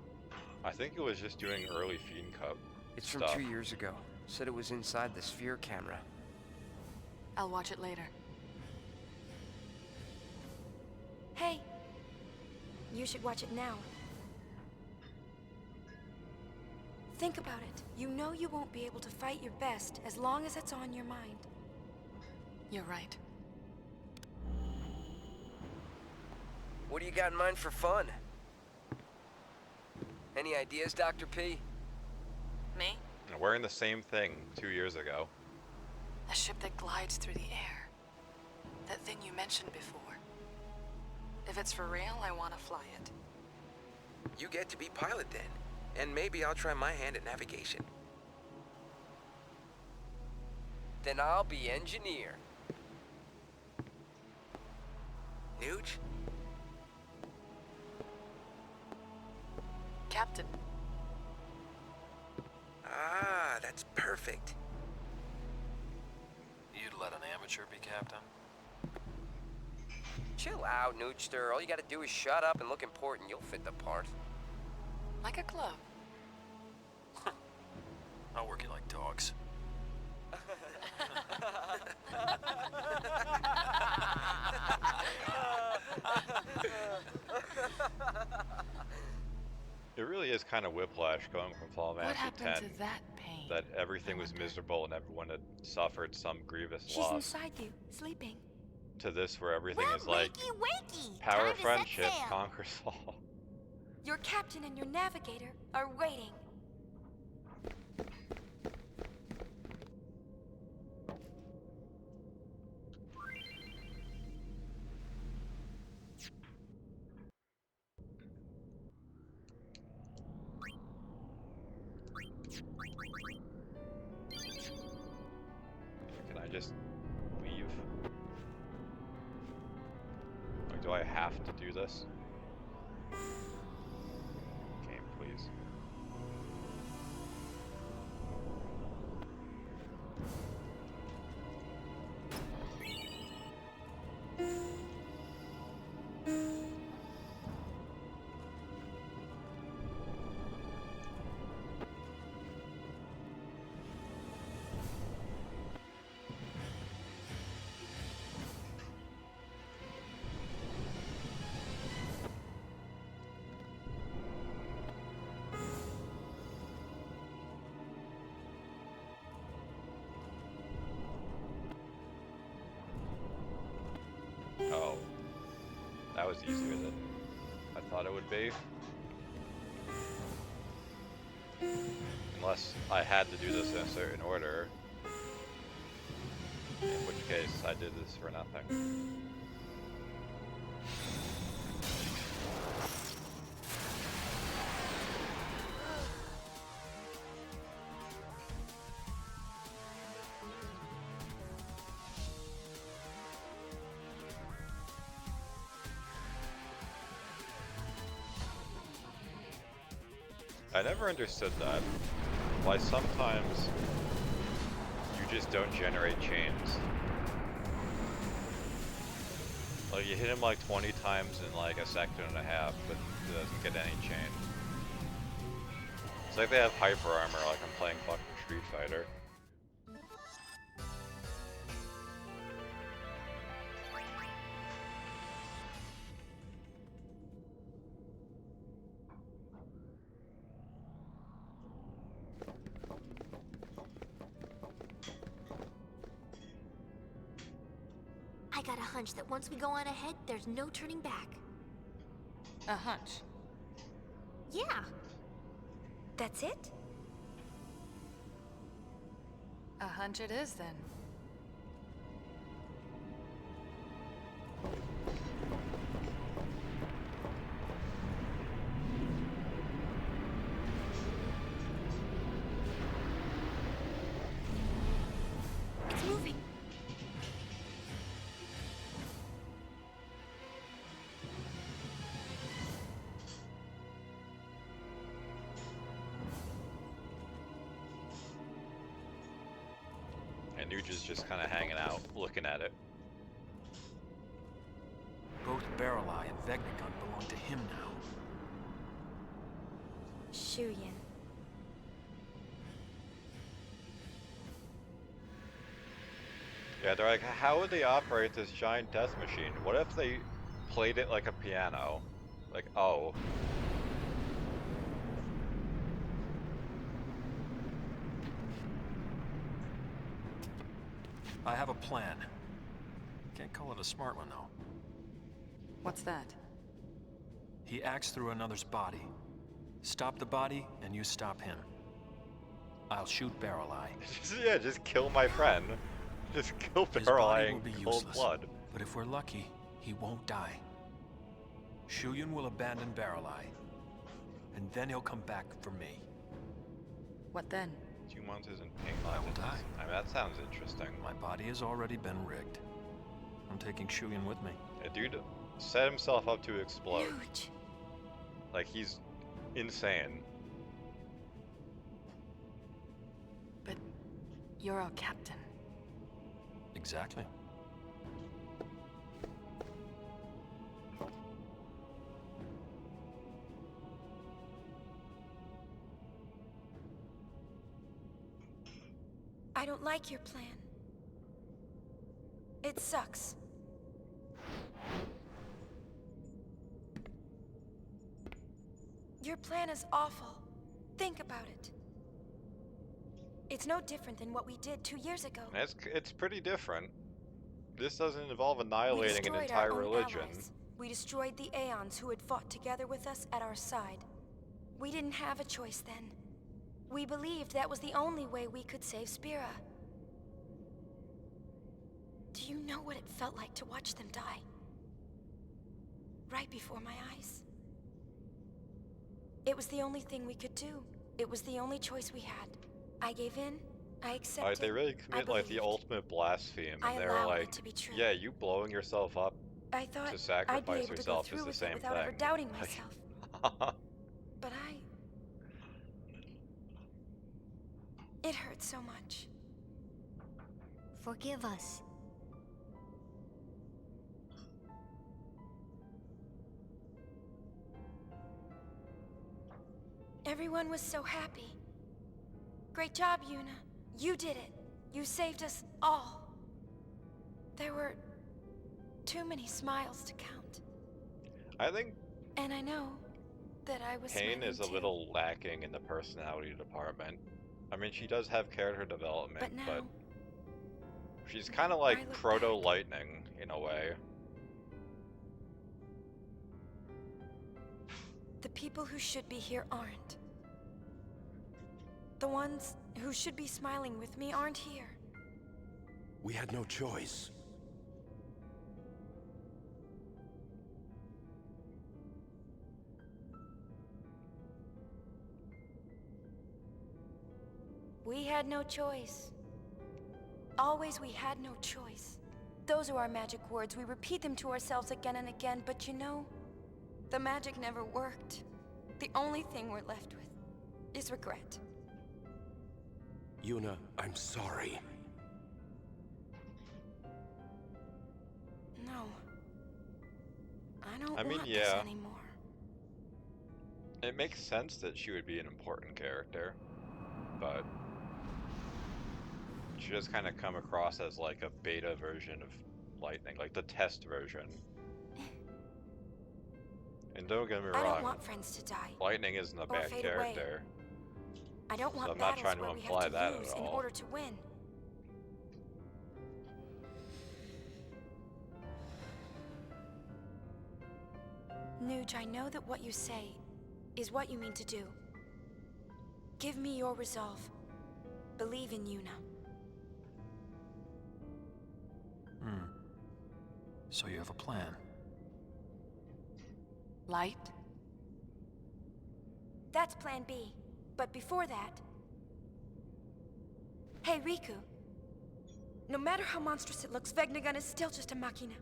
I think it was just doing early Fiend Cup It's stuff. from 2 years ago. Said it was inside the sphere camera. I'll watch it later. Hey, you should watch it now. Think about it. You know you won't be able to fight your best as long as it's on your mind. You're right. What do you got in mind for fun? Any ideas, Dr. P? Me? And wearing the same thing 2 years ago. A ship that glides through the air. That thing you mentioned before. If it's for real, I want to fly it. You get to be pilot then. And maybe I'll try my hand at navigation. Then I'll be engineer. Nuge? Captain. Ah, that's perfect. You'd let an amateur be captain? Chill out, Noogster. All you gotta do is shut up and look important. You'll fit the part. Like a glove. I'll work you like dogs. It really is kind of whiplash going from Fall What Master happened 10. to that pain? That everything was miserable and everyone had suffered some grievous She's loss. inside you, sleeping. To this where everything Well, is like wakey, wakey. power Time of to set friendship sail. conquers all. Your captain and your navigator are waiting. Can I just leave? Like, do I have to do this? Game, please. Oh. That was easier than I thought it would be. Unless I had to do this in a certain order. In which case, I did this for nothing. I never understood that. Why sometimes you just don't generate chains. Like you hit him like 20 times in like a second and a half, but it doesn't get any chain. It's like they have hyper armor like I'm playing fucking Street Fighter. I got a hunch that once we go on ahead, there's no turning back. A hunch. Yeah. That's it? A hunch it is, then. It's moving. And Nuge's just kind of hanging out, looking at it. Both Barreleye and Vegnagun belong to him now. Shuyin. Yeah, they're like, how would they operate this giant death machine? What if they played it like a piano? Like, oh. I have a plan. Can't call it a smart one, though. What's that? He acts through another's body. Stop the body, and you stop him. I'll shoot Barreleye. Yeah, just kill my friend. Just kill His body Barreleye will in be cold useless, blood. but if we're lucky, he won't die. Shuyin will abandon Barreleye, and then he'll come back for me. What then? 2 months isn't paying I will lines. die. I mean, that sounds interesting. My body has already been rigged. I'm taking Shuyin with me. Yeah, dude set himself up to explode. Huge. Like, he's insane. But you're our captain. Exactly. I don't like your plan. It sucks. Your plan is awful. Think about it. It's no different than what we did 2 years ago. It's pretty different. This doesn't involve We annihilating an destroyed entire our own religion. allies. We destroyed the Aeons who had fought together with us at our side. We didn't have a choice then. We believed that was the only way we could save Spira. Do you know what it felt like to watch them die? Right before my eyes. It was the only thing we could do. It was the only choice we had. I gave in. I accepted. They really commit like the ultimate blaspheme, I and they're allowed like, it to be true. yeah, you blowing yourself up I thought to I'd be sacrifice able to go yourself through is the with it same without thing. ever doubting Like- myself. But it hurts so much. Forgive us. Everyone was so happy. Great job, Yuna. You did it. You saved us all. There were too many smiles to count. I think And I know that I was Kane smiling is a too. little lacking in the personality department. I mean, she does have character development, But now, she's kind of I like look Proto Lightning in a way. the people who should be here aren't. The ones who should be smiling with me aren't here. We had no choice. We had no choice. Always we had no choice. Those are our magic words. We repeat them to ourselves again and again, but you know, the magic never worked. The only thing we're left with is regret. Yuna, I'm sorry. No. I don't I mean, want this yeah. anymore. It makes sense that she would be an important character, but she does kind of come across as like a beta version of Lightning, like the test version. And don't get me I don't wrong, want friends to die. Lightning isn't a or bad fade away. character. I don't So want I'm not battles trying to where we imply have to that at lose in all. order to win. Nuge, I know that what you say is what you mean to do. Give me your resolve. Believe in Yuna. So you have a plan. Light? That's plan B. But before that... Hey, Riku. No matter how monstrous it looks, Vegnagun is still just a machina.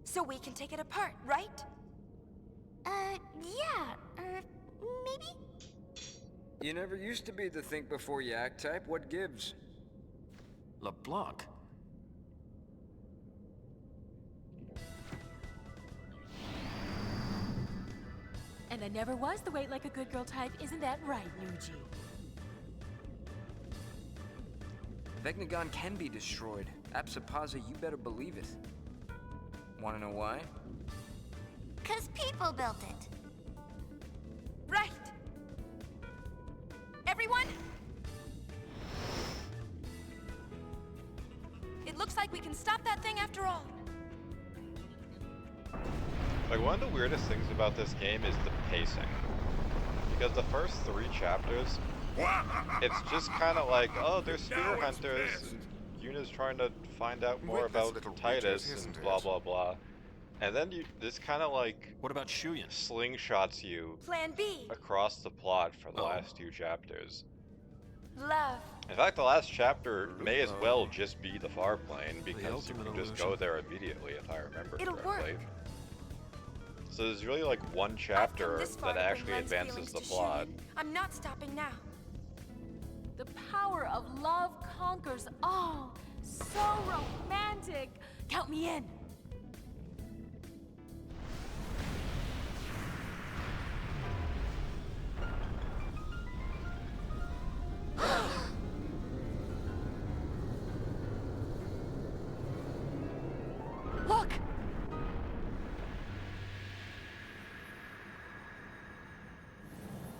So we can take it apart, right? Maybe? You never used to be the think before you act type. What gives? LeBlanc. And I never was the wait like a good girl type, isn't that right, Nuji? Vegnagon can be destroyed. Apsipaza, you better believe it. Wanna know why? 'Cause people built it. Right! Everyone? It looks like we can stop that thing after all. Like, one of the weirdest things about this game is the pacing. Because the first 3 chapters, it's just kind of like, oh, there's spear hunters, and Yuna's trying to find out more about Titus, and blah blah blah. And then this kind of like... What about Shuyin? Slingshots you Plan B. across the plot for the last 2 chapters. Love. In fact, the last chapter may as well just be the far plane, because you can just go there immediately, if I remember correctly. Work. So there's really like one chapter that actually advances the plot. I'm not stopping now. The power of love conquers all. So romantic. Count me in. Look!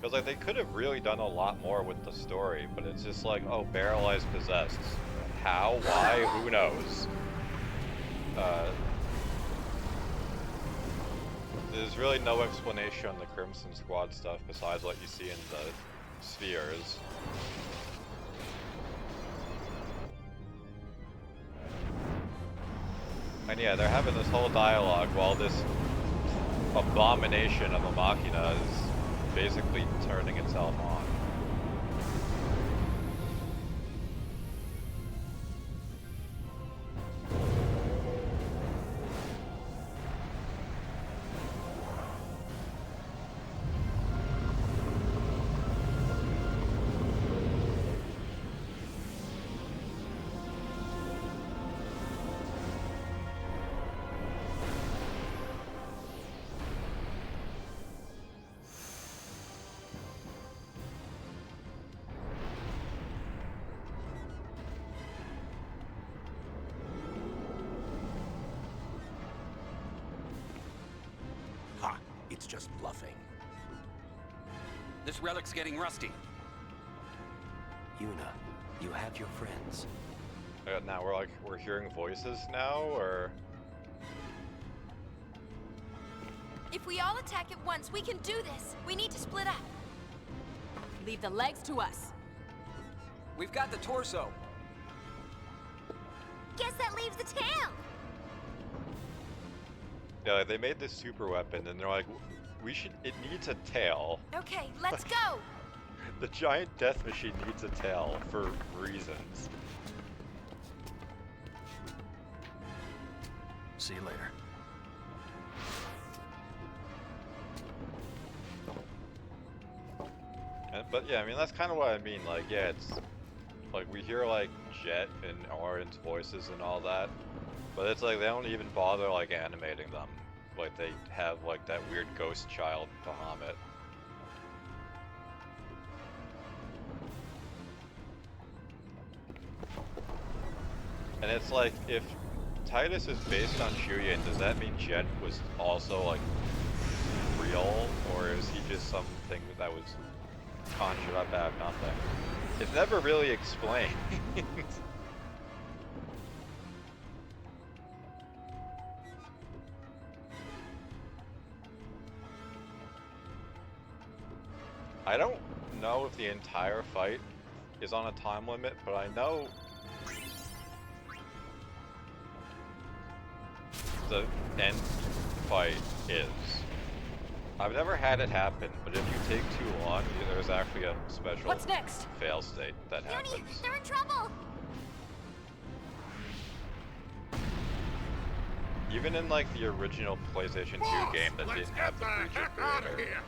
Because like they could have really done a lot more with the story, but it's just like, oh, Beryl is possessed. How? Why? Who knows? There's really no explanation on the Crimson Squad stuff besides what you see in the spheres. And yeah, they're having this whole dialogue while this abomination of a machina is basically turning itself on. It's just bluffing. This relic's getting rusty. Yuna, you have your friends. Now we're hearing voices now, or? If we all attack at once, we can do this. We need to split up. Leave the legs to us. We've got the torso. Guess that leaves the tail. Yeah, they made this super weapon, and they're like, it needs a tail. Okay, let's go! The giant death machine needs a tail for reasons. See you later. But yeah, I mean, that's kind of what I mean. Like, yeah, it's like we hear like Jet and Auron's voices and all that, but it's like they don't even bother like animating them. Like they have like that weird ghost child Bahamut. And it's like, if Titus is based on Shuyin, does that mean Jet was also like real, or is he just something that was conjured up out of nothing? It's never really explained. I don't know if the entire fight is on a time limit, but I know the end fight is. I've never had it happen, but if you take too long, there's actually a special What's next? fail state that happens. They're in trouble! Even in like the original PlayStation 2 game that didn't have the creature creator,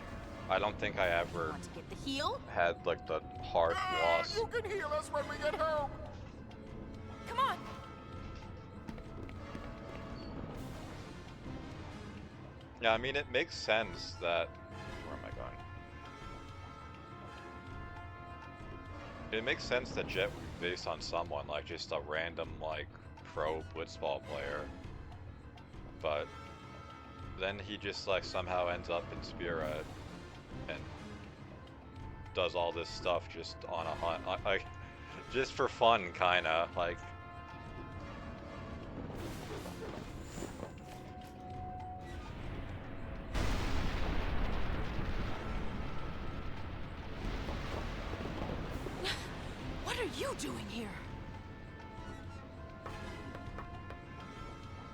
I don't think I ever Want to get the heel? had like the hard loss. You can heal us when we get home. Come on! Yeah, I mean, it makes sense that... Where am I going? It makes sense that Jet would be based on someone, like just a random, like, pro blitzball player. But then he just, like, somehow ends up in Spirit and does all this stuff just on a hunt. Like, just for fun, kinda. Like... What are you doing here?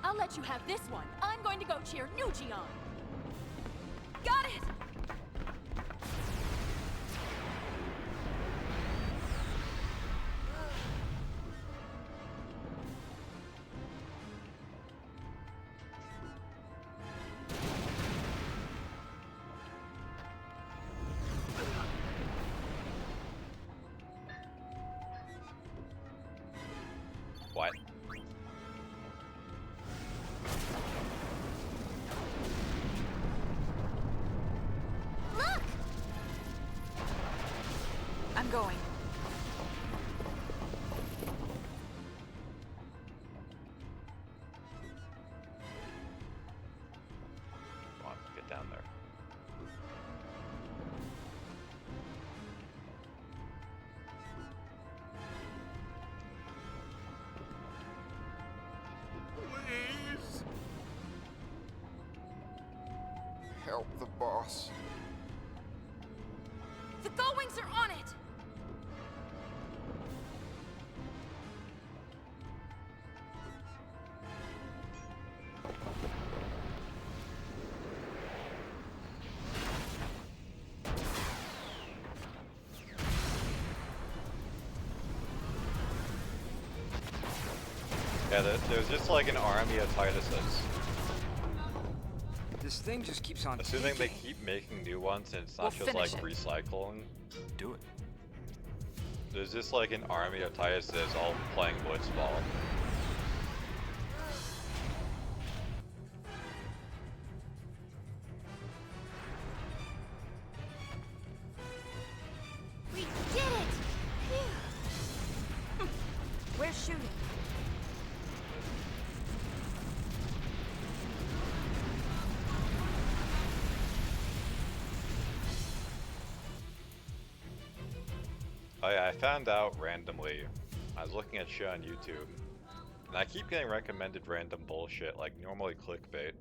I'll let you have this one. I'm going to go cheer Nuji on. Got it! What? Look! I'm going. Come on, get down there. Please. Help the boss. The Gullwings are on it! Yeah, there's just like an army of Tituses. This thing just keeps on Assuming they ticking. keep making new ones and it's not We'll just like finish recycling. Do it. There's just like an army of Tituses all playing blitzball. We did it! Phew. We're shooting. Oh yeah, I found out randomly. I was looking at shit on YouTube, and I keep getting recommended random bullshit, like normally clickbait.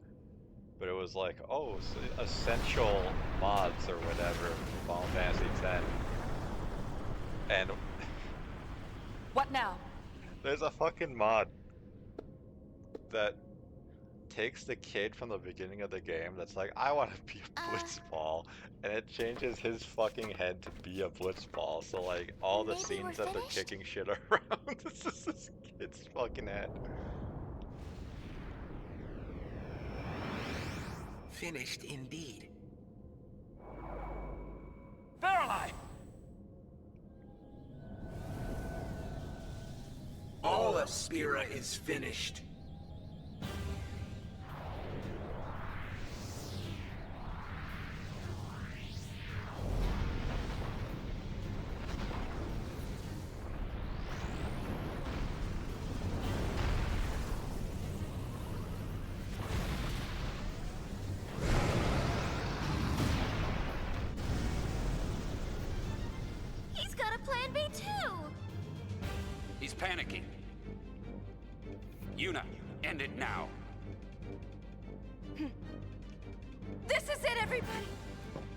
But it was like, oh, essential mods or whatever for Final Fantasy X. And What now? there's a fucking mod that takes the kid from the beginning of the game that's like, I want to be a blitzball, and it changes his fucking head to be a blitzball. So like all the Maybe scenes we're that they're finished? kicking shit around, this is this kid's fucking head. Finished indeed. Verily! All of Spira is finished. He's got a plan B too! He's panicking. Yuna, end it now. This is it, everybody!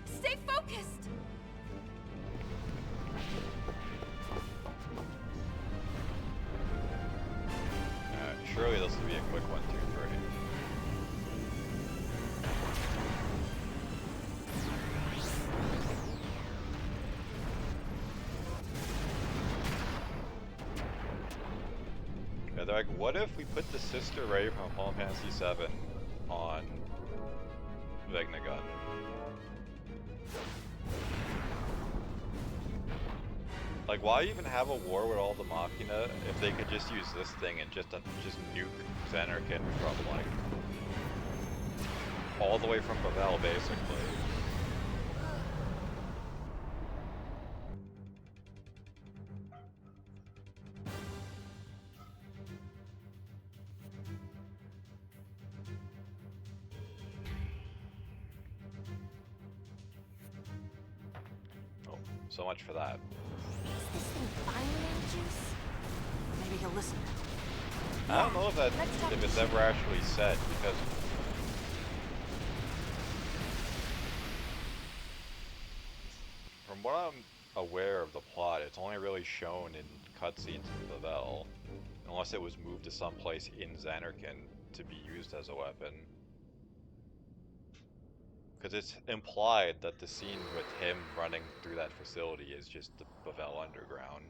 Stay focused! surely this will be a quick 1, 2, 3. Yeah, they're like, what if we put the Sister Ray from Final Fantasy VII on Vegnagun? Like, why even have a war with all the Machina if they could just use this thing and just nuke Xanarkin from, like, all the way from Pavel, basically. Oh, so much for that. Is this thing firing juice? Maybe he'll listen. I don't know if it's ever actually said, because from what I'm aware of the plot, it's only really shown in cutscenes in Pavel, unless it was moved to someplace in Xanarkin to be used as a weapon. Because it's implied that the scene with him running through that facility is just the Pavel Underground.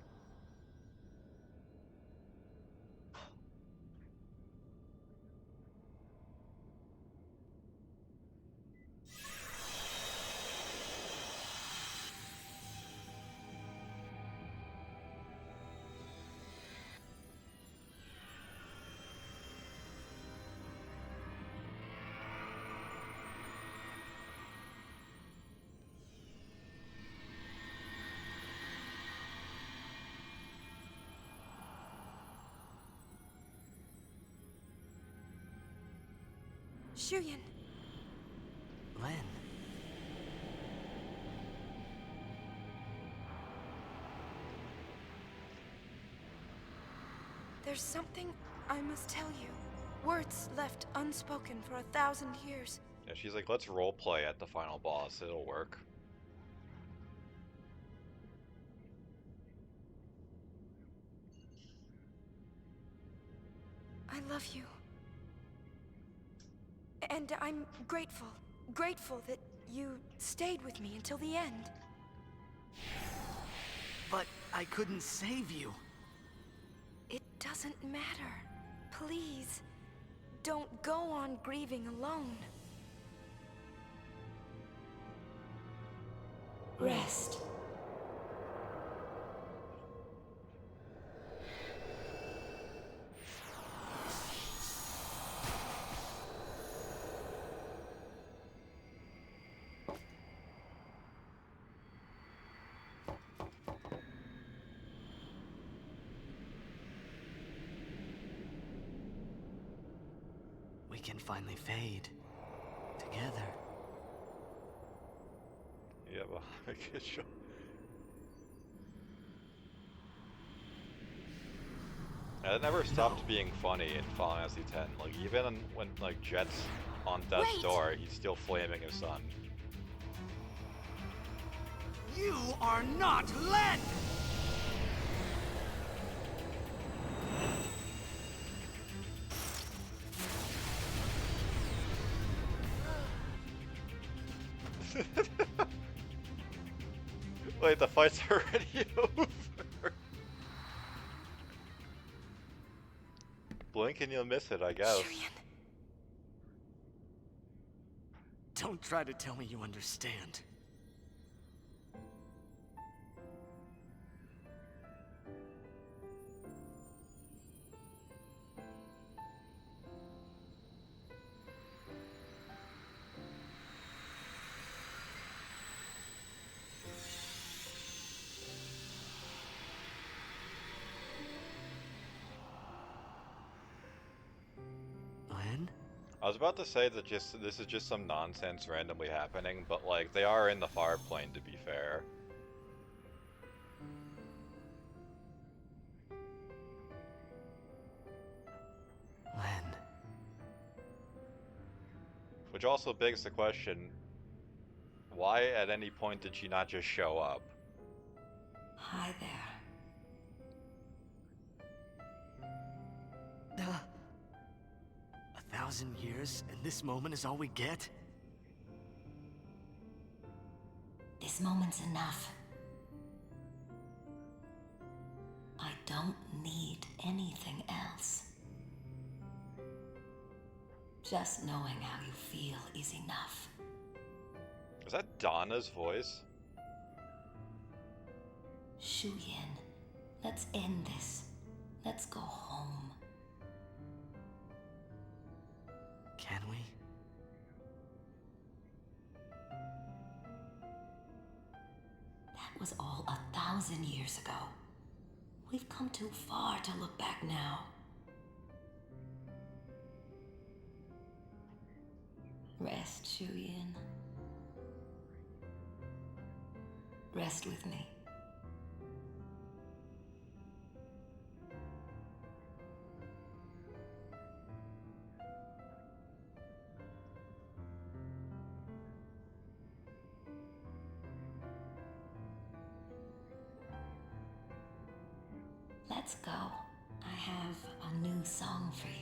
Shuyin. Len. There's something I must tell you. Words left unspoken for 1,000 years. Yeah, she's like, let's roleplay at the final boss, it'll work. I love you. And I'm grateful. Grateful that you stayed with me until the end. But I couldn't save you. It doesn't matter. Please, don't go on grieving alone. Rest. We can finally fade together. Yeah, well, I guess sure. And it never stopped being funny in Final Fantasy X. Like, even when, like, Jet's on death's door, he's still flaming his son. You are not Len! Wait, the fight's already over. Blink and you'll miss it, I guess. Don't try to tell me you understand. I was about to say that this is just some nonsense randomly happening, but like they are in the far plane to be fair. Len. Which also begs the question, why at any point did she not just show up? Hi there. 1,000 years, and this moment is all we get? This moment's enough. I don't need anything else. Just knowing how you feel is enough. Is that Donna's voice? Shu Yin, let's end this. Let's go home. Can we? That was all 1,000 years ago. We've come too far to look back now. Rest, Shu Yin. Rest with me. Let's go. I have a new song for you.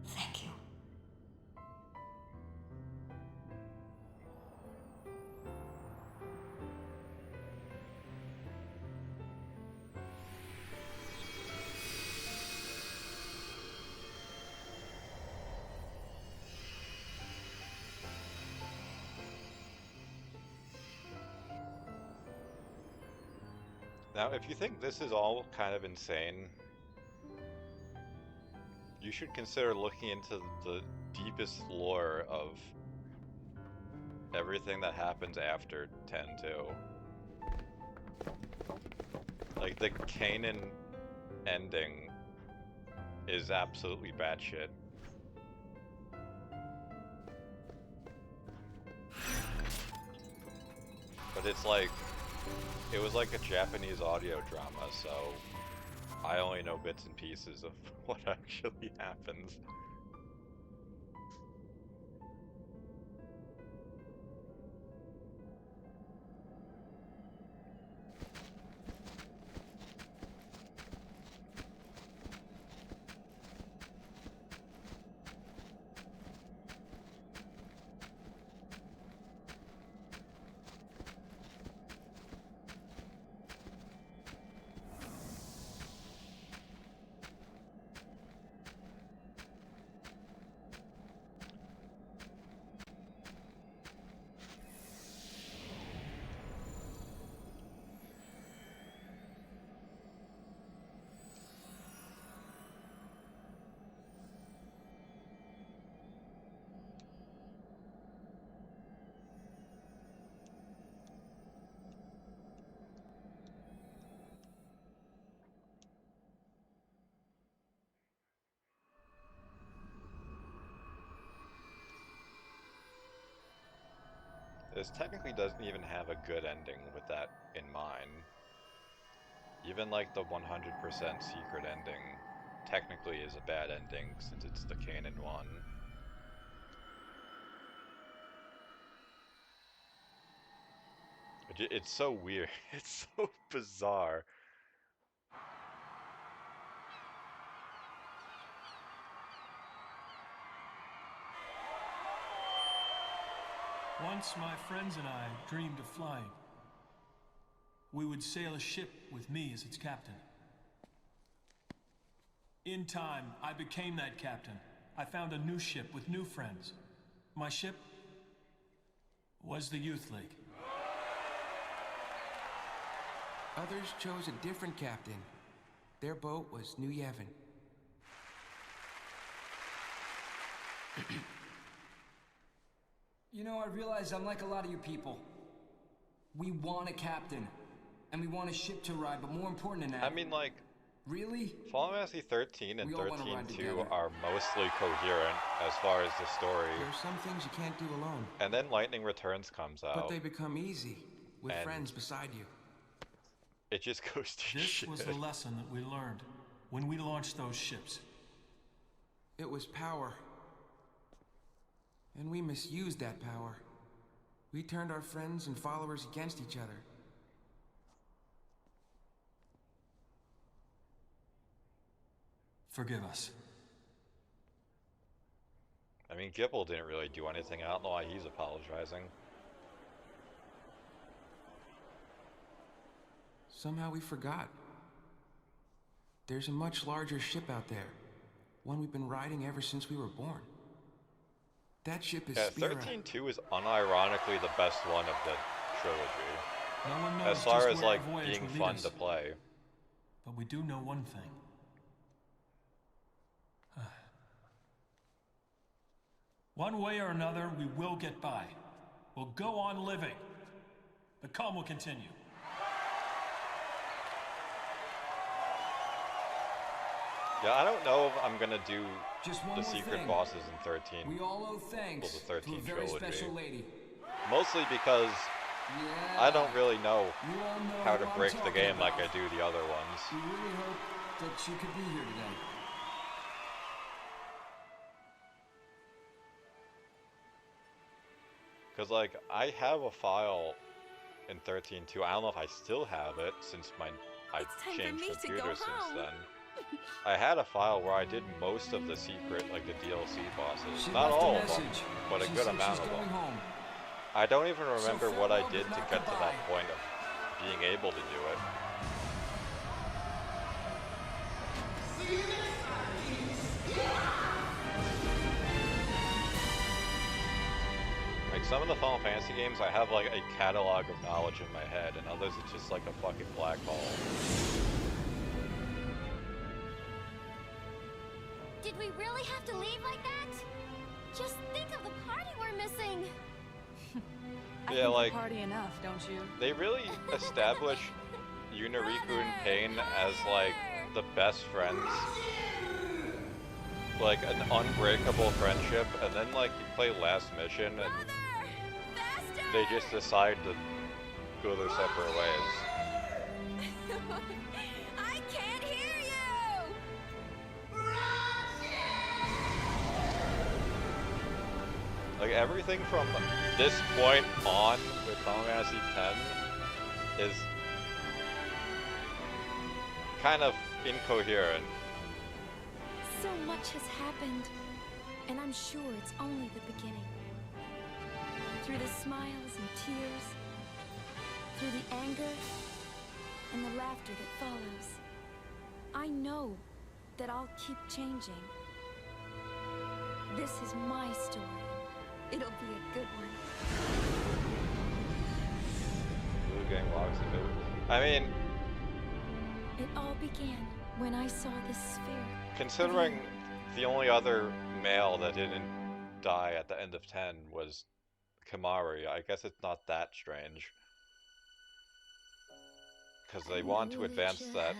Thank you. Now, if you think this is all kind of insane, you should consider looking into the deepest lore of everything that happens after 10-2. Like, the Kanan ending is absolutely batshit. But it's like, it was like a Japanese audio drama, so I only know bits and pieces of what actually happens. This technically doesn't even have a good ending with that in mind. Even like the 100% secret ending technically is a bad ending since it's the Kanan one. It's so weird. It's so bizarre. Once my friends and I dreamed of flying. We would sail a ship with me as its captain. In time, I became that captain. I found a new ship with new friends. My ship was the Youth League. Others chose a different captain. Their boat was New Yevon. You know, I realize I'm like a lot of you people. We want a captain, and we want a ship to ride, but more important than that... I mean, like... Really? Final Fantasy 13 and We all wanna ride 13-2 together. are mostly coherent as far as the story. There are some things you can't do alone. And then Lightning Returns comes out. But they become easy, with and friends beside you. it just goes to This shit. was the lesson that we learned when we launched those ships. It was power. And we misused that power. We turned our friends and followers against each other. Forgive us. I mean, Gibble didn't really do anything. I don't know why he's apologizing. Somehow we forgot. There's a much larger ship out there. One we've been riding ever since we were born. That ship is Yeah, 13-2 is unironically the best one of the trilogy. No one knows as far just as where like our voyage being will lead fun us. to play. But we do know one thing. One way or another, we will get by. We'll go on living. The calm will continue. Yeah, I don't know if I'm gonna do Just one the more secret thing. bosses in 13. We all owe thanks Well, the 13 to a very trilogy. special lady. Mostly because Yeah. I don't really know You all know how who to I'm break the talking game like about. I do the other ones. We really hope that you could be here today. Cause like I have a file in 13.2. I don't know if I still have it since I time for changed me to go computers since home. then. I had a file where I did most of the secret, like the DLC bosses. She Not left a all of them, message. but a She good said amount she's of going them. home. I don't even remember what I farewell, did but to not get to that goodbye. point of being able to do it. Like some of the Final Fantasy games, I have like a catalog of knowledge in my head, and others it's just like a fucking black hole. Did we really have to leave like that? Just think of the party we're missing. Yeah, like Party enough, don't you? they really establish Yunariku and Pain as like the best friends. Like an unbreakable friendship, and then like you play Last Mission and they just decide to go their separate ways. I can't hear you! Like everything from this point on with Final Fantasy X is kind of incoherent. So much has happened, and I'm sure it's only the beginning. Through the smiles and tears, through the anger and the laughter that follows, I know that I'll keep changing. This is my story. It'll be a good one. Blue Gang walks a bit. I mean, It all began when I saw this sphere. considering the only other male that didn't die at the end of 10 was Kamari, I guess it's not that strange. Because they want to advance that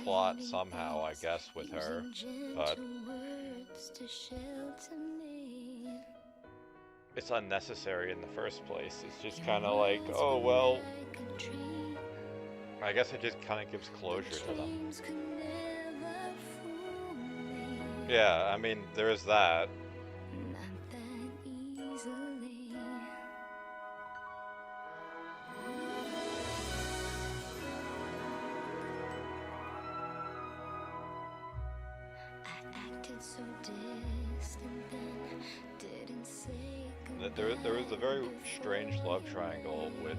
plot somehow, I guess, with her. But it's unnecessary in the first place. It's just kind of like, oh, well, I guess it just kind of gives closure to them. Yeah, I mean, there is that. There was a very strange love triangle with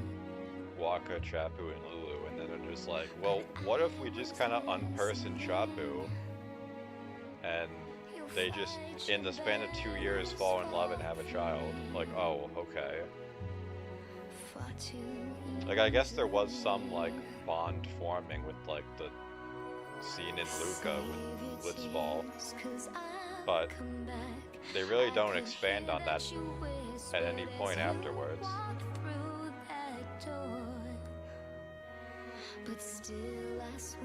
Waka, Chapu, and Lulu, and then they're just like, well, what if we just kind of unperson Chapu, and they just, in the span of 2 years, fall in love and have a child? Like, oh, okay. Like, I guess there was some, like, bond forming with, like, the scene in Luca with Blitzball, but they really don't expand on that at any point afterwards. But still I swore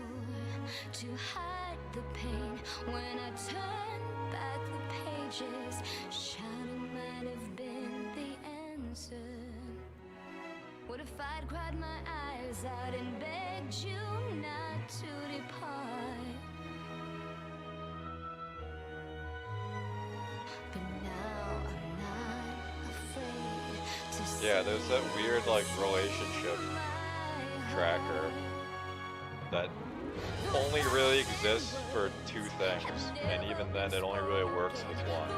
to hide the pain when I turned back the pages. Shouting might have been the answer. What if I'd cried my eyes out and begged you not to depart? But now I'm not Yeah, there's that weird, like, relationship tracker that only really exists for two things, and even then it only really works with one.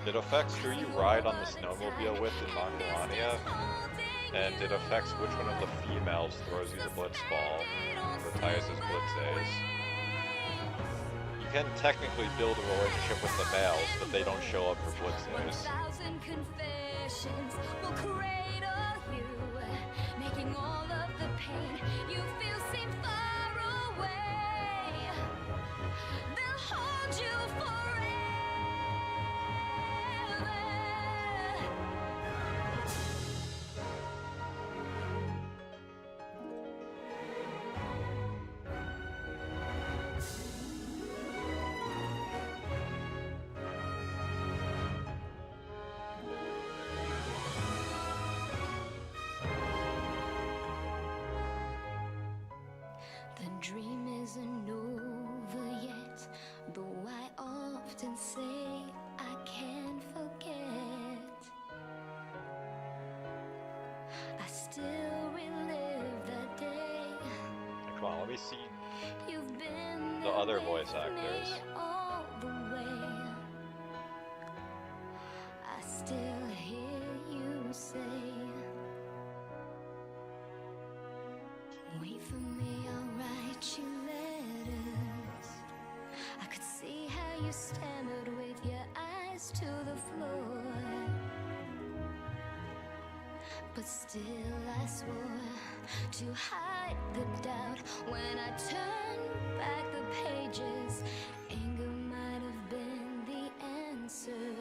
It affects who you ride on the snowmobile with in Macalania, and it affects which one of the females throws you the blitz ball for Tyus' blitz A's. You can technically build a relationship with the males, but they don't show up for blitz A's. Will cradle you, making all of the pain you feel seem far away. They'll hold you forever. The dream isn't over yet, though I often say I can't forget. I still relive that day. Come on, let me see You've been the other voice actors. all the way. I still hear you say, wait for me, I'll write you letters. I could see how you stammered with your eyes to the floor. But still I swore to hide the doubt. When I turned back the pages, anger might have been the answer.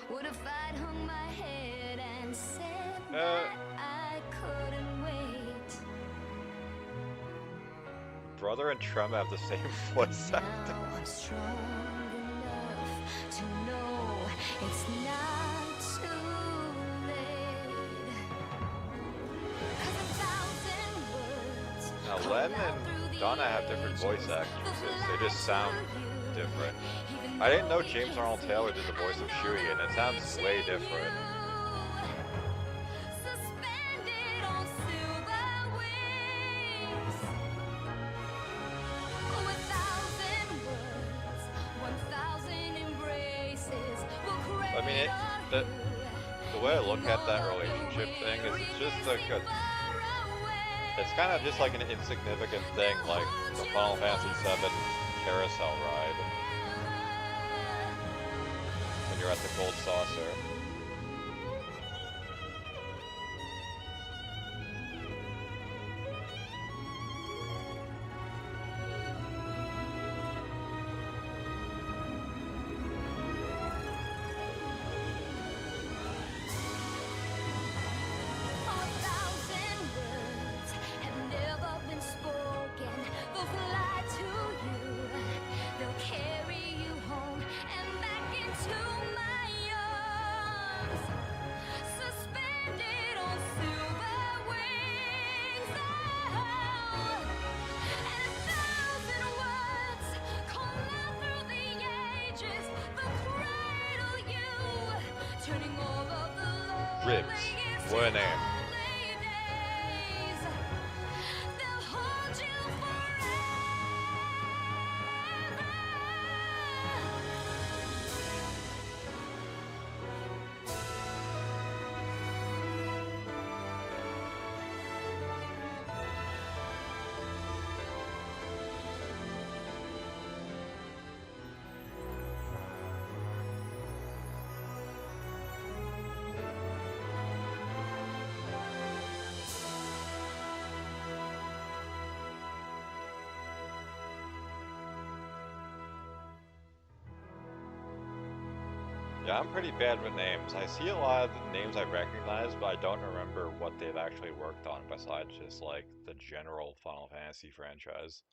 What if I'd hung my head and said that I couldn't wait? Brother and Trem have the same voice actor. Now I'm strong enough to know it's not too late. 'Cause 1,000 words Now, Len and Donna have different voice actresses. They just sound different. I didn't know James Arnold Taylor did the voice of Shuey, and it sounds way different. suspended on silver wings. 1,000 words, 1,000 embraces will I mean, the way I look at that relationship thing is it's just like it's kind of just like an insignificant thing, like the Final Fantasy VII carousel ride when you're at the Gold Saucer. Riggs, what a name. Yeah, I'm pretty bad with names. I see a lot of the names I recognize, but I don't remember what they've actually worked on besides just like the general Final Fantasy franchise.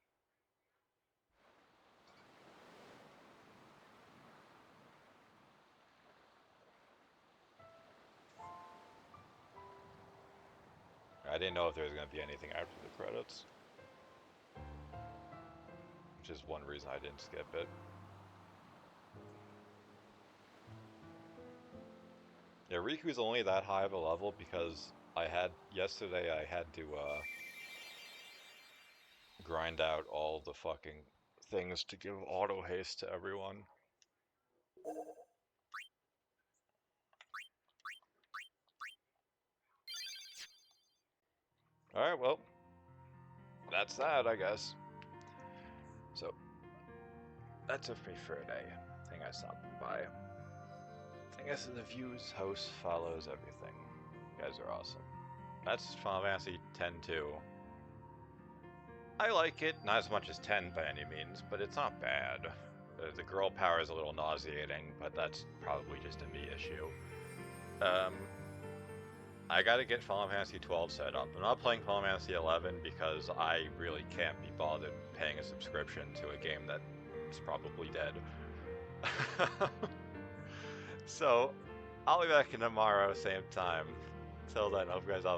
I didn't know if there was going to be anything after the credits, which is one reason I didn't skip it. Yeah, Riku's only that high of a level because yesterday I had to grind out all the fucking things to give auto haste to everyone. Alright, well, that's that, I guess. So, that's it for me for today. I think I stopped by. I guess the views, host, follows, everything. You guys are awesome. That's Final Fantasy X-2. I like it, not as much as 10 by any means, but it's not bad. The girl power is a little nauseating, but that's probably just a me issue. I gotta get Final Fantasy 12 set up. I'm not playing Final Fantasy 11 because I really can't be bothered paying a subscription to a game that is probably dead. So, I'll be back in tomorrow, same time. Till then, hope you guys all